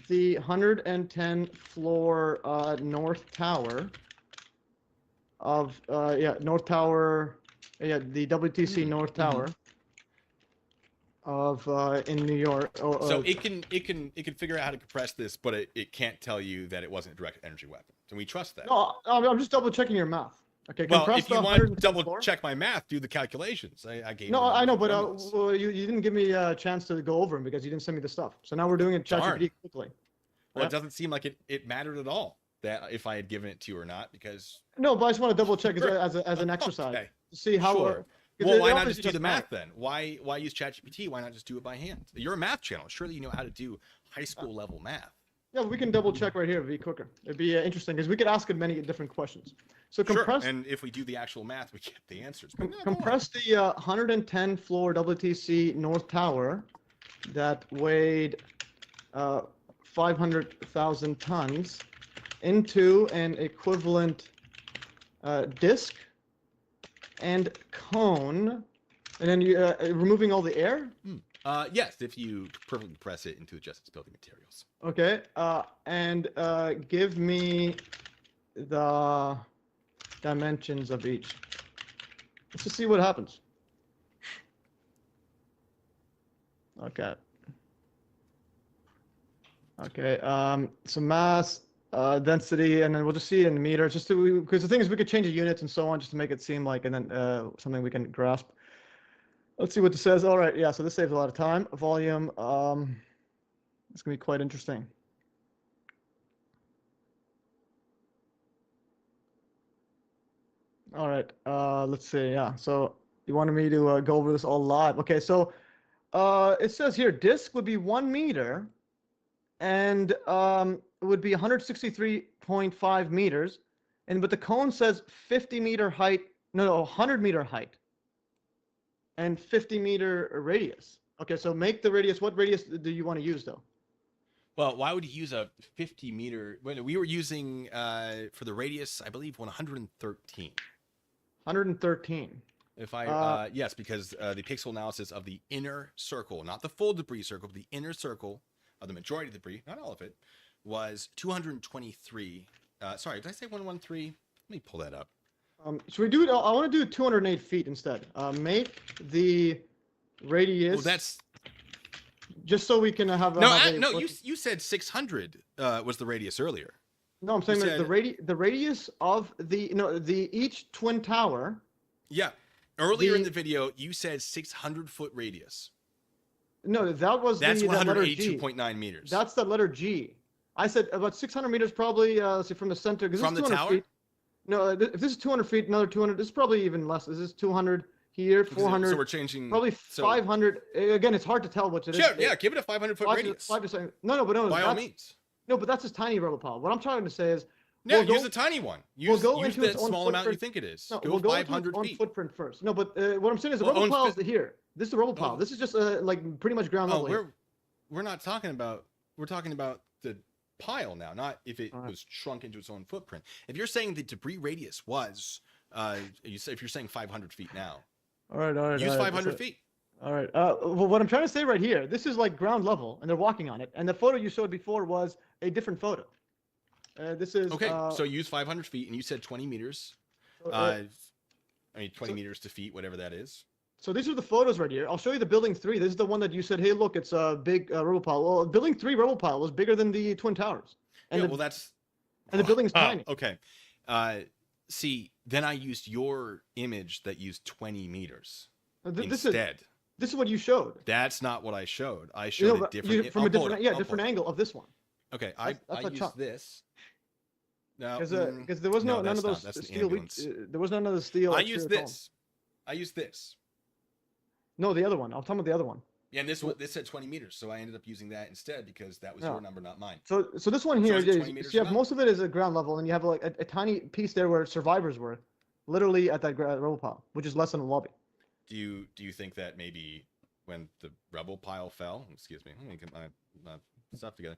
the 110 floor north tower of north tower, the WTC North Tower of in New York. So it can figure out how to compress this, but it can't tell you that it wasn't a direct energy weapon. Can we trust that? No, I'm just double checking your math. Okay. Well, if you want to double check my math, do the calculations. I gave. No, I know, but you didn't give me a chance to go over them because you didn't send me the stuff. So now we're doing it ChatGPT quickly. Well, it doesn't seem like it mattered at all that if I had given it to you or not, because. No, but I just want to double check as an exercise to see how. Sure. Well, why not just do the math then? Why use ChatGPT? Why not just do it by hand? You're a math channel. Surely you know how to do high school level math. Yeah, we can double check right here. It'd be quicker. It'd be interesting because we could ask it many different questions. So compress. Sure. And if we do the actual math, we get the answers. Compress the 110 floor WTC North Tower that weighed 500,000 tons into an equivalent disc and cone, and then you removing all the air. Yes, if you perfectly press it into adjust its building materials. Okay, and give me the dimensions of each. Let's just see what happens. Okay. Okay, so mass, density, and then we'll just see it in meters, just to, because the thing is we could change the units and so on just to make it seem like, and then something we can grasp. Let's see what this says. All right, yeah, so this saves a lot of time. Volume, it's gonna be quite interesting. All right, let's see, yeah, so you wanted me to go over this all live. Okay, so it says here, disk would be 1 meter, and it would be 163.5 meters, but the cone says 50 meter height, no, 100 meter height, and 50 meter radius. Okay, so make the radius. What radius do you want to use, though? Well, why would you use a 50 meter? When we were using for the radius, I believe 113. 113. If I yes, because the pixel analysis of the inner circle, not the full debris circle, but the inner circle of the majority of the debris, not all of it, was 223. Sorry, did I say 113? Let me pull that up. Should we do it? I want to do 208 feet instead. Make the radius. Well, that's just so we can have. No, you said 600 was the radius earlier. No, I'm saying that the radius of the each twin tower. Yeah, earlier in the video you said 600-foot radius. No, that's 182.9 meters. That's the letter G. I said about 600 meters, probably. Let's see, from the center. From the tower. Feet. No, if this is 200 feet, another 200. This is probably even less. This is 200 here, 400. So we're changing. Probably 500. Again, it's hard to tell what it is. Sure, yeah, give it a 500-foot radius. No. By all means. No, but that's just tiny rubble pile. What I'm trying to say is. No, use the tiny one. Use that small amount you think it is. No, go 500 feet. Footprint first. No, but what I'm saying is the rubble pile is here. This is the rubble pile. This is just like pretty much ground level. We're not talking about. We're talking about the pile now, not if it was shrunk into its own footprint. If you're saying the debris radius was, if you're saying 500 feet now. All right. Use 500 feet. All right. Well, what I'm trying to say right here, this is like ground level, and they're walking on it. And the photo you showed before was a different photo. This is okay. So use 500 feet, and you said 20 meters. 20 meters to feet, whatever that is. So these are the photos right here. I'll show you the building 3. This is the one that you said, hey, look, it's a big rubble pile. Well, building 3 rubble pile was bigger than the Twin Towers. And the building is tiny. Okay. See, then I used your image that used 20 meters instead. This is what you showed. That's not what I showed. I showed a different from a different angle of this one. Okay, I used this. No, because there was none of those steel. There was none of the steel. I used this. No, the other one. I'm talking about the other one. Yeah, and this said 20 meters, so I ended up using that instead because that was your number, not mine. So this one here, you have most of it is at ground level, and you have like a tiny piece there where survivors were, literally at that rubble pile, which is less than a lobby. Do you think that maybe when the rubble pile fell? Excuse me, let me get my stuff together.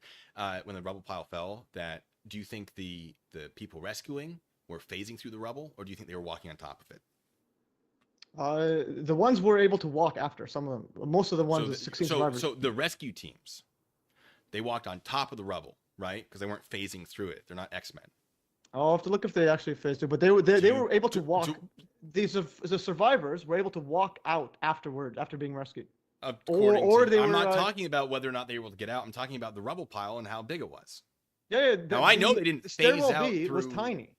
When the rubble pile fell, do you think the people rescuing were phasing through the rubble, or do you think they were walking on top of it? The ones were able to walk after, some of them. Most of the ones, 16 survivors. So the rescue teams, they walked on top of the rubble, right? Because they weren't phasing through it. They're not X-Men. I'll have to look if they actually phased through, but they were able to walk. The survivors were able to walk out afterward, after being rescued. I'm not talking about whether or not they were able to get out. I'm talking about the rubble pile and how big it was. Yeah. Now I know they didn't phase out through. It was tiny.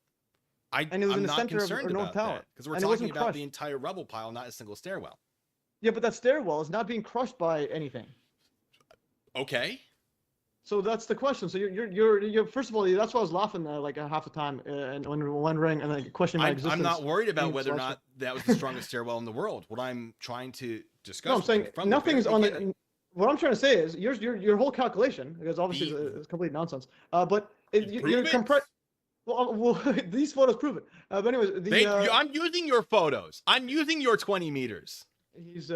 And it was in the center of North Tower. Because we're talking about the entire rubble pile, not a single stairwell. Yeah, but that stairwell is not being crushed by anything. Okay. So that's the question. So you're first of all, that's why I was laughing like half the time and wondering and like questioning my existence. I'm not worried about whether or not that was the strongest stairwell in the world. What I'm trying to discuss. No, I'm saying nothing's on the. what I'm trying to say is your whole calculation, because obviously it's complete nonsense. But you're well, these photos prove it. But anyways, I'm using your photos. I'm using your 20 meters. He's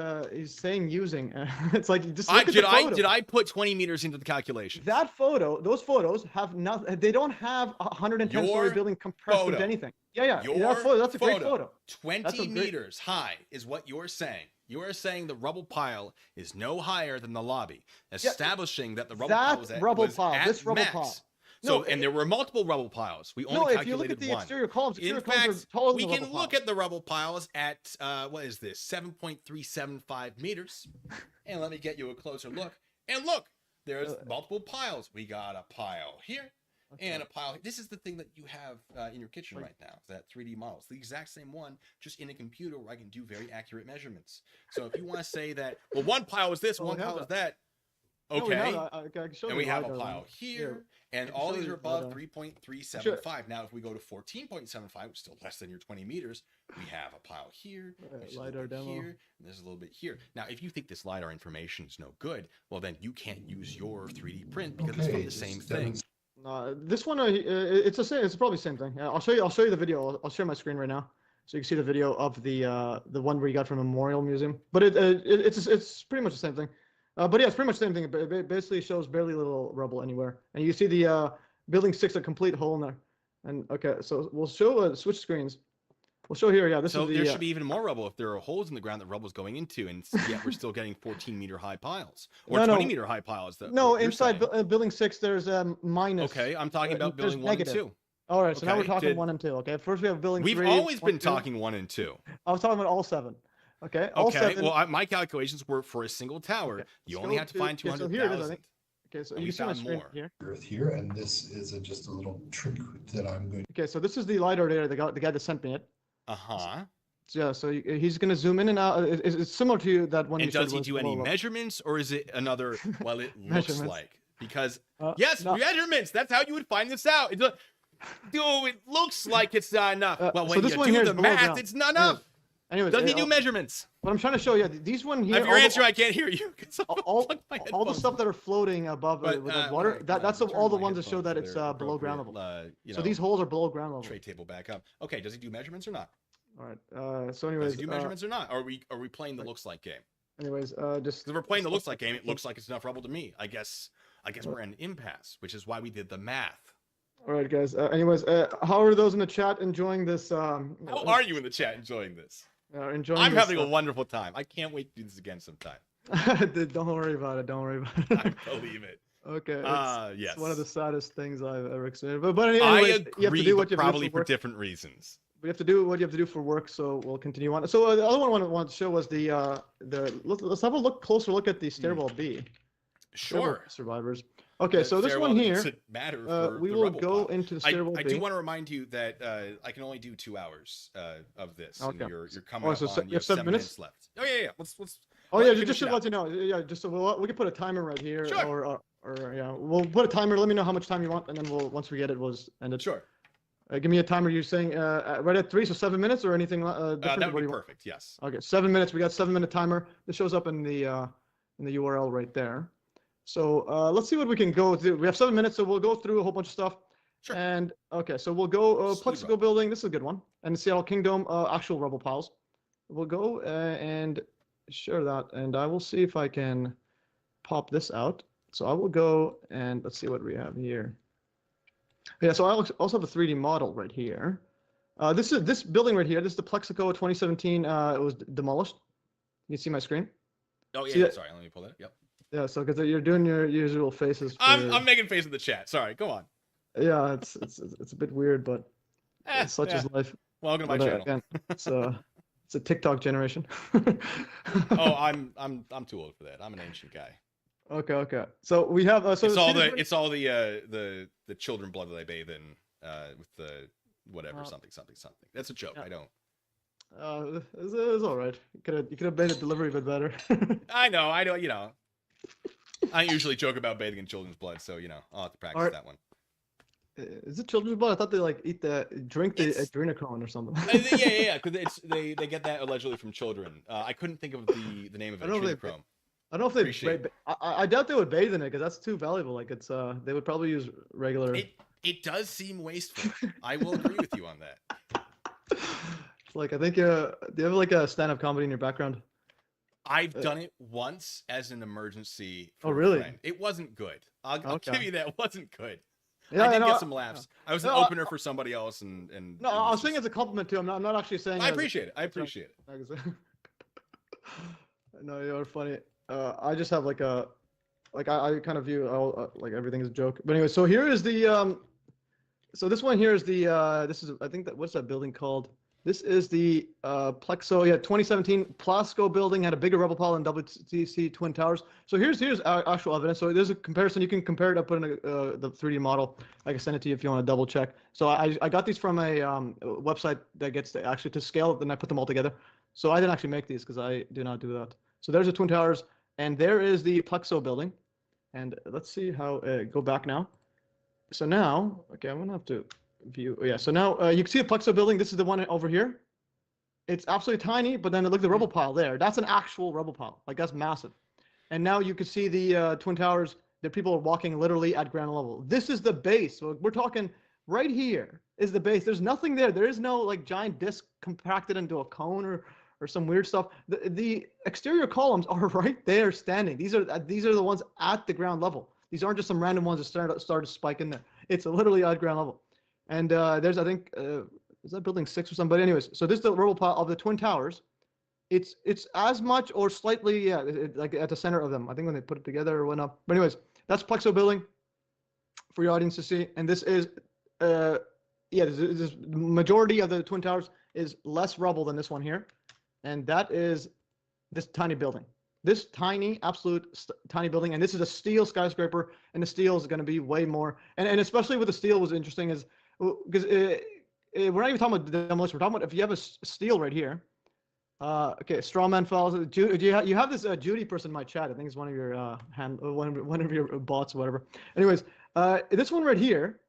saying using. It's like just look at the photo. Did I put 20 meters into the calculation? That photo, those photos have nothing. They don't have a 110-story building compressed into anything. Yeah. That's a great photo. 20 meters high is what you're saying. You are saying the rubble pile is no higher than the lobby, establishing that the rubble pile was at this rubble max. pile. So, and there were multiple rubble piles. We only calculated one. If you look at the exterior columns, in fact, we can look at the rubble piles at, what is this, 7.375 meters. And let me get you a closer look. And look, there's multiple piles. We got a pile here and a pile here. This is the thing that you have in your kitchen right now, that 3D model. It's the exact same one, just in a computer where I can do very accurate measurements. So if you want to say that, well, one pile is this, one pile is that, okay, and we have a pile here, and all these are above 3.375. Now, if we go to 14.75, which is still less than your 20 meters, we have a pile here, LiDAR demo here, and there's a little bit here. Now, if you think this LiDAR information is no good, well, then you can't use your 3D print because it's from the same thing. This one, it's the same. It's probably the same thing. I'll show you the video. I'll share my screen right now, so you can see the video of the one where you got from Memorial Museum. But it's pretty much the same thing. But yeah, it's pretty much the same thing. It basically shows barely little rubble anywhere, and you see the building 6 a complete hole in there. And okay, so we'll show switch screens. We'll show here. Yeah, so there should be even more rubble if there are holes in the ground that rubble's going into, and yet we're still getting 14-meter high piles or 20-meter high piles. No, inside building 6, there's minus. Okay, I'm talking about building 1 and 2. All right, so now we're talking 1 and 2. Okay, first we have building 3. We've always been talking 1 and 2. I was talking about all 7. Okay. All 7. Well, my calculations were for a single tower. You only have to find 200,000. Okay, so you see my screen here. Earth here, and this is just a little trick that I'm going. Okay, so this is the LiDAR data. The guy that sent me it. Yeah, so he's gonna zoom in and out. It's similar to that one. And does he do any measurements, or is it another? Well, it looks like, because yes, measurements. That's how you would find this out. Dude, it looks like it's not enough. Well, when you do the math, it's not enough. Anyways, does he do measurements? What I'm trying to show you, these one here. If your answer, I can't hear you. All the stuff that are floating above with the water, that's all the ones that show that it's below ground level. So these holes are below ground level. Tray table back up. Okay, does he do measurements or not? All right. So anyways, does he do measurements or not? Are we playing the looks like game? Anyways, just because we're playing the looks like game, it looks like it's enough rubble to me. I guess we're in an impasse, which is why we did the math. All right, guys. Anyways, how are those in the chat enjoying this? How are you in the chat enjoying this? I'm having a wonderful time. I can't wait to do this again sometime. Don't worry about it. Don't worry about it. I believe it. Okay. Yes. It's one of the saddest things I've ever experienced. But anyways, I agree, you have to do what you have to do probably for different reasons. We have to do what you have to do for work, so we'll continue on. So the other one I wanted to show was let's have a closer look at the stairwell B. Sure. Survivors. Okay, so this one here, we will go pile. into the stairwell B. I do want to remind you that I can only do 2 hours of this. Okay. And you're coming up on, you have 7 minutes left. Oh yeah. Let's. Oh yeah, just to let you know. Yeah, just so we can put a timer right here, sure. or yeah, we'll put a timer. Let me know how much time you want, and then once we get it, we'll end it. Sure. Give me a timer. You're saying right at 3, so 7 minutes, or anything different? That would be perfect. Yes. Okay, 7 minutes. We got 7-minute timer. This shows up in the URL right there. So let's see what we can go through. We have 7 minutes, so we'll go through a whole bunch of stuff. Sure. And okay, so we'll go Plexico building. This is a good one. And Seattle Kingdom, actual rubble piles. We'll go and share that, and I will see if I can pop this out. So I will go and let's see what we have here. Yeah, so I also have a 3D model right here. This building right here. This is the Plexico 2017. It was demolished. You see my screen? Oh yeah. Sorry, let me pull that. Yep. Yeah, so because you're doing your usual faces. I'm making faces in the chat. Sorry, go on. Yeah, it's a bit weird, but such is life. Welcome to my channel. Again, it's a TikTok generation. Oh, I'm too old for that. I'm an ancient guy. Okay. So we have it's all the children blood that I bathe in with the whatever something. That's a joke. Yeah. I don't. It's all right. You could have made the delivery a bit better. I know. You know. I usually joke about bathing in children's blood, so I'll have to practice that one. Is it children's blood? I thought they drink the adrenochrome or something. Yeah. Because they get that allegedly from children. I couldn't think of the name of it. Adrenochrome. I don't know if they. I doubt they would bathe in it because that's too valuable. Like it's they would probably use regular. It does seem wasteful. I will agree with you on that. Like I think do you have like a stand-up comedy in your background? I've done it once as an emergency. Oh really? A friend. It wasn't good. I'll give you that. It wasn't good. Yeah, I did get some laughs. I was an opener for somebody else, and no, I was saying as a compliment to him. I'm not actually saying. I appreciate it. I appreciate it. No, you're funny. I just have like a, I kind of view all like everything as a joke. But anyway, so here is the so this one here is the this is I think that what's that building called? This is the Plexo, 2017 Plasco building had a bigger rubble pile than WTC Twin Towers. So here's actual evidence. So there's a comparison. You can compare it up in the 3D model. I can send it to you if you want to double check. So I got these from a website that gets actually to scale, then I put them all together. So I didn't actually make these because I do not do that. So there's the Twin Towers, and there is the Plexo building. And let's see how go back now. So now, okay, I'm gonna have to view. Yeah, so now you can see the Plexo building. This is the one over here. It's absolutely tiny, but then look at the rubble pile there. That's an actual rubble pile. Like that's massive. And now you can see the Twin Towers. The people are walking literally at ground level. This is the base. So we're talking right here is the base. There's nothing there. There is no like giant disc compacted into a cone or some weird stuff. The exterior columns are right there standing. These are the ones at the ground level. These aren't just some random ones that start to spike in there. It's literally at ground level. And there's, I think, is that building 6 or something? But anyways, so this is the rubble pile of the Twin Towers. It's as much or slightly, like at the center of them. I think when they put it together or went up. But anyways, that's Plexo building for your audience to see. And this is, this majority of the Twin Towers is less rubble than this one here. And that is this tiny building. This tiny, tiny building. And this is a steel skyscraper. And the steel is going to be way more. And especially with the steel was interesting is, because we're not even talking about the demolition. We're talking about if you have a steel right here. Okay, Strawman Falls. You have this Judy person in my chat. I think it's one of your one of your bots or whatever. Anyways, this one right here,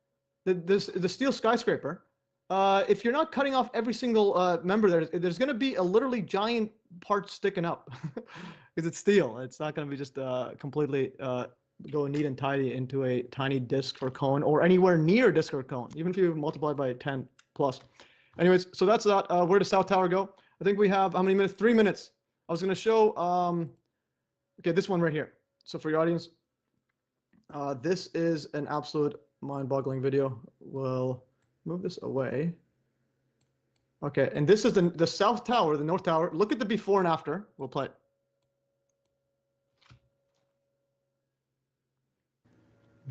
the steel skyscraper. If you're not cutting off every single member there's going to be a literally giant part sticking up because it's steel. It's not going to be just completely go neat and tidy into a tiny disc or cone or anywhere near disc or cone, even if you multiply by 10 plus. Anyways, so that's that. Where does South Tower go? I think we have how many minutes? 3 minutes. I was going to show, okay, this one right here. So for your audience, this is an absolute mind-boggling video. We'll move this away. Okay, and this is the South Tower, the North Tower. Look at the before and after. We'll play it.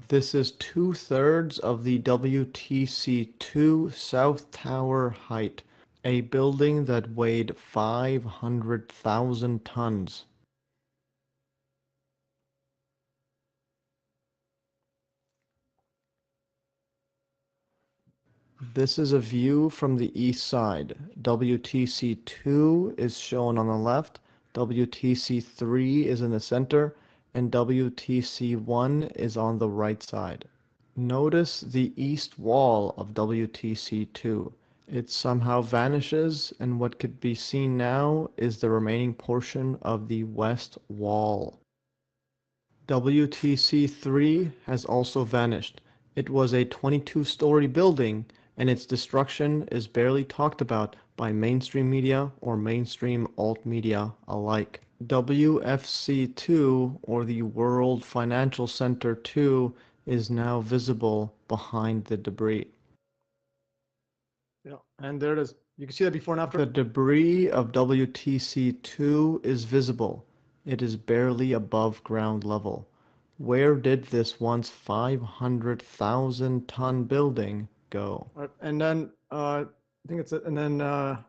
This is 2/3 of the WTC2 South Tower height, a building that weighed 500,000 tons. This is a view from the east side. WTC2 is shown on the left, WTC3 is in the center, and WTC1 is on the right side. Notice the east wall of WTC2. It somehow vanishes, and what could be seen now is the remaining portion of the west wall. WTC3 has also vanished. It was a 22-story building, and its destruction is barely talked about by mainstream media or mainstream alt media alike. WFC2, or the World Financial Center 2, is now visible behind the debris. Yeah, and there it is. You can see that before and after. The debris of WTC2 is visible. It is barely above ground level. Where did this once 500,000 ton building go? All right, and then I think it's it. And then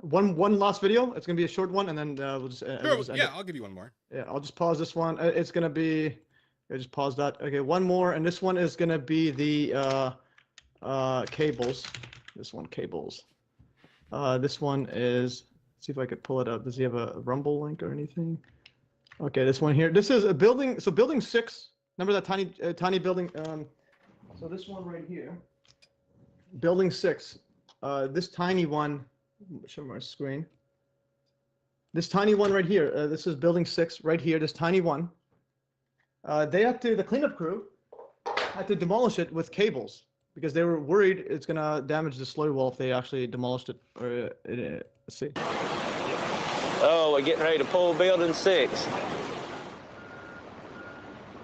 one last video. It's gonna be a short one, and then we'll just end it. I'll give you one more. Yeah, I'll just pause this one. It's gonna be. I just pause that. Okay, one more, and this one is gonna be the cables. This one cables. This one is. Let's see if I could pull it up. Does he have a Rumble link or anything? Okay, this one here. This is a building. So building 6. Remember that tiny building? So this one right here. Building 6. This tiny one. Show my screen. This tiny one right here. This is building 6 right here. This tiny one. the cleanup crew had to demolish it with cables because they were worried it's gonna damage the slurry wall if they actually demolished it. Or let's see. Oh, we're getting ready to pull building 6.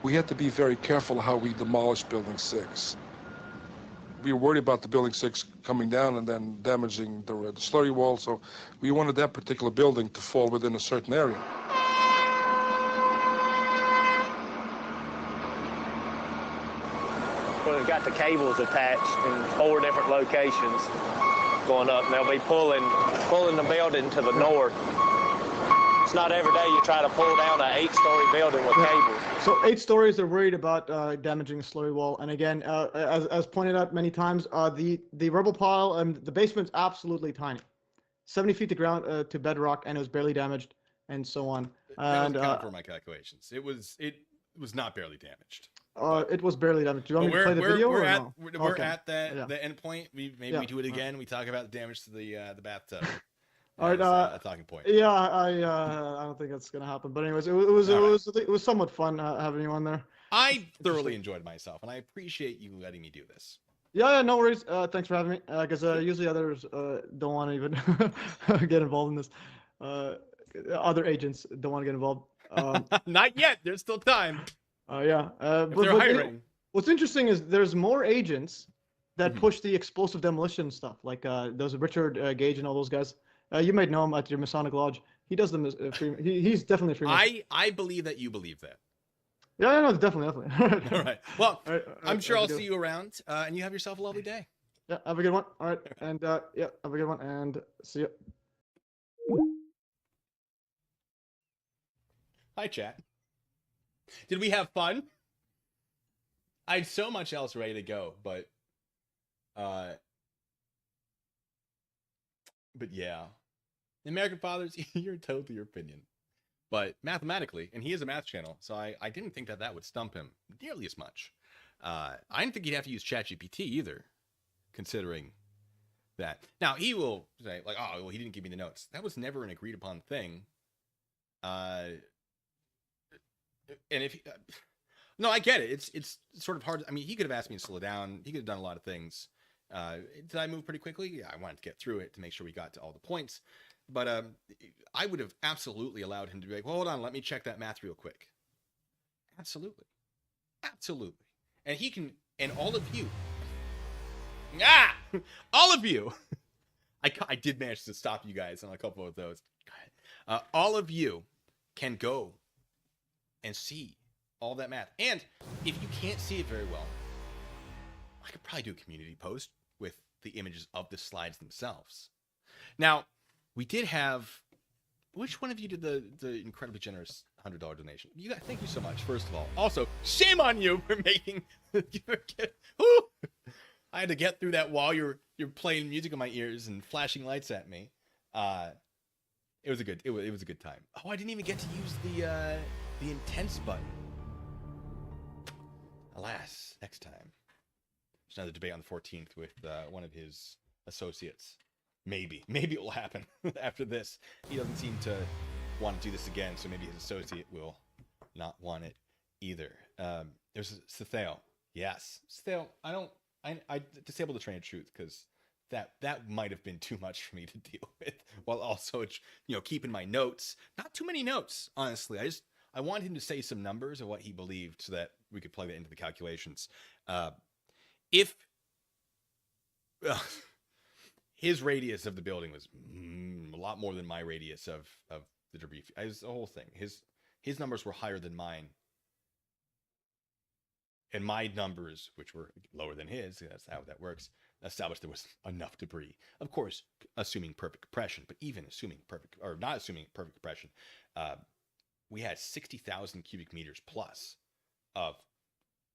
We had to be very careful how we demolished building 6. We were worried about the building 6 coming down and then damaging the slurry wall, so we wanted that particular building to fall within a certain area. Well, we've got the cables attached in 4 different locations going up, and they'll be pulling the building to the north. It's not every day you try to pull down an 8-story building with cables. So 8 stories, they're worried about damaging the slurry wall. And again, as pointed out many times, the rubble pile and the basement's absolutely tiny. 70 feet to ground to bedrock, and it was barely damaged, and so on. That was account for my calculations. It was not barely damaged. It was barely damaged. Do you want me to play the video? We're Okay. at the end point. We do it again. We talk about the damage to the bathtub. All right, a talking point. Yeah, I don't think that's gonna happen. But anyways, it was somewhat fun having you on there. I thoroughly enjoyed myself, and I appreciate you letting me do this. Yeah, no worries. Thanks for having me. Because usually others don't want to even get involved in this. Other agents don't want to get involved. Not yet. There's still time. Yeah. But they're hiring. What's interesting is there's more agents that push the explosive demolition stuff, like those Richard Gage and all those guys. You might know him at your Masonic Lodge. He does them. He's definitely a Freemason. I believe that you believe that. Yeah, no, definitely. All right. Well, I'm sure I'll see you around, and you have yourself a lovely day. Yeah, have a good one. All right, and yeah, have a good one, and see you. Hi, chat. Did we have fun? I had so much else ready to go, but yeah, the American Fathers, you're entitled to your opinion. But mathematically, and he is a math channel, so I didn't think that would stump him nearly as much. I didn't think he'd have to use ChatGPT either, considering that. Now, he will say, like, oh, well, he didn't give me the notes. That was never an agreed upon thing. And if... no, I get it. It's sort of hard. I mean, he could have asked me to slow down. He could have done a lot of things. Did I move pretty quickly? Yeah, I wanted to get through it to make sure we got to all the points. But I would have absolutely allowed him to be like, well, hold on, let me check that math real quick. Absolutely. Absolutely. And he can, and all of you, all of you, I did manage to stop you guys on a couple of those. All of you can go and see all that math. And if you can't see it very well, I could probably do a community post with the images of the slides themselves. Now, we did have, which one of you did the incredibly generous $100 donation? You guys, thank you so much, first of all. Also, shame on you for making, I had to get through that while you're playing music in my ears and flashing lights at me. It was a good time. Oh, I didn't even get to use the intense button. Alas, next time. There's another debate on the 14th with one of his associates. Maybe it will happen after this. He doesn't seem to want to do this again, so maybe his associate will not want it either. There's Cethale. Yes, Cethale. I disabled the train of truth because that might have been too much for me to deal with, while also keeping my notes. Not too many notes, honestly. I wanted him to say some numbers of what he believed so that we could plug that into the calculations. His radius of the building was a lot more than my radius of the debris. It was the whole thing. His numbers were higher than mine. And my numbers, which were lower than his, that's how that works, established there was enough debris. Of course, assuming perfect compression, but even assuming not assuming perfect compression, we had 60,000 cubic meters plus of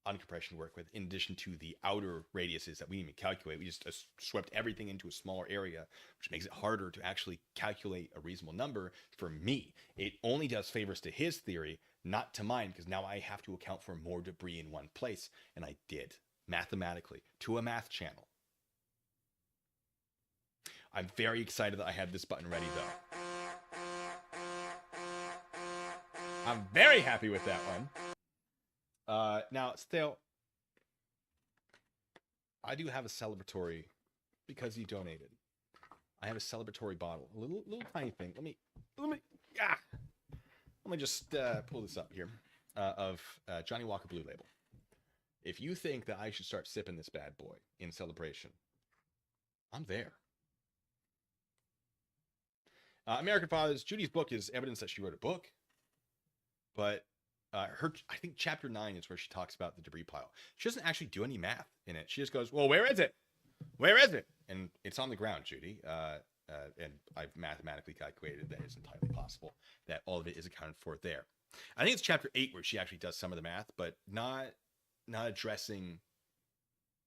uncompression work with, in addition to the outer radiuses that we didn't even calculate. We just swept everything into a smaller area, which makes it harder to actually calculate a reasonable number for me. It only does favors to his theory, not to mine, because now I have to account for more debris in one place, and I did, mathematically, to a math channel. I'm very excited that I had this button ready, though. I'm very happy with that one. Now, still, I do have a celebratory, because you donated. I have a celebratory bottle, a little tiny thing. Let me just pull this up here of Johnny Walker Blue Label. If you think that I should start sipping this bad boy in celebration, I'm there. American Fathers. Judy's book is evidence that she wrote a book, but I think chapter 9 is where she talks about the debris pile. She doesn't actually do any math in it. She just goes, well, where is it? Where is it? And it's on the ground, Judy. And I've mathematically calculated that it's entirely possible that all of it is accounted for there. I think it's chapter 8 where she actually does some of the math, but not addressing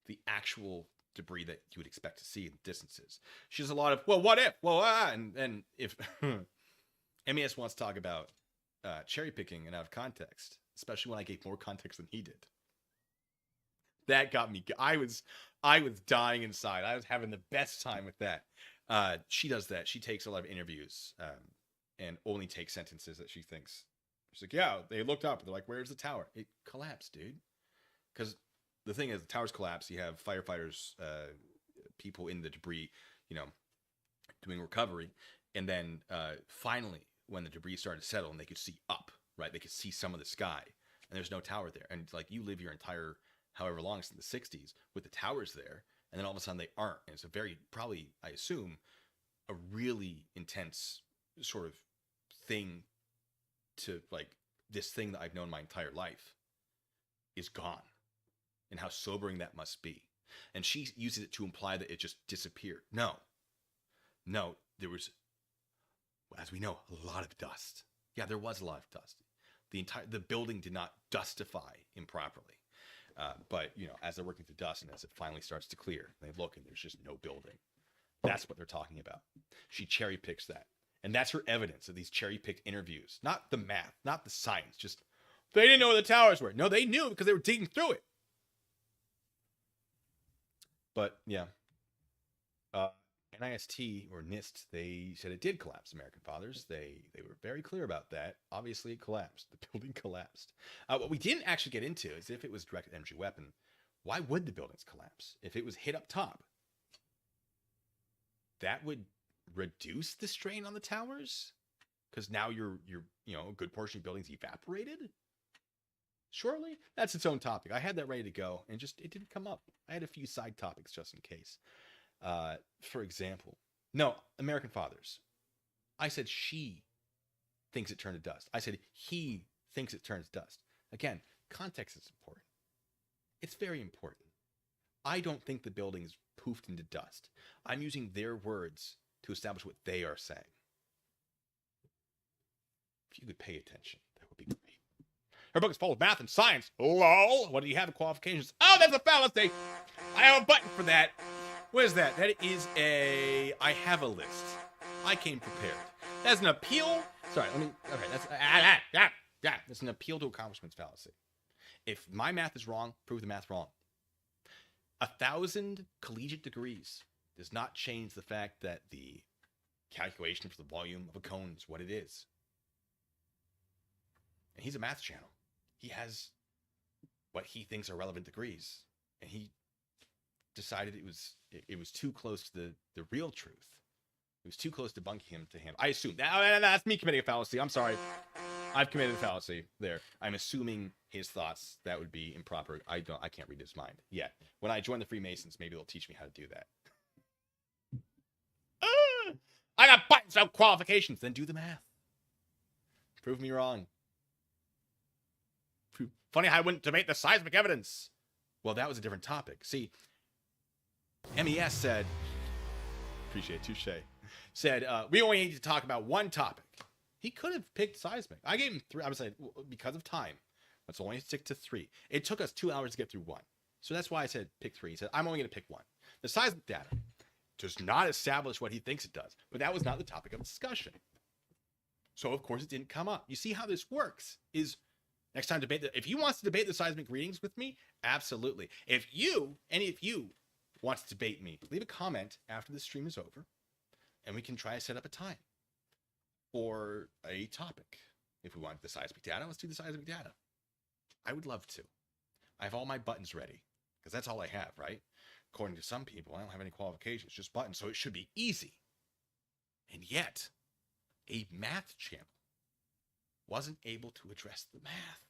the actual debris that you would expect to see in distances. She does a lot of, well, what if? Well, and if MES wants to talk about cherry picking and out of context, especially when I gave more context than he did. That got me. I was dying inside. I was having the best time with that. She does that. She takes a lot of interviews and only takes sentences that she thinks. She's like, yeah, they looked up. They're like, where's the tower? It collapsed, dude. Because the thing is, the towers collapse. You have firefighters, people in the debris, doing recovery. And then finally, when the debris started to settle and they could see up, right? They could see some of the sky. And there's no tower there. And it's like, you live your entire, however long, since the 60s, with the towers there. And then all of a sudden they aren't. And it's a very, probably, I assume, a really intense sort of thing to, like, this thing that I've known my entire life is gone. And how sobering that must be. And she uses it to imply that it just disappeared. No, there was, as we know, a lot of dust. Yeah, there was a lot of dust. The building did not dustify improperly. But, as they're working through dust and as it finally starts to clear, they look and there's just no building. That's what they're talking about. She cherry picks that. And that's her evidence of these cherry picked interviews. Not the math, not the science, just they didn't know where the towers were. No, they knew because they were digging through it. But yeah, NIST or NIST, they said it did collapse, American Fathers. They were very clear about that. Obviously, it collapsed. The building collapsed. What we didn't actually get into is if it was a directed energy weapon, why would the buildings collapse? If it was hit up top, that would reduce the strain on the towers? Because now you're a good portion of buildings evaporated? Surely? That's its own topic. I had that ready to go, and it didn't come up. I had a few side topics just in case. For example, no, American Fathers. I said she thinks it turned to dust. I said he thinks it turns dust. Again, context is important. It's very important. I don't think the building's poofed into dust. I'm using their words to establish what they are saying. If you could pay attention, that would be great. Her book is full of math and science. LOL. What do you have in qualifications? Oh, that's a fallacy. I have a button for that. What is that? That is I have a list. I came prepared. That's an appeal. Sorry, that's an appeal to accomplishments fallacy. If my math is wrong, prove the math wrong. 1,000 collegiate degrees does not change the fact that the calculation for the volume of a cone is what it is. And he's a math channel. He has what he thinks are relevant degrees. And he decided it was too close to the real truth. It was too close to bunking him to him. I assume. That's me committing a fallacy. I'm sorry. I've committed a fallacy there. I'm assuming his thoughts. That would be improper. I can't read his mind yet. When I join the Freemasons, maybe they'll teach me how to do that. I got buttons out qualifications. Then do the math. Prove me wrong. Funny how I wouldn't debate the seismic evidence. Well, that was a different topic. See, MES said, appreciate it, touche, said, we only need to talk about one topic. He could have picked seismic. I gave him 3. I was like, because of time, let's only stick to 3. It took us 2 hours to get through 1. So that's why I said pick 3. He said, I'm only going to pick 1. The seismic data does not establish what he thinks it does, but that was not the topic of discussion. So, of course, it didn't come up. You see how this works is next time if he wants to debate the seismic readings with me, absolutely. If any of you wants to debate me, leave a comment after the stream is over, and we can try to set up a time or a topic. If we want the seismic data, let's do the seismic data. I would love to. I have all my buttons ready because that's all I have, right? According to some people, I don't have any qualifications, just buttons, so it should be easy. And yet, a math channel wasn't able to address the math.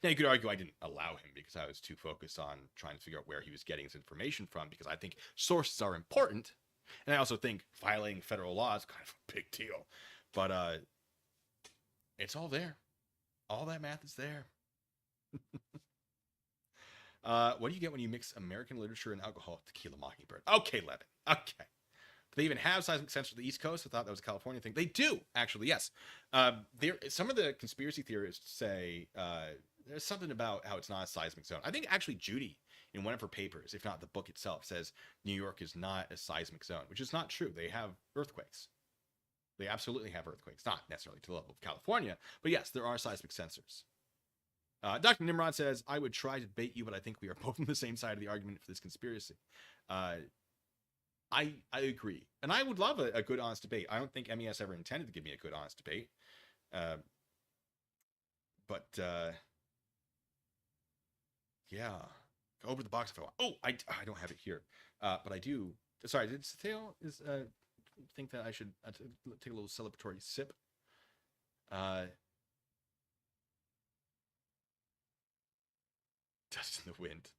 Now, you could argue I didn't allow him because I was too focused on trying to figure out where he was getting his information from, because I think sources are important. And I also think violating federal law is kind of a big deal. But it's all there. All that math is there. What do you get when you mix American literature and alcohol? Tequila Mockingbird. Okay, Levin. Okay. Do they even have seismic sensors to the East Coast? I thought that was a California thing. They do, actually, yes. Some of the conspiracy theorists say there's something about how it's not a seismic zone. I think actually Judy, in one of her papers, if not the book itself, says New York is not a seismic zone, which is not true. They have earthquakes. They absolutely have earthquakes. Not necessarily to the level of California, but yes, there are seismic sensors. Dr. Nimrod says, I would try to debate you, but I think we are both on the same side of the argument for this conspiracy. I agree. And I would love a good, honest debate. I don't think MES ever intended to give me a good, honest debate. Yeah. Go over the box if I want. Oh, I don't have it here. But I do. Sorry, did Sateo think that I should take a little celebratory sip? Dust in the wind.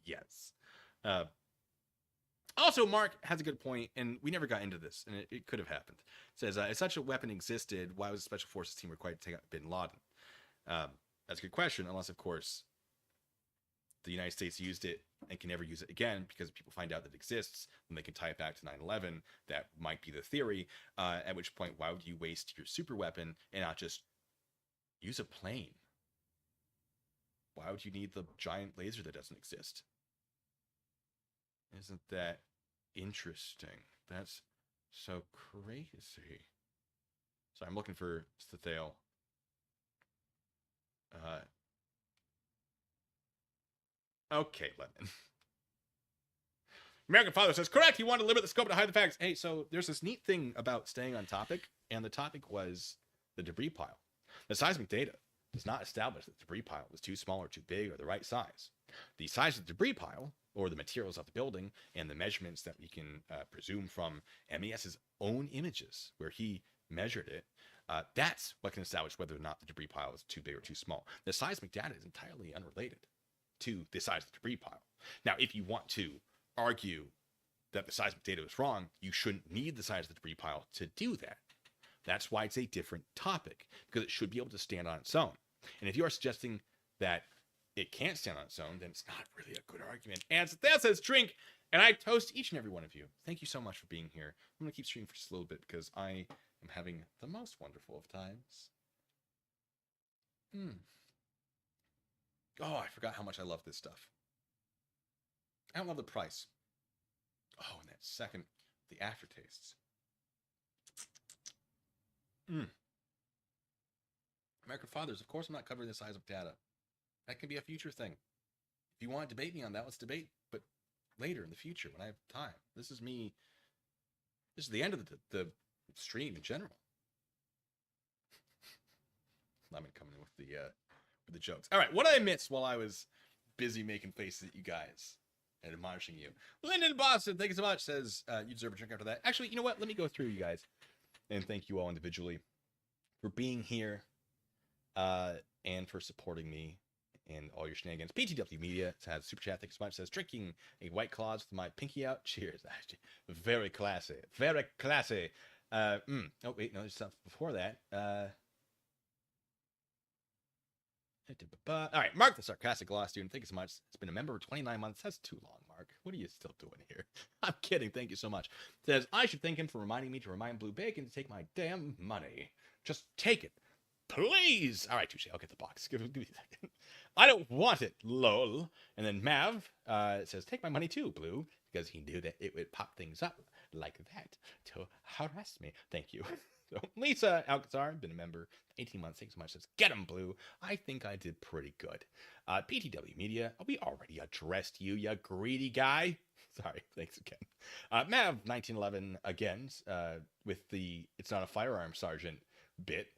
Yes. Also, Mark has a good point, and we never got into this, and it could have happened. It says, if such a weapon existed, why was the Special Forces team required to take out bin Laden? That's a good question, unless, of course, the United States used it and can never use it again, because if people find out that it exists, then they can tie it back to 9/11. That might be the theory, at which point, why would you waste your super weapon and not just use a plane? Why would you need the giant laser that doesn't exist? Isn't that interesting? That's so crazy. So I'm looking for Stathale. Okay, Lemon. American Father says, correct, he wanted to limit the scope to hide the facts. Hey, so there's this neat thing about staying on topic, and the topic was the debris pile. The seismic data does not establish that the debris pile was too small or too big or the right size. The size of the debris pile, or the materials of the building, and the measurements that we can presume from MES's own images, where he measured it, that's what can establish whether or not the debris pile is too big or too small. The seismic data is entirely unrelated to the size of the debris pile. Now, if you want to argue that the seismic data is wrong, you shouldn't need the size of the debris pile to do that. That's why it's a different topic, because it should be able to stand on its own. And if you are suggesting that it can't stand on its own, then it's not really a good argument. And that says drink, and I toast each and every one of you. Thank you so much for being here. I'm going to keep streaming for just a little bit because I am having the most wonderful of times. Oh, I forgot how much I love this stuff. I don't love the price. Oh, and that second, the aftertastes. American Fathers, of course I'm not covering the seismic data. That can be a future thing. If you want to debate me on that, let's debate, but later in the future when I have time. This is the end of the stream in general. Lemon coming in with the jokes. All right, what did I miss while I was busy making faces at you guys and admonishing you? Lyndon Boston, thank you so much, says you deserve a drink after that. Actually, you know what? Let me go through you guys and thank you all individually for being here and for supporting me and all your shenanigans. PTW Media has super chat. Thank you so much. Says drinking a White Claws with my pinky out. Cheers. Very classy. Very classy. Oh wait, no, there's stuff before that. All right, Mark the Sarcastic Law Student, thank you so much. It's been a member for 29 months. That's too long, Mark. What are you still doing here? I'm kidding. Thank you so much. Says, I should thank him for reminding me to remind Blue Bacon to take my damn money. Just take it. Please. All right, Touche, I'll get the box. Give me a second. I don't want it, lol. And then Mav says, take my money too, Blue, because he knew that it would pop things up like that to harass me. Thank you. So Lisa Alcazar, been a member 18 months. Thanks so much. Says, get him, Blue. I think I did pretty good. PTW Media, we already addressed you, you greedy guy. Sorry, thanks again. Mav 1911 again with the it's not a firearm sergeant bit.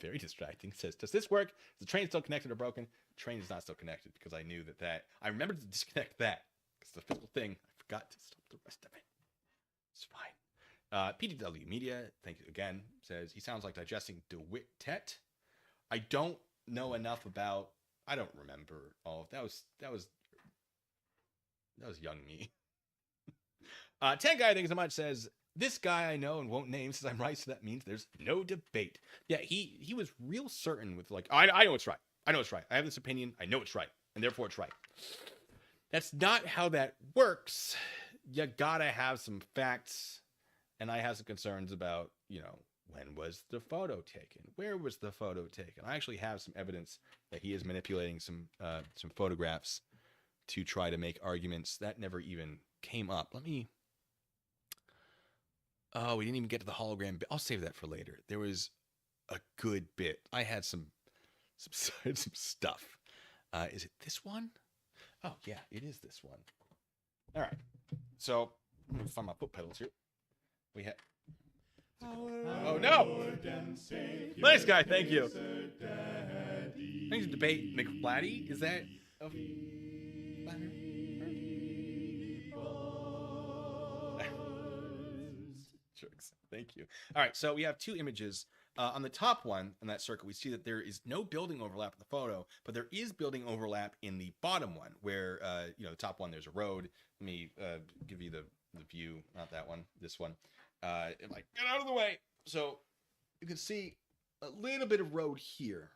very distracting. It says, does this work? Is the train still connected or broken? The train is not still connected because I knew that I remembered to disconnect that because the physical thing, I forgot to stop the rest of it. It's fine. PDW Media, thank you again, says, he sounds like digesting DeWitt Tet. I don't know enough about, I don't remember all of that. That was young me. Tank Guy, thank you so much, says, this guy I know and won't name says I'm right, so that means there's no debate. Yeah, he was real certain with like, I know it's right. I know it's right. I have this opinion. I know it's right. And therefore it's right. That's not how that works. You gotta have some facts. And I have some concerns about, when was the photo taken? Where was the photo taken? I actually have some evidence that he is manipulating some photographs to try to make arguments that never even came up. Oh, we didn't even get to the hologram bit. I'll save that for later. There was a good bit. I had some stuff. Is it this one? Oh, yeah, it is this one. All right. So, let me find my foot pedals here. We had... Oh, no! Nice guy, thank you. Thanks for debate. McFlatty? Is that... Thank you. All right, so we have two images. On the top one, in that circle, we see that there is no building overlap in the photo, but there is building overlap in the bottom one, where, the top one, there's a road. Let me give you the view, not that one, this one. Get out of the way. So you can see a little bit of road here,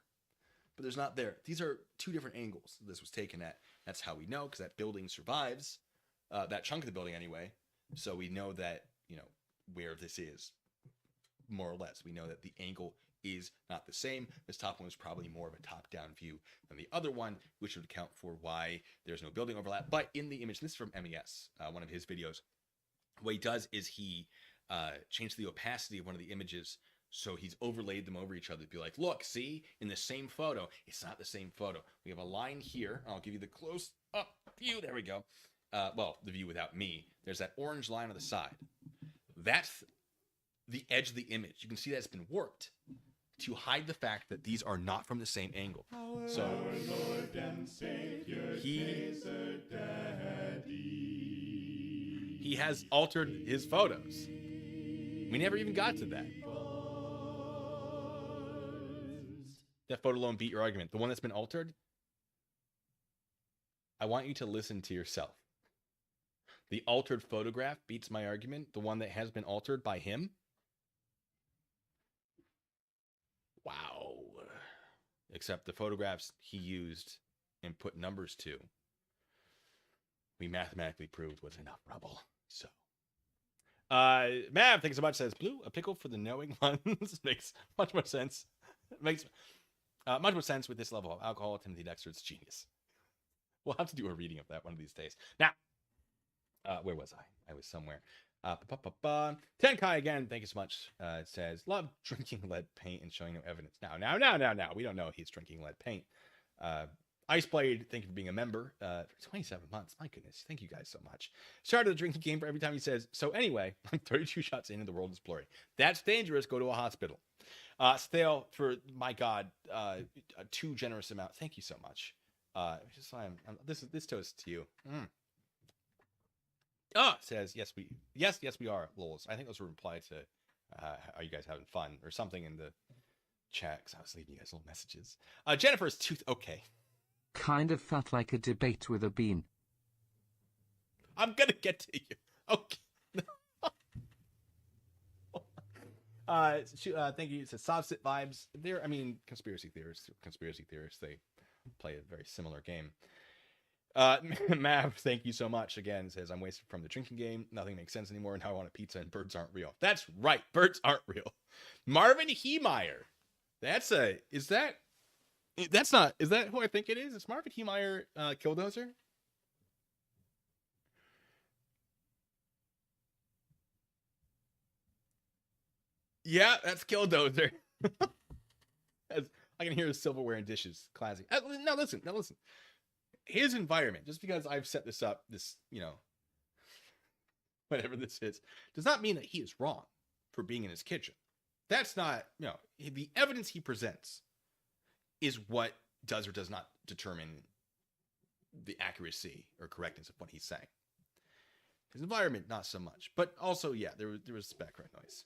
but there's not there. These are two different angles this was taken at. That's how we know, because that building survives, that chunk of the building anyway. So we know that, where this is, more or less. We know that the angle is not the same. This top one was probably more of a top-down view than the other one, which would account for why there's no building overlap. But in the image, this is from MES, one of his videos. What he does is he changed the opacity of one of the images, so he's overlaid them over each other to be like, look, see, in the same photo, it's not the same photo. We have a line here. I'll give you the close-up view. There we go. Well, the view without me. There's that orange line on the side. That's the edge of the image. You can see that it's been warped to hide the fact that these are not from the same angle. So he has altered his photos. We never even got to that. That photo alone beat your argument. The one that's been altered, I want you to listen to yourself. The altered photograph beats my argument. The one that has been altered by him. Wow. Except the photographs he used and put numbers to, we mathematically proved was enough rubble. So, Mav, thanks so much, says, Blue, a pickle for the knowing ones. Makes much more sense. Makes much more sense with this level of alcohol. Timothy Dexter's genius. We'll have to do a reading of that one of these days. Now, where was I? I was somewhere. Tenkai again, thank you so much. It says, love drinking lead paint and showing no evidence. Now. We don't know he's drinking lead paint. Iceblade, thank you for being a member for 27 months. My goodness, thank you guys so much. Started the drinking game for every time he says, so anyway, I'm 32 shots in and the world is blurry. That's dangerous. Go to a hospital. Stale, for my God, a too generous amount. Thank you so much. This toast to you. Says, yes, we are, lols. I think those were replied to, are you guys having fun? Or something in the chat, because I was leaving you guys little messages. Jennifer's tooth, okay. Kind of felt like a debate with a bean. I'm gonna get to you. Okay. Thank you. It says soft sit vibes. Conspiracy theorists, they play a very similar game. Mav, thank you so much. Again, says, I'm wasted from the drinking game. Nothing makes sense anymore, and now I want a pizza, and birds aren't real. That's right. Birds aren't real. Marvin Heemeyer. Is that who I think it is? It's Marvin Heemeyer, Killdozer? Yeah, that's Killdozer. I can hear his silverware and dishes. Classy. Now listen. His environment, just because I've set this up, whatever this is, does not mean that he is wrong for being in his kitchen. That's not, the evidence he presents is what does or does not determine the accuracy or correctness of what he's saying. His environment, not so much. But also, yeah, there was background noise.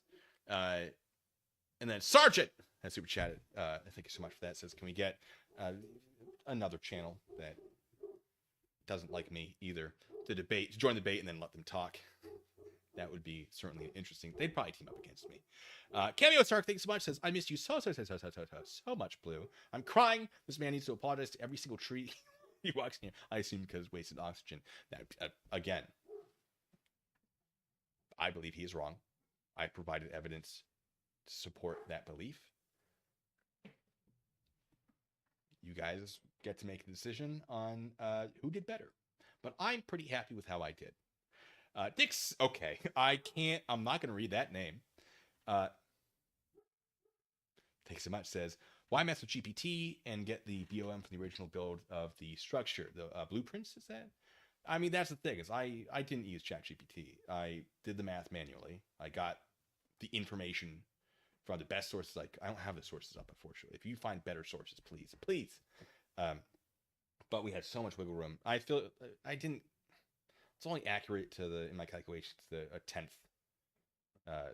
And then Sergeant has super chatted. Thank you so much for that. Says, can we get another channel that doesn't like me either to join the debate and then let them talk? That would be certainly interesting. They'd probably team up against me. Cameo Stark, thanks so much. Says, I miss you so much, Blue. I'm crying. This man needs to apologize to every single tree he walks in. I assume because wasted oxygen. Now, again, I believe he is wrong. I provided evidence to support that belief. You guys get to make a decision on who did better. But I'm pretty happy with how I did. Dick's, okay, I'm not going to read that name. Thanks so much, says, why mess with GPT and get the BOM from the original build of the structure? The blueprints, is that? I mean, that's the thing, is I didn't use ChatGPT. I did the math manually. I got the information from the best sources. Like, I don't have the sources up, unfortunately. If you find better sources, please. But we had so much wiggle room. I feel I didn't. It's only accurate to in my calculations the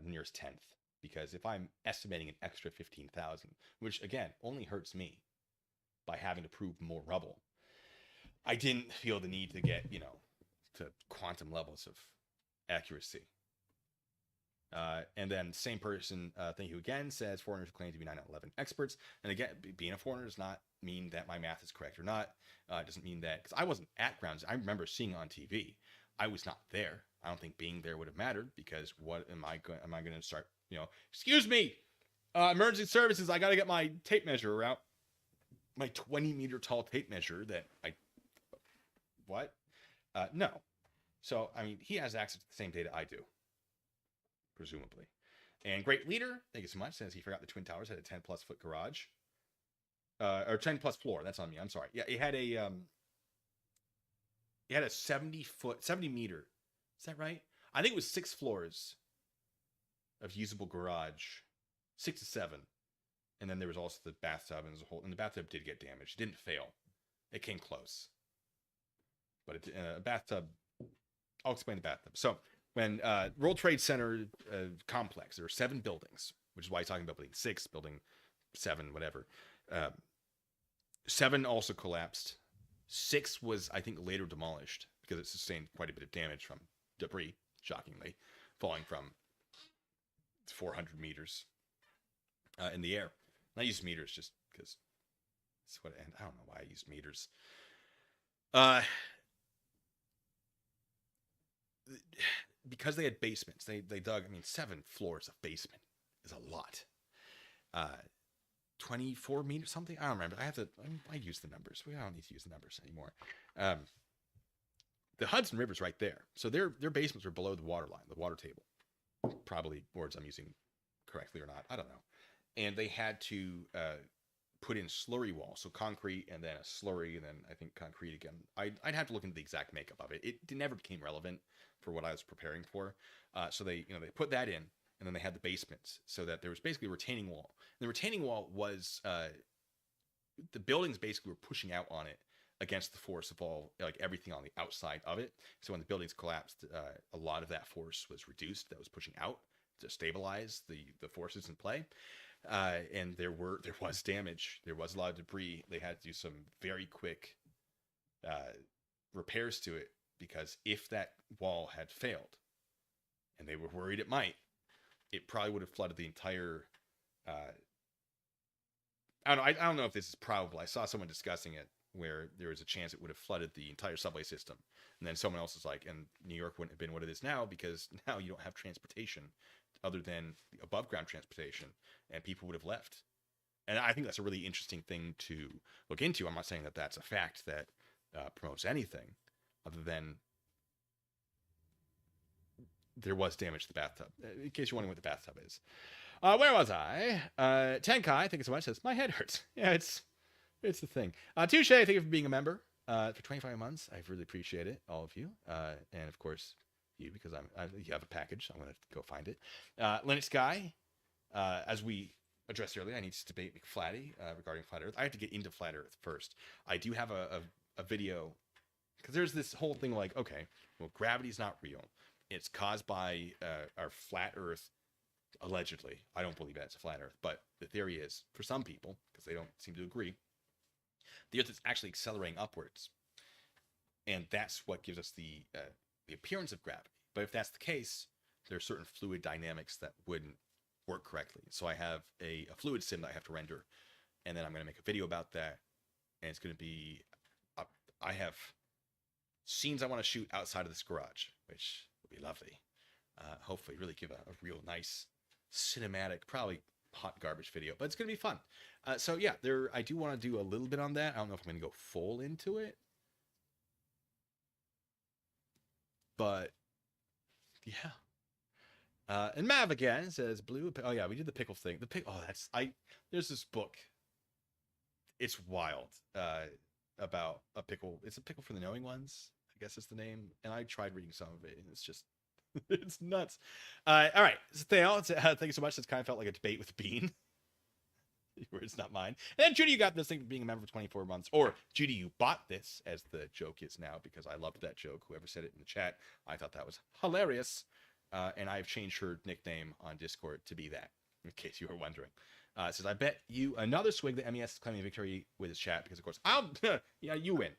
nearest tenth, because if I'm estimating an extra 15,000, which again only hurts me by having to prove more rubble, I didn't feel the need to get to quantum levels of accuracy. And then same person, thank you again, says foreigners claim to be 9/11 experts. And again, being a foreigner does not mean that my math is correct or not. It doesn't mean that, because I wasn't at grounds. I remember seeing it on TV. I was not there. I don't think being there would have mattered, because what am I going to start, excuse me, emergency services, I got to get my tape measure out. My 20-meter tall tape measure what? No. So, I mean, he has access to the same data I do, presumably. And Great Leader, thank you so much, says he forgot the Twin Towers had a 10+ foot garage. Or 10+ floor, that's on me, I'm sorry. Yeah, it had a 70 meter, is that right? I think it was 6 floors of usable garage, 6 to 7. And then there was also the bathtub, and the bathtub did get damaged. It didn't fail. It came close. But a bathtub, I'll explain the bathtub. So when World Trade Center complex, there are 7 buildings, which is why he's talking about building 6, building 7, whatever. 7 also collapsed. 6 was, I think, later demolished because it sustained quite a bit of damage from debris, shockingly, falling from 400 meters in the air. And I use meters just because it's what, and I don't know why I use meters. Because they had basements, they dug, 7 floors of basement is a lot. 24 meters, something? I don't remember. I use the numbers. I don't need to use the numbers anymore. The Hudson River's right there. So their basements were below the water line, the water table. Probably words I'm using correctly or not. I don't know. And they had to put in slurry walls. So concrete and then a slurry and then I think concrete again. I'd have to look into the exact makeup of it. It never became relevant for what I was preparing for. So they put that in. And then they had the basements, so that there was basically a retaining wall. And the retaining wall was, the buildings basically were pushing out on it against the force of everything on the outside of it. So when the buildings collapsed, a lot of that force was reduced, that was pushing out to stabilize the forces in play. And there was damage. There was a lot of debris. They had to do some very quick repairs to it, because if that wall had failed, and they were worried it might, it probably would have flooded the entire. I don't know if this is probable. I saw someone discussing it where there was a chance it would have flooded the entire subway system, and then someone else is like, and New York wouldn't have been what it is now, because now you don't have transportation other than the above ground transportation, and people would have left. And I think that's a really interesting thing to look into. I'm not saying that that's a fact that promotes anything, other than there was damage to the bathtub. In case you're wondering what the bathtub is. Where was I? Tenkai, thank you so much, says, my head hurts. Yeah, it's the thing. Touche, thank you for being a member for 25 months. I really appreciate it, all of you. And of course, you, because you have a package. I'm going to go find it. Linux Guy, as we addressed earlier, I need to debate McFlatty regarding flat Earth. I have to get into flat Earth first. I do have a video, because there's this whole thing like, okay, well, gravity's not real. It's caused by our flat Earth, allegedly. I don't believe it's a flat Earth, but the theory is, for some people, because they don't seem to agree, the Earth is actually accelerating upwards. And that's what gives us the appearance of gravity. But if that's the case, there are certain fluid dynamics that wouldn't work correctly. So I have a fluid sim that I have to render, and then I'm going to make a video about that. And it's going to be, I have scenes I want to shoot outside of this garage, which would be lovely. Hopefully really give a real nice cinematic, probably hot garbage video, but it's going to be fun. So yeah, I do want to do a little bit on that. I don't know if I'm going to go full into it, but yeah. And Mav again says blue. Oh yeah, we did the pickle thing. There's this book. It's wild. About a pickle. It's a pickle for the knowing ones, I guess is the name. And I tried reading some of it, and it's just, it's nuts. All right, Thale, thank you so much. It's kind of felt like a debate with Bean. It's not mine. And then Judy, you got this thing for being a member for 24 months. Or Judy, you bought this, as the joke is now, because I loved that joke. Whoever said it in the chat, I thought that was hilarious. And I've changed her nickname on Discord to be that, in case you were wondering. It says, I bet you another swig that MES is claiming victory with his chat, because of course, yeah, you win.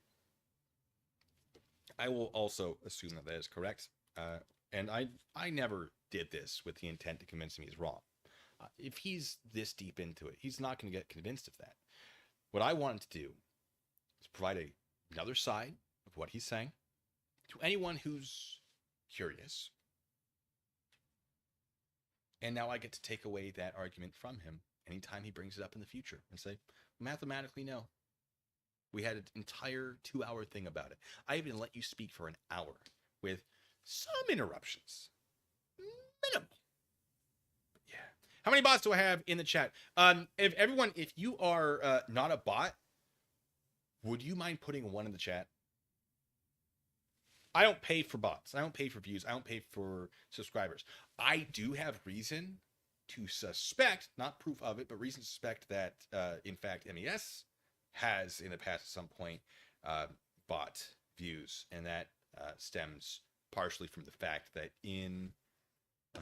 I will also assume that is correct. And I never did this with the intent to convince him he's wrong. If he's this deep into it, he's not going to get convinced of that. What I wanted to do is provide another side of what he's saying to anyone who's curious. And now I get to take away that argument from him anytime he brings it up in the future and say, mathematically, no. We had an entire 2-hour thing about it. I even let you speak for an hour with some interruptions. Minimal. But yeah. How many bots do I have in the chat? If you are not a bot, would you mind putting one in the chat? I don't pay for bots. I don't pay for views. I don't pay for subscribers. I do have reason to suspect, not proof of it, but reason to suspect that, in fact, MES has in the past at some point bought views, and that stems partially from the fact that I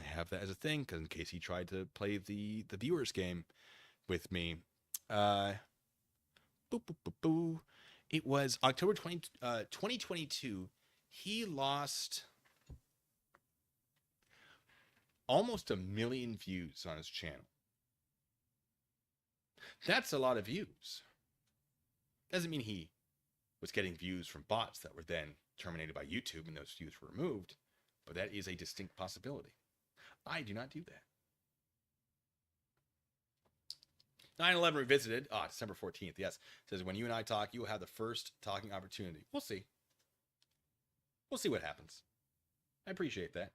have that as a thing, because in case he tried to play the viewers game with me, it was October 2022. He lost almost 1 million views on his channel. That's a lot of views. Doesn't mean he was getting views from bots that were then terminated by YouTube and those views were removed, but that is a distinct possibility. I do not do that. 9/11 Revisited, December 14th, yes. It says, when you and I talk, you will have the first talking opportunity. We'll see. We'll see what happens. I appreciate that.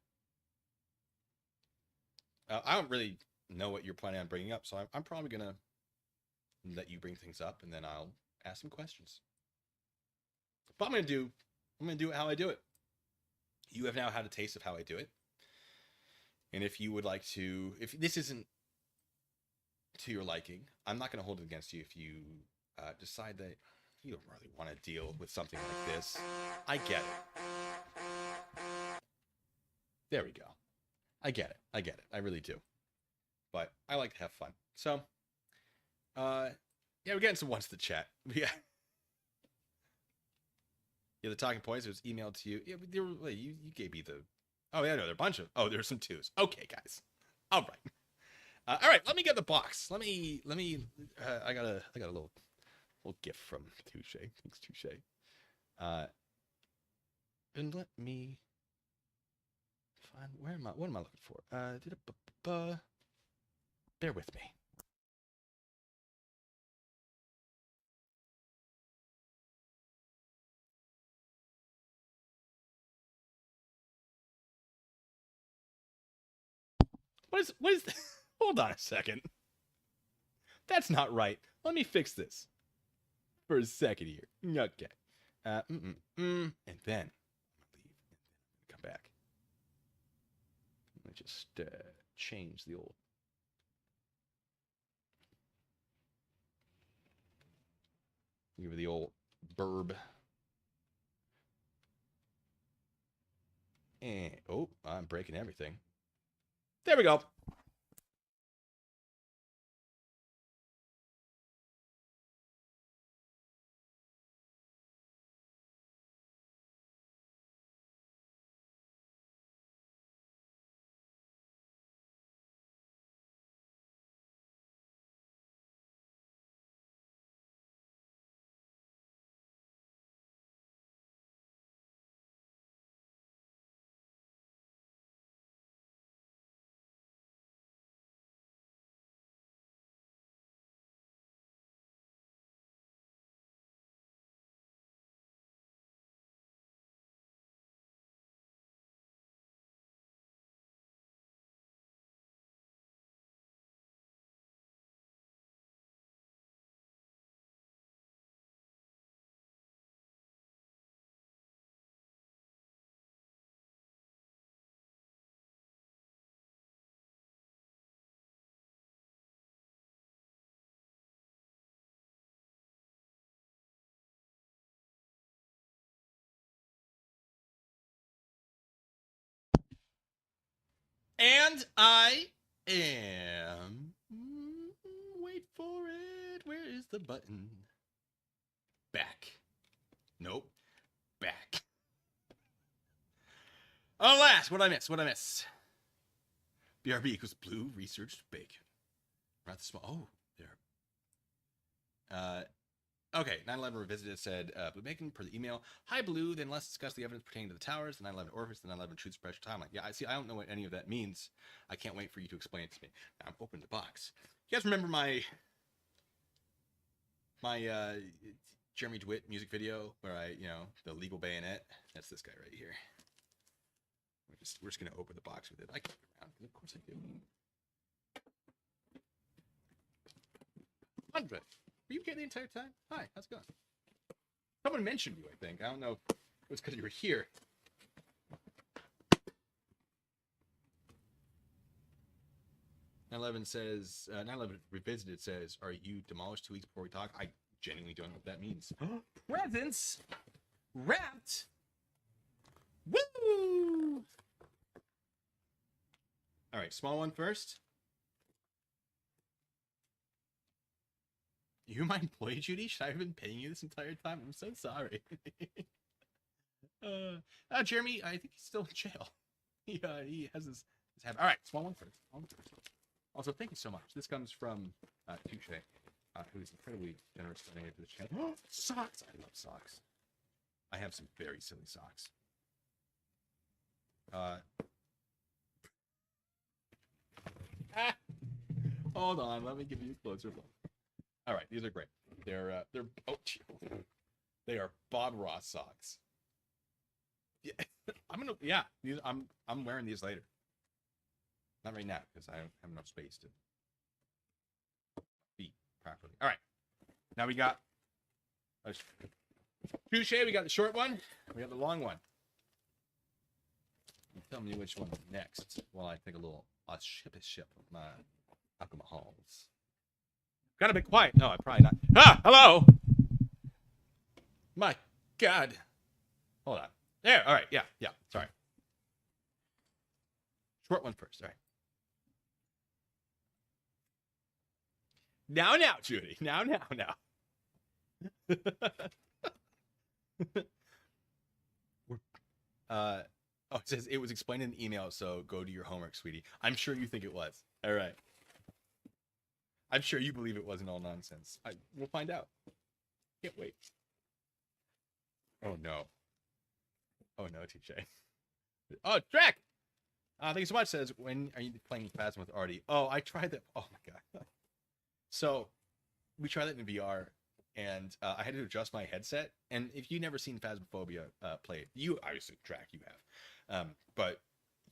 I don't really know what you're planning on bringing up, so I'm probably going to let you bring things up, and then I'll ask some questions. But I'm going to do it how I do it. You have now had a taste of how I do it. And if you would like to, if this isn't to your liking, I'm not going to hold it against you if you decide that you don't really want to deal with something like this. I get it. There we go. I get it. I really do. But I like to have fun. So, yeah, we're getting some ones to the chat. Yeah. Yeah, the talking points, it was emailed to you. Yeah, you gave me the... Oh, yeah, no, there are a bunch of... Oh, there's some twos. Okay, guys. All right. All right, let me get the box. Let me... I got a little gift from Touche. Thanks, Touche. And let me find... What am I looking for? Bear with me. What is hold on a second. That's not right. Let me fix this for a second here. Okay. And then I'm gonna leave and come back. Let me just change the old Give it the old burb. And oh, I'm breaking everything. There we go. And I am. Wait for it. Where is the button? Back. Nope. Back. Alas, what I miss? What I miss? BRB equals blue researched bacon. Right, the small. Oh, there. Okay, 9/11 Revisited said, Blue Bacon per the email. Hi, Blue. Then let's discuss the evidence pertaining to the towers, the 9/11 orifice, the 9/11 truth suppression timeline. Yeah, I see. I don't know what any of that means. I can't wait for you to explain it to me. Now, I'm opening the box. You guys remember my Jeremy DeWitt music video where I, the legal bayonet? That's this guy right here. We're just gonna open the box with it. I keep it around, of course I do. 100. Were you here the entire time? Hi, how's it going? Someone mentioned you, I think. I don't know if it was because you were here. (9/11) says, 9/11 Revisited says, are you demolished 2 weeks before we talk? I genuinely don't know what that means. Presents wrapped. Woo! All right, small one first. You my employee, Judy? Should I have been paying you this entire time? I'm so sorry. Jeremy, I think he's still in jail. He has his habit. All right, small one first. Also, thank you so much. This comes from Touche, who is incredibly generous donated to the channel. Socks! I love socks. I have some very silly socks. Hold on, let me give you a closer look. All right, these are great. They're they are Bob Ross socks. Yeah, I'm wearing these later. Not right now because I don't have enough space to feet properly. All right, now we got Touche. We got the short one. We got the long one. Tell me which one next while I take a little ship of my alcohols. Got a bit quiet. No, I probably not. Hello. My God. Hold on. There. All right. Yeah. Sorry. Short one first. All right. Now, Judy. Now. It says it was explained in the email, so go do your homework, sweetie. I'm sure you think it was. All right. I'm sure you believe it wasn't all nonsense. We'll find out. Can't wait. Oh no, TJ. Oh, Drac! Thank you so much. Says, when are you playing Phasma with Artie? Oh, I tried that. Oh my God. So, we tried that in VR, and I had to adjust my headset. And if you've never seen Phasmophobia played, you obviously, Drac, you have. But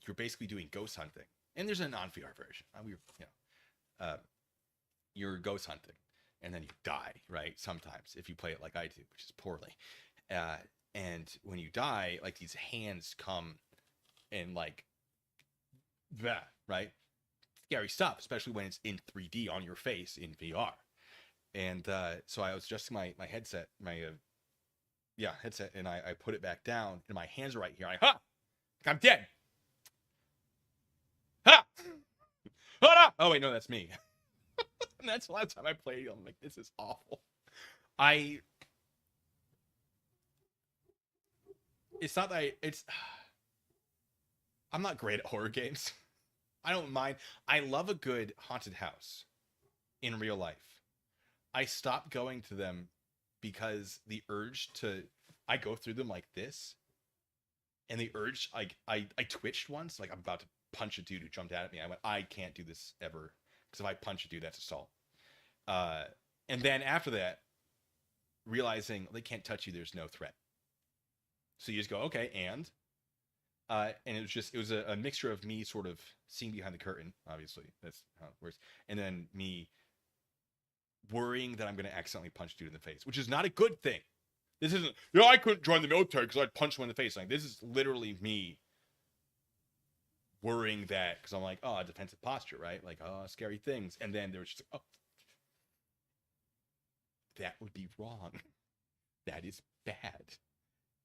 you're basically doing ghost hunting. And there's a non-VR version. You're ghost hunting, and then you die, right? Sometimes, if you play it like I do, which is poorly. And when you die, like these hands come and like that, right? Scary stuff, especially when it's in 3D on your face in VR. And so I was adjusting my headset, headset, and I put it back down, and my hands are right here. Like I'm dead. Ha! Oh wait, no, that's me. And that's the last time I played. I'm like, this is awful. It's not that I'm not great at horror games. I don't mind. I love a good haunted house in real life. I stopped going to them because the urge I go through them like this, and the urge, I twitched once, like I'm about to punch a dude who jumped out at me. I went, I can't do this ever, because if I punch a dude, that's assault. And then after that, realizing they can't touch you, there's no threat. So you just go, okay, and it was a mixture of me sort of seeing behind the curtain, obviously, that's how it works, and then me worrying that I'm going to accidentally punch a dude in the face, which is not a good thing. This isn't, I couldn't join the military because I'd punch him in the face. Like, this is literally me worrying that, because I'm like, oh, defensive posture, right? Like, oh, scary things. And then there was just, oh, that would be wrong. That is bad.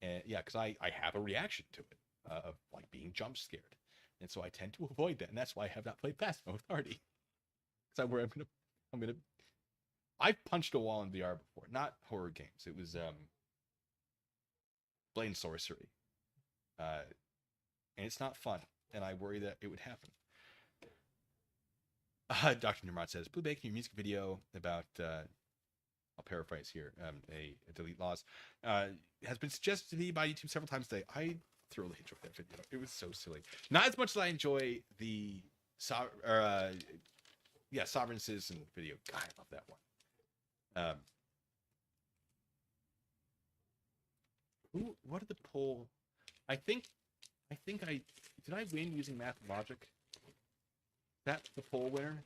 And yeah, because I have a reaction to it of like being jump scared. And so I tend to avoid that. And that's why I have not played Phasmo Authority. Because I'm worried I've punched a wall in VR before. Not horror games. It was Blade and Sorcery. And it's not fun. And I worry that it would happen. Dr. Nimrod says, Blue Bacon, your music video about, I'll paraphrase here, a delete laws, has been suggested to me by YouTube several times today. I thoroughly enjoyed that video. It was so silly. Not as much as I enjoy the Sovereign Citizen video. God, I love that one. What did the poll? I think I did I win using math and logic? That's the poll winner.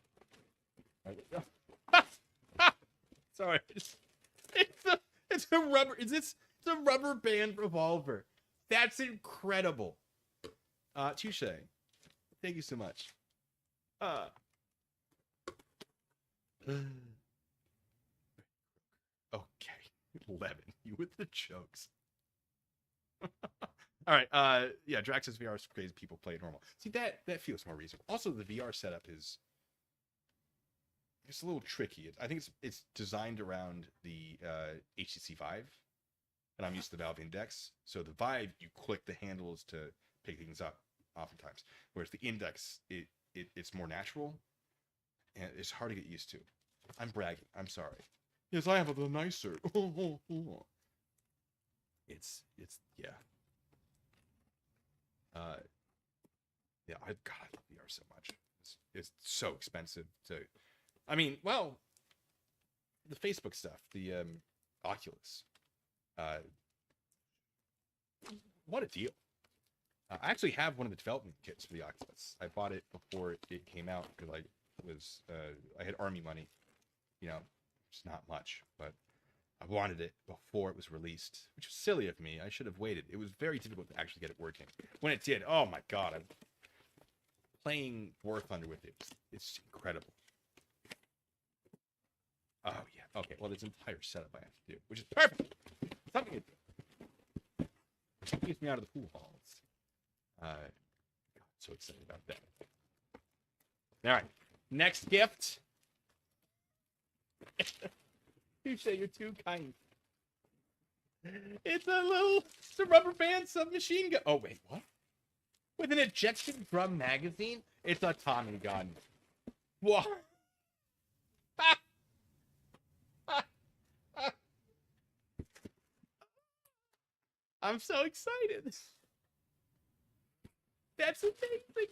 Sorry, it's a rubber. It's a rubber band revolver. That's incredible. Touche. Thank you so much. Okay, Levin, you with the jokes. All right. Yeah, Drax's VR is crazy. People play it normal. See, that feels more reasonable. Also, the VR setup is it's a little tricky. I think it's designed around the HTC Vive, and I'm used to the Valve Index. So the Vive, you click the handles to pick things up, oftentimes, whereas the Index, it's more natural, and it's hard to get used to. I'm bragging. I'm sorry. Yes, I have a nicer. It's yeah. Yeah, I love VR so much. It's so expensive to. I mean, well, the Facebook stuff, the Oculus. What a deal! I actually have one of the development kits for the Oculus. I bought it before it came out because I had army money. You know, it's not much, but I wanted it before it was released, which was silly of me. I should have waited. It was very difficult to actually get it working. When it did, oh my god, I'm playing War Thunder with it. It's incredible. Oh yeah, okay. Well, there's an entire setup I have to do, which is perfect. Something to do. It keeps me out of the pool halls. God, so excited about that. All right, next gift. You say you're too kind. It's a rubber band submachine gun. Oh wait, what? With an ejection drum magazine? It's a Tommy gun. What? I'm so excited. That's amazing.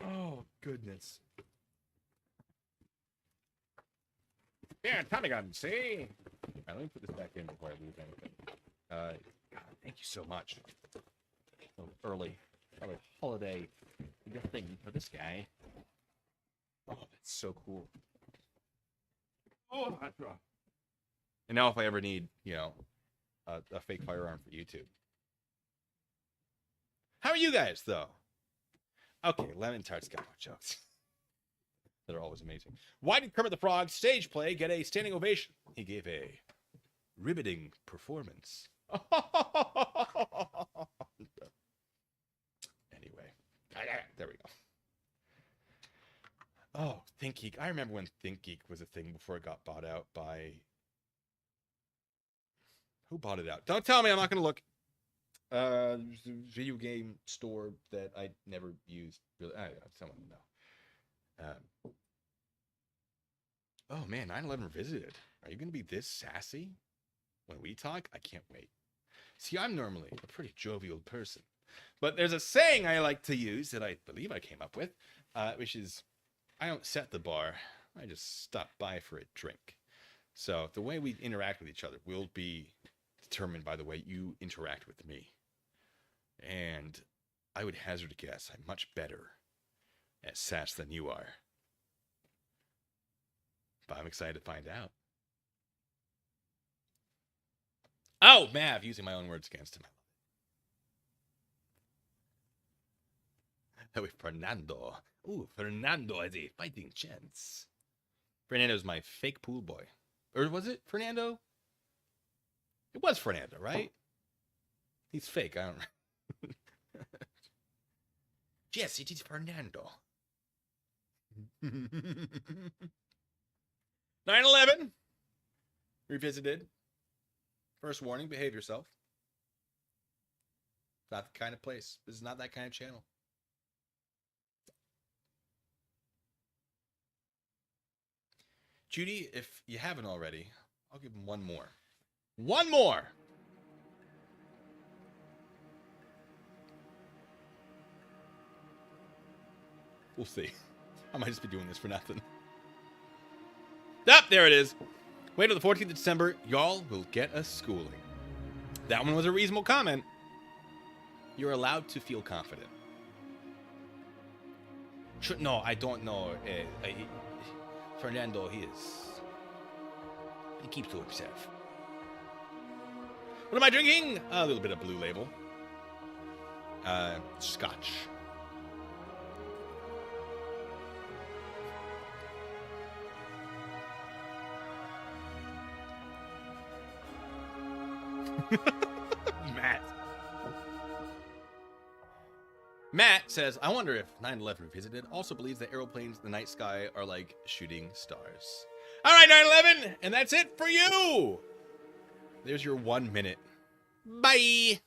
Oh goodness. Yeah, Tommy gun, see? Alright, let me put this back in before I lose anything. God, thank you so much. So early holiday good thing for this guy. Oh, that's so cool. Oh, that's rough. And now if I ever need, a fake firearm for YouTube. How are you guys, though? Okay, Lemon Tart's got more jokes. that are always amazing. Why did Kermit the Frog stage play get a standing ovation? He gave a riveting performance. Anyway, there we go. Oh, ThinkGeek. I remember when ThinkGeek was a thing before it got bought out by... Who bought it out? Don't tell me, I'm not going to look. Video game store that I never used. Really, someone know. Oh man, 9/11 Revisited. Are you going to be this sassy when we talk? I can't wait. See, I'm normally a pretty jovial person, but there's a saying I like to use that I believe I came up with, which is, I don't set the bar, I just stop by for a drink. So the way we interact with each other will be determined by the way you interact with me. And I would hazard a guess I'm much better at sass than you are. But I'm excited to find out. Oh, Mav, using my own words against him. With Fernando. Ooh, Fernando has a fighting chance. Fernando's my fake pool boy. Or was it Fernando? It was Fernando, right? He's fake. I don't know. Yes, it is Fernando. 9/11. Revisited. First warning, behave yourself. Not the kind of place. This is not that kind of channel. Judy, if you haven't already, I'll give him one more. One more! We'll see. I might just be doing this for nothing. There it is. Wait till the 14th of December. Y'all will get a schooling. That one was a reasonable comment. You're allowed to feel confident. No, I don't know. Fernando, he keeps to himself. What am I drinking? A little bit of Blue Label. Scotch. Matt says, I wonder if 9/11 Revisited also believes that aeroplanes in the night sky are like shooting stars. All right, 9/11, and that's it for you. There's your 1 minute. Bye.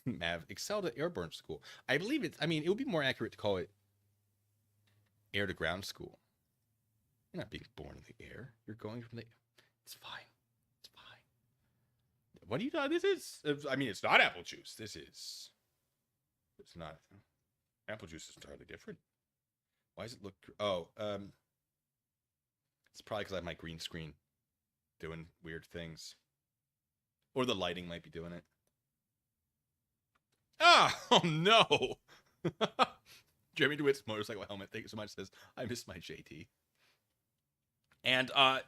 Mav excelled at airborne school. I believe it would be more accurate to call it air to ground school. You're not being born in the air. You're going from the... It's fine. It's fine. What do you know? This is... it's not apple juice. It's not. Apple juice is entirely different. Why does it look... Oh, it's probably because I have my green screen doing weird things. Or the lighting might be doing it. Oh no! Jeremy DeWitt's motorcycle helmet, thank you so much, says, I miss my JT. And my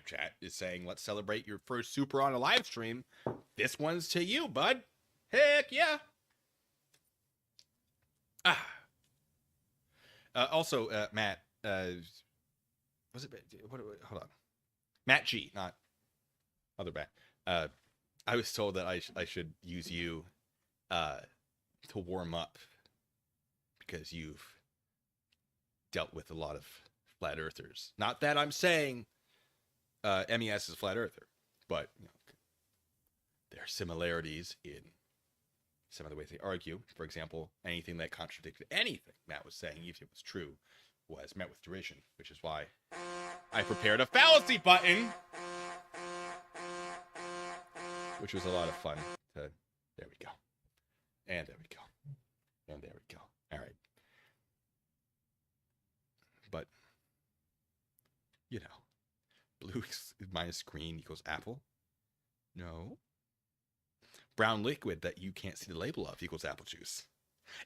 chat is saying, let's celebrate your first super on a live stream. This one's to you, bud. Heck yeah. Also, Matt, was it, hold on. Matt G, not other Matt. I was told that I should use you to warm up because you've dealt with a lot of flat earthers. Not that I'm saying MES is a flat earther, but there are similarities in some of the ways they argue. For example, anything that contradicted anything Matt was saying, even if it was true, was met with derision, which is why I prepared a fallacy button, which was a lot of fun. There we go. And there we go. And there we go. All right. But, blue minus green equals apple. No. Brown liquid that you can't see the label of equals apple juice.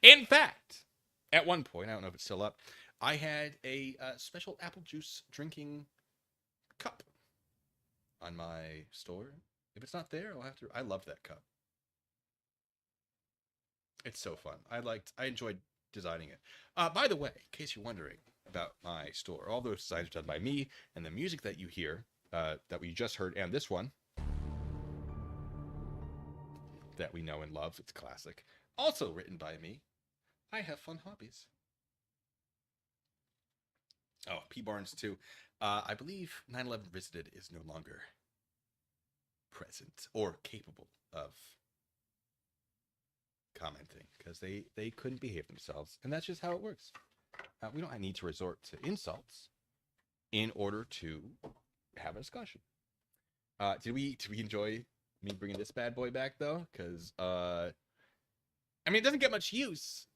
In fact, at one point, I don't know if it's still up, I had a special apple juice drinking cup on my store. If it's not there, I love that cup. It's so fun. I enjoyed designing it. By the way, in case you're wondering about my store, all those designs are done by me, and the music that you hear, that we just heard, and this one that we know and love, it's classic, also written by me. I have fun hobbies. Oh, P. Barnes too. I believe 9/11 Visited is no longer present or capable of commenting because they couldn't behave themselves, and that's just how it works. We don't need to resort to insults in order to have a discussion. Did we enjoy me bringing this bad boy back though? Because I mean, it doesn't get much use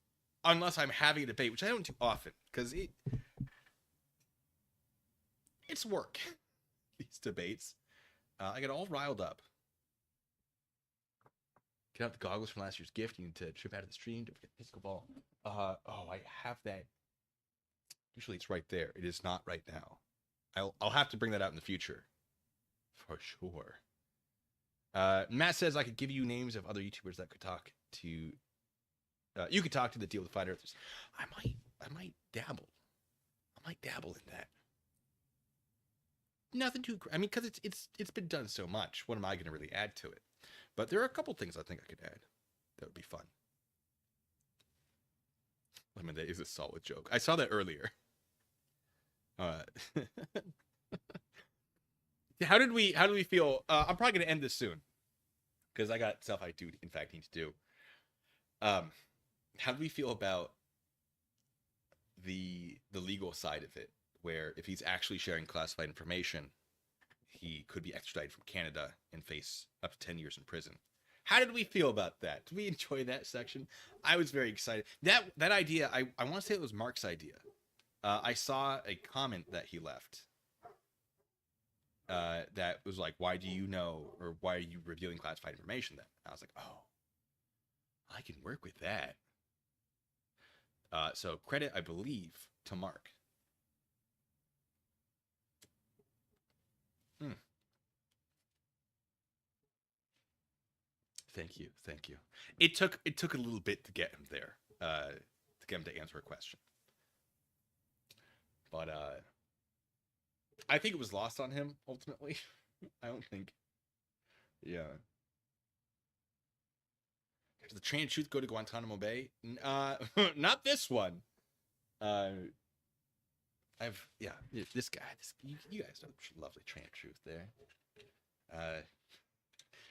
unless I'm having a debate, which I don't do often because it's work. These debates, I get all riled up. Get out the goggles from last year's gift. You need to trip out of the stream. Don't forget the physical ball. Oh, I have that. Usually it's right there. It is not right now. I'll have to bring that out in the future, for sure. Matt says I could give you names of other YouTubers that could talk to. You could talk to the deal with Flat Earthers. I might dabble. I might dabble in that. Nothing too. I mean, because it's been done so much. What am I going to really add to it? But there are a couple things I think I could add that would be fun. I mean, that is a solid joke. I saw that earlier. How did we feel? I'm probably going to end this soon because I got stuff I do, in fact, need to do. How do we feel about the legal side of it, where if he's actually sharing classified information, he could be extradited from Canada and face up to 10 years in prison? How did we feel about that? Did we enjoy that section? I was very excited. That idea, I want to say it was Mark's idea. I saw a comment that he left that was like, why do you know, or why are you revealing classified information then? I was like, oh, I can work with that. So credit, I believe, to Mark. Thank you. It took a little bit to get him there, to get him to answer a question. But I think it was lost on him ultimately. I don't think. Yeah. Does the train of truth go to Guantanamo Bay? Not this one. This guy. You guys know the lovely train of truth there.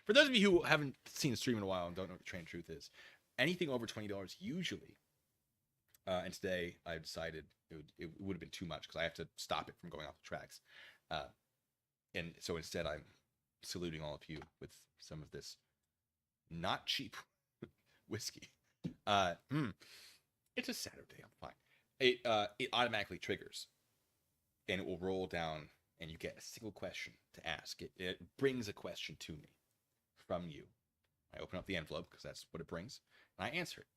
For those of you who haven't seen the stream in a while and don't know what the train of truth is, anything over $20 usually. And today I decided it would have been too much because I have to stop it from going off the tracks. And so instead I'm saluting all of you with some of this not cheap whiskey. It's a Saturday, I'm fine. It automatically triggers and it will roll down and you get a single question to ask. It brings a question to me from you. I open up the envelope because that's what it brings, and I answer it.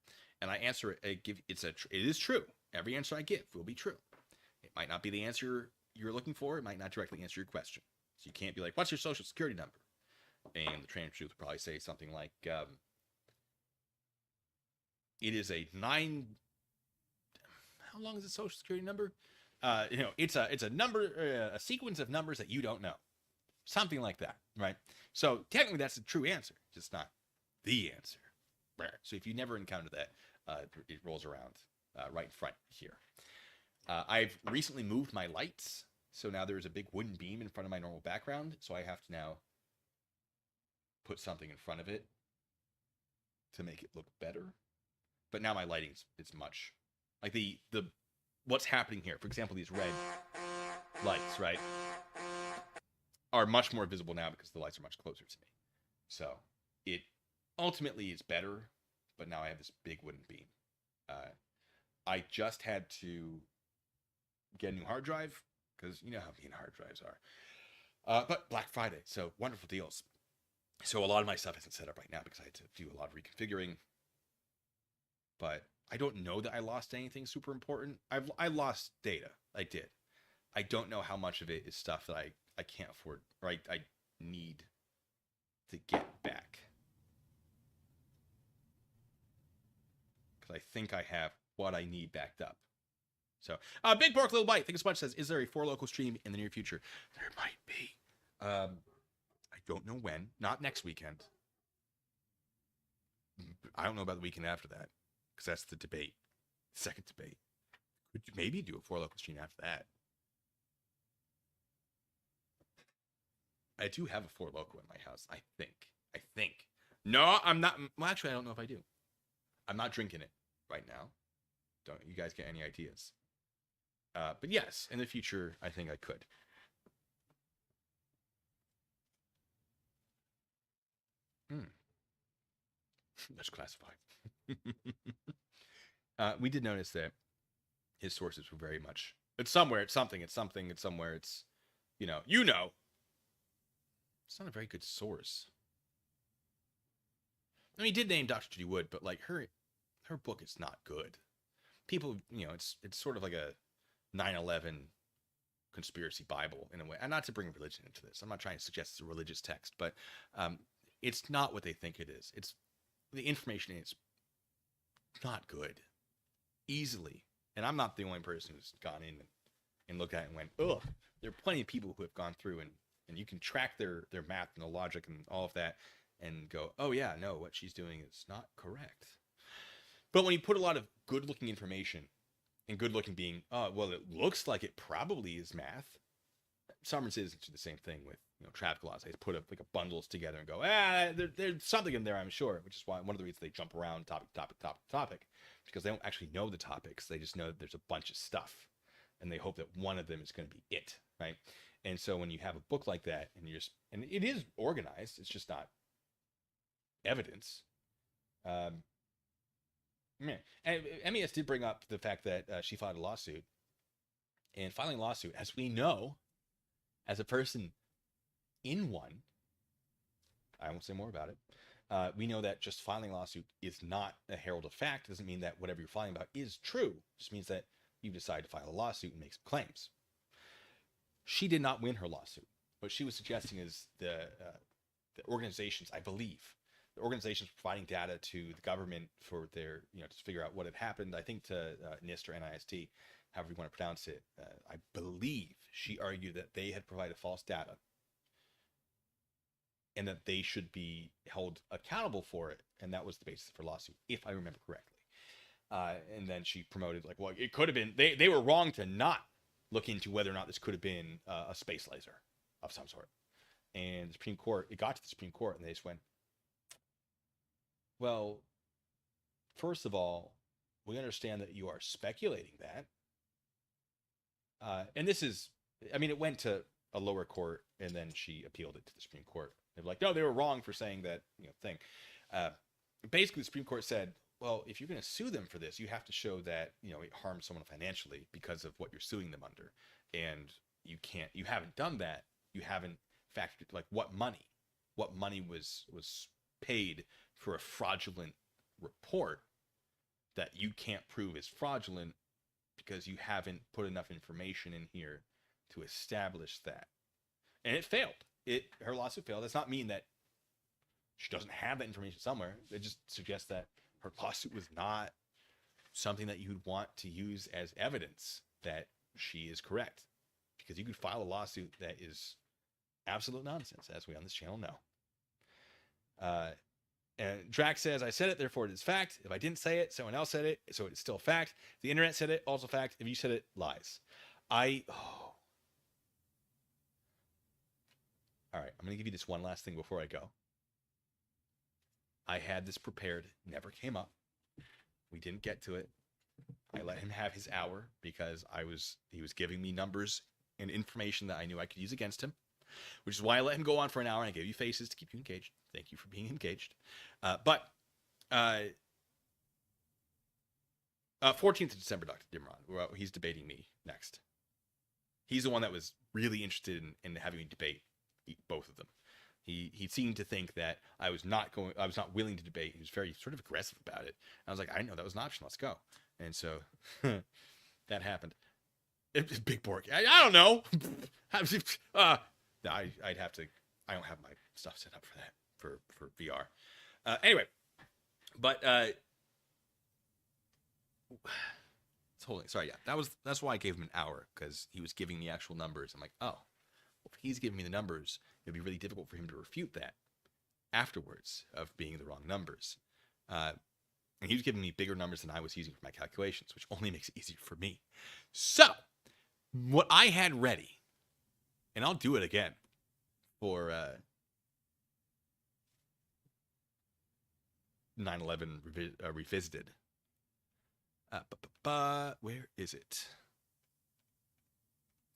And I answer it. It is true. Every answer I give will be true. It might not be the answer you're looking for. It might not directly answer your question. So you can't be like, "What's your social security number?" And the train of truth will probably say something like, "It is a 9." How long is the social security number? It's a number, a sequence of numbers that you don't know. Something like that, right? So technically that's the true answer, just not the answer. So if you never encounter that, it rolls around right in front here. I've recently moved my lights, so now there's a big wooden beam in front of my normal background, so I have to now put something in front of it to make it look better. But now my lighting is much like the what's happening here. For example, these red lights, right, are much more visible now because the lights are much closer to me. So it ultimately is better, but now I have this big wooden beam. I just had to get a new hard drive because you know how mean hard drives are. But Black Friday, so wonderful deals. So a lot of my stuff isn't set up right now because I had to do a lot of reconfiguring. But I don't know that I lost anything super important. I lost data. I did. I don't know how much of it is stuff that I can't afford, or I need to get back. Because I think I have what I need backed up. So, Big Pork Little Bite, thank you so much, says, is there a Four Local stream in the near future? There might be. I don't know when. Not next weekend. I don't know about the weekend after that, because that's the debate. Second debate. Could you maybe do a Four Local stream after that? I do have a Four Local in my house, I think. No, I'm not. Well, actually, I don't know if I do. I'm not drinking it right now. Don't you guys get any ideas? But yes, in the future, I think I could. That's classified. We did notice that his sources were very much. It's somewhere. It's something. It's something. It's somewhere. It's, you know. It's not a very good source. I mean, he did name Dr. Judy Wood, but like her book is not good. People, it's sort of like a 9/11 conspiracy Bible in a way. And not to bring religion into this. I'm not trying to suggest it's a religious text, but it's not what they think it is. It's the information is not good. Easily. And I'm not the only person who's gone in and looked at it and went, ugh. There are plenty of people who have gone through and you can track their math and the logic and all of that and go, oh yeah, no, what she's doing is not correct. But when you put a lot of good-looking information, and good-looking being, well, it looks like it probably is math. Some citizens do the same thing with, traffic laws. They put like a bundles together and go, there's something in there, I'm sure. Which is why one of the reasons they jump around topic, because they don't actually know the topics. They just know that there's a bunch of stuff, and they hope that one of them is going to be it, right? And so when you have a book like that, and it is organized, it's just not evidence. And MES did bring up the fact that she filed a lawsuit, and filing a lawsuit, as we know, as a person in one, I won't say more about it. We know that just filing a lawsuit is not a herald of fact. It doesn't mean that whatever you're filing about is true. It just means that you decide to file a lawsuit and make some claims. She did not win her lawsuit. What she was suggesting is the organizations, I believe, the organizations providing data to the government for their, to figure out what had happened, I think to NIST or NIST, however you want to pronounce it, I believe she argued that they had provided false data and that they should be held accountable for it. And that was the basis for lawsuit, if I remember correctly. And then she promoted, like, well, it could have been, they were wrong to not look into whether or not this could have been a space laser of some sort. And the Supreme Court, it got to the Supreme Court, and they just went, well, first of all, we understand that you are speculating that. And this is, it went to a lower court, and then she appealed it to the Supreme Court. They were like, no, they were wrong for saying that, thing. Basically, the Supreme Court said, well, if you're going to sue them for this, you have to show that, it harmed someone financially because of what you're suing them under. And you haven't done that. You haven't factored, like, what money was paid for a fraudulent report that you can't prove is fraudulent because you haven't put enough information in here to establish that. And it failed. Her lawsuit failed. That's not mean that she doesn't have that information somewhere. It just suggests that her lawsuit was not something that you would want to use as evidence that she is correct. Because you could file a lawsuit that is absolute nonsense, as we on this channel know. And Drax says, I said it, therefore it is fact. If I didn't say it, someone else said it, so it's still fact. If the internet said it, also fact. If you said it, lies. All right, I'm going to give you this one last thing before I go. I had this prepared, never came up. We didn't get to it. I let him have his hour because he was giving me numbers and information that I knew I could use against him, which is why I let him go on for an hour and I gave you faces to keep you engaged. Thank you for being engaged. 14th of December, Dr. Dimron, he's debating me next. He's the one that was really interested in having me debate both of them. He seemed to think that I was not willing to debate. He was very sort of aggressive about it. I was like, I didn't know that was an option. Let's go. And so that happened. Big Pork. I don't know. I'd have to. I don't have my stuff set up for that for VR. Anyway, but Totally. Sorry, yeah. That's why I gave him an hour, because he was giving me actual numbers. I'm like, oh, well, if he's giving me the numbers, it'd be really difficult for him to refute that afterwards of being the wrong numbers. And he was giving me bigger numbers than I was using for my calculations, which only makes it easier for me. So, what I had ready, and I'll do it again for 9/11 Revisited. Where is it?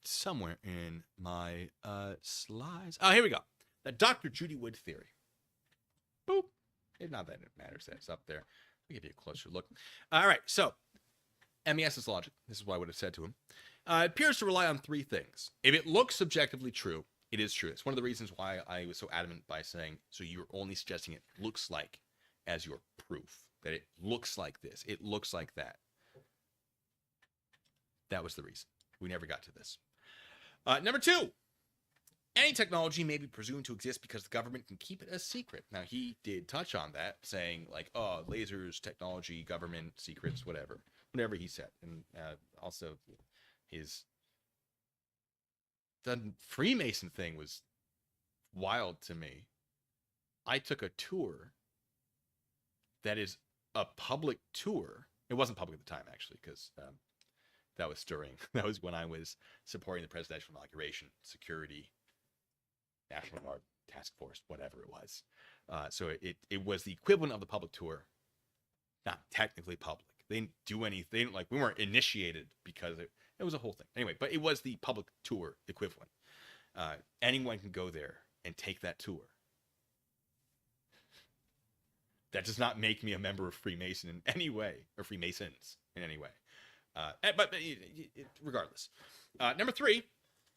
Somewhere in my slides. Oh, here we go. The Dr. Judy Wood theory. Boop. It's not that it matters that it's up there. I'll give you a closer look. All right, so MES's logic, this is what I would have said to him, appears to rely on three things. If it looks subjectively true, it is true. It's one of the reasons why I was so adamant by saying, so you're only suggesting it looks like as your proof, that it looks like this, it looks like that. That was the reason. We never got to this. Number two, any technology may be presumed to exist because the government can keep it a secret. Now, he did touch on that, saying, like, oh, lasers, technology, government, secrets, whatever he said. And also, the Freemason thing was wild to me. I took a tour that is a public tour. It wasn't public at the time, actually, because that was when I was supporting the presidential inauguration, security, National Guard, task force, whatever it was. So it was the equivalent of the public tour, not technically public. They didn't do anything. Like, we weren't initiated because it was a whole thing. Anyway, but it was the public tour equivalent. Anyone can go there and take that tour. That does not make me a member of Freemason in any way, or Freemasons in any way. But regardless. Number three,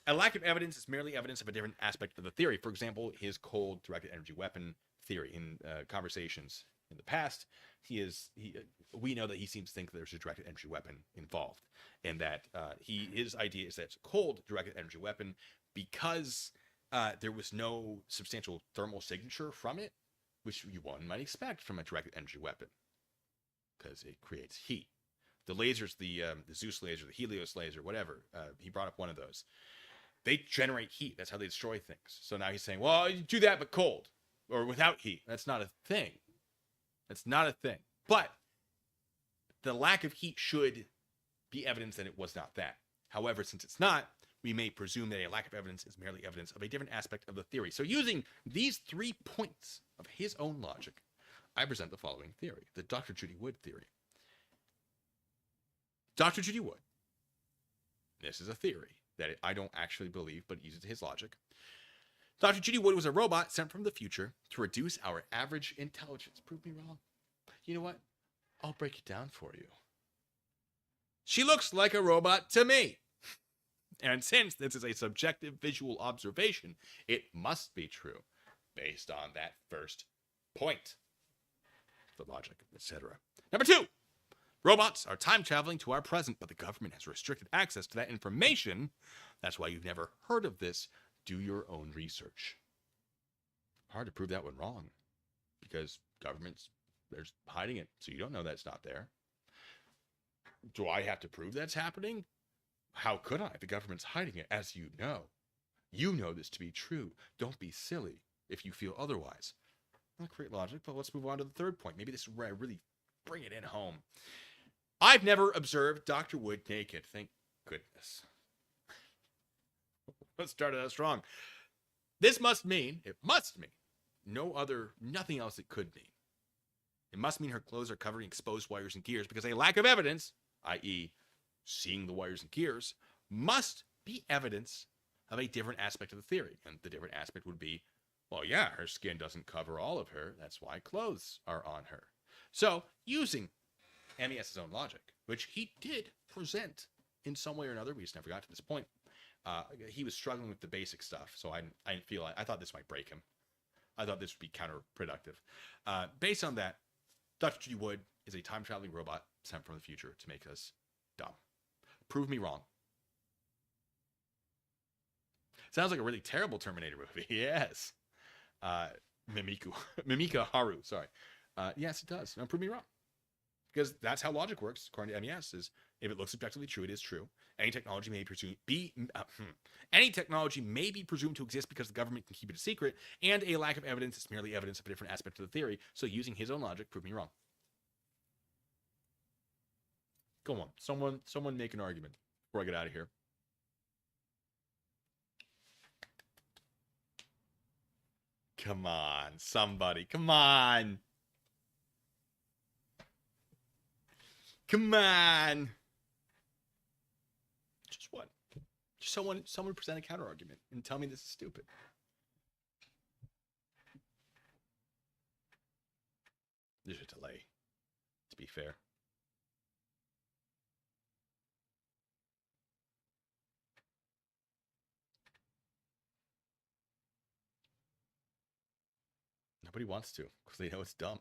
a lack of evidence is merely evidence of a different aspect of the theory. For example, his cold directed energy weapon theory. In conversations in the past, we know that he seems to think that there's a directed energy weapon involved, and that his idea is that it's a cold directed energy weapon because there was no substantial thermal signature from it, which one might expect from a directed energy weapon, because it creates heat. The lasers, the Zeus laser, the Helios laser, whatever, he brought up one of those. They generate heat. That's how they destroy things. So now he's saying, well, you do that but cold or without heat. That's not a thing. That's not a thing. But the lack of heat should be evidence that it was not that. However, since it's not, we may presume that a lack of evidence is merely evidence of a different aspect of the theory. So using these 3 points of his own logic, I present the following theory, the Dr. Judy Wood theory. Dr. Judy Wood, this is a theory that I don't actually believe, but uses his logic. Dr. Judy Wood was a robot sent from the future to reduce our average intelligence. Prove me wrong. You know what? I'll break it down for you. She looks like a robot to me. And since this is a subjective visual observation, it must be true based on that first point. The logic, etc. Number 2. Robots are time traveling to our present, but the government has restricted access to that information. That's why you've never heard of this. Do your own research. Hard to prove that one wrong, because governments, they're hiding it, so you don't know that's not there. Do I have to prove that's happening? How could I? The government's hiding it, as you know. You know this to be true. Don't be silly if you feel otherwise. Not great logic, but let's move on to the third point. Maybe this is where I really bring it in home. I've never observed Dr. Wood naked. Thank goodness. Let's start it out strong. It must mean, nothing else it could mean. It must mean her clothes are covering exposed wires and gears, because a lack of evidence, i.e. seeing the wires and gears, must be evidence of a different aspect of the theory. And the different aspect would be, well, yeah, her skin doesn't cover all of her. That's why clothes are on her. So, using MES's own logic, which he did present in some way or another, we just never got to this point. He was struggling with the basic stuff, so I thought this might break him. I thought this would be counterproductive. Based on that, Dr. Judy Wood is a time-traveling robot sent from the future to make us dumb. Prove me wrong. Sounds like a really terrible Terminator movie. Yes. Mimika Haru, sorry. Yes, it does. Now, prove me wrong. Because that's how logic works, according to MES, is if it looks objectively true, it is true. Any technology may be presumed to exist because the government can keep it a secret, and a lack of evidence is merely evidence of a different aspect of the theory. So using his own logic, prove me wrong. Go on. Someone make an argument before I get out of here. Come on, somebody. Come on. Come on. Just what? Just someone present a counter argument and tell me this is stupid. There's a delay, to be fair. Nobody wants to, because they know it's dumb.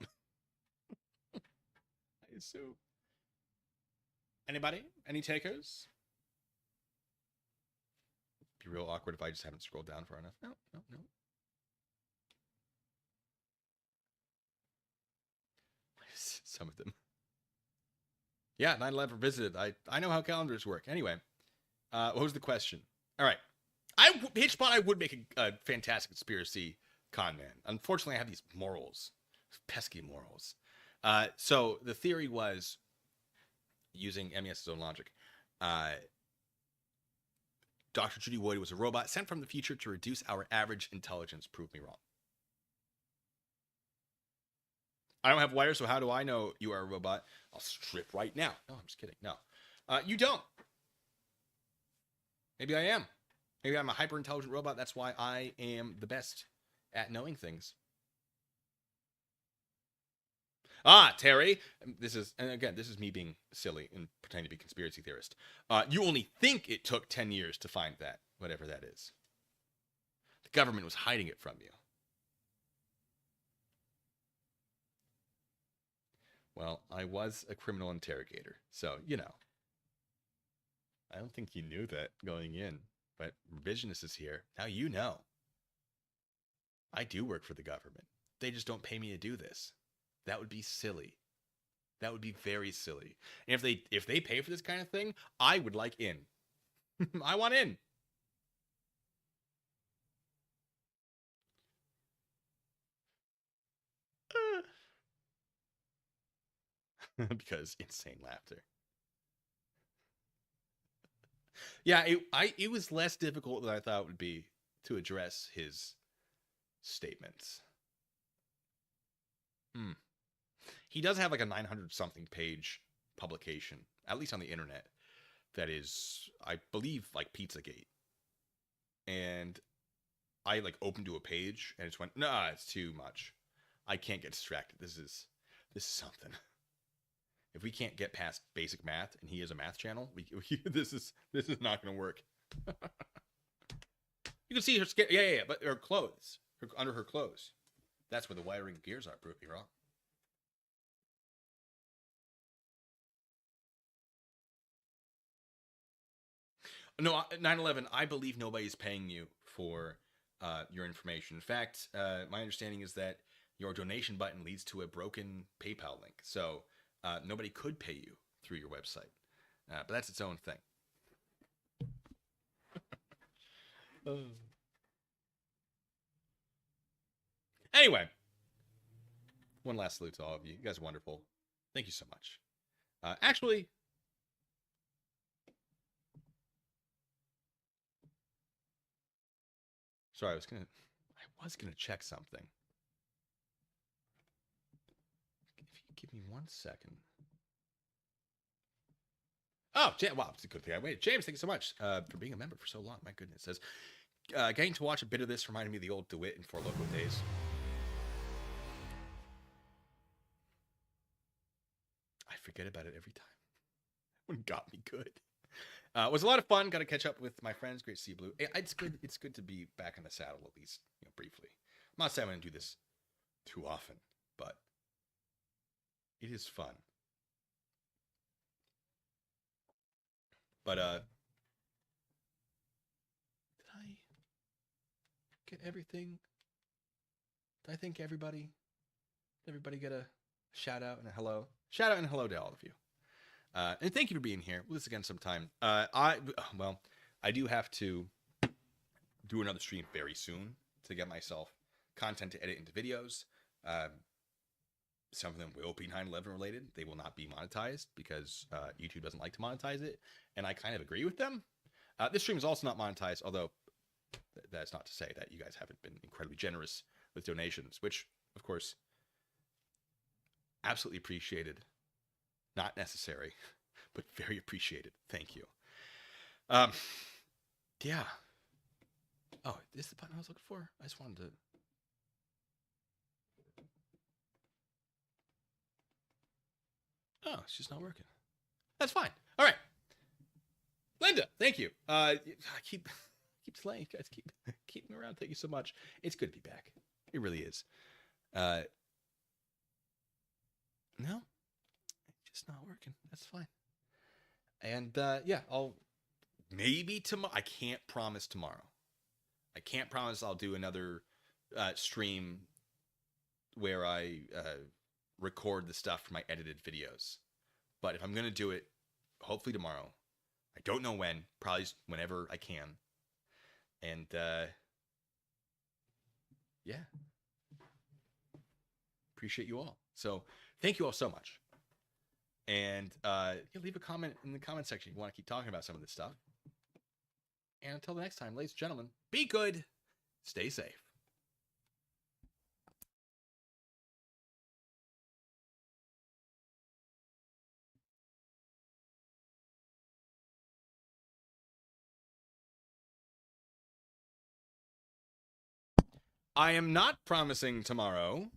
I assume. Anybody? Any takers? Be real awkward if I just haven't scrolled down far enough. No. Some of them. Yeah, 9/11 visited. I know how calendars work. Anyway, what was the question? All right. Hitchbot, I would make a fantastic conspiracy con man. Unfortunately, I have these morals. Pesky morals. So the theory was, using MES's own logic, Dr. Judy Wood was a robot sent from the future to reduce our average intelligence. Prove me wrong. I don't have wires, so how do I know you are a robot? I'll strip right now. No, I'm just kidding. No. You don't. Maybe I am. Maybe I'm a hyper-intelligent robot. That's why I am the best at knowing things. Terry, this is me being silly and pretending to be a conspiracy theorist. You only think it took 10 years to find that, whatever that is. The government was hiding it from you. Well, I was a criminal interrogator, so, you know. I don't think you knew that going in, but revisionist is here. Now you know. I do work for the government. They just don't pay me to do this. That would be silly. That would be very silly. And if they pay for this kind of thing, I would like in. I want in. Because insane laughter. Yeah, it was less difficult than I thought it would be to address his statements. He does have like a 900-something page publication, at least on the internet, that is, I believe, like Pizzagate. And I like opened to a page and it just went, nah, it's too much. I can't get distracted. This is something. If we can't get past basic math and he has a math channel, this is not going to work. You can see her skin. Yeah, but her clothes, under her clothes. That's where the wiring gears are. Prove me wrong. No, 9/11, I believe nobody's paying you for your information. In fact, my understanding is that your donation button leads to a broken PayPal link. So nobody could pay you through your website. But that's its own thing. Anyway, one last salute to all of you. You guys are wonderful. Thank you so much. Actually, sorry, I was gonna check something. If you give me 1 second. Oh, wow, it's a good thing I waited. James, thank you so much for being a member for so long. My goodness. It says, getting to watch a bit of this reminded me of the old DeWitt and Four Loko days. I forget about it every time. That one got me good. It was a lot of fun. Got to catch up with my friends. Great to see you, Blue. It's good to be back in the saddle, at least, briefly. I'm not saying I'm going to do this too often, but it is fun. But did I get everything? Did I thank everybody? Did everybody get a shout out and a hello? shout out and hello to all of you. And thank you for being here. We'll do this again sometime. I do have to do another stream very soon to get myself content to edit into videos. Some of them will be 9/11 related. They will not be monetized because YouTube doesn't like to monetize it, and I kind of agree with them. This stream is also not monetized, although that's not to say that you guys haven't been incredibly generous with donations, which, of course, absolutely appreciated. Not necessary, but very appreciated. Thank you. Yeah. Oh, this is the button I was looking for? I just wanted to... Oh, it's just not working. That's fine. All right. Linda, thank you. I keep delaying. You guys keep me around. Thank you so much. It's good to be back. It really is. No, it's just not working. That's fine. And yeah, I'll maybe tomorrow. I can't promise tomorrow. I can't promise I'll do another stream where I record the stuff for my edited videos. But if I'm going to do it, hopefully tomorrow. I don't know when, probably whenever I can. And yeah. Appreciate you all. So thank you all so much. And leave a comment in the comment section if you want to keep talking about some of this stuff. And until the next time, ladies and gentlemen, be good, stay safe. I am not promising tomorrow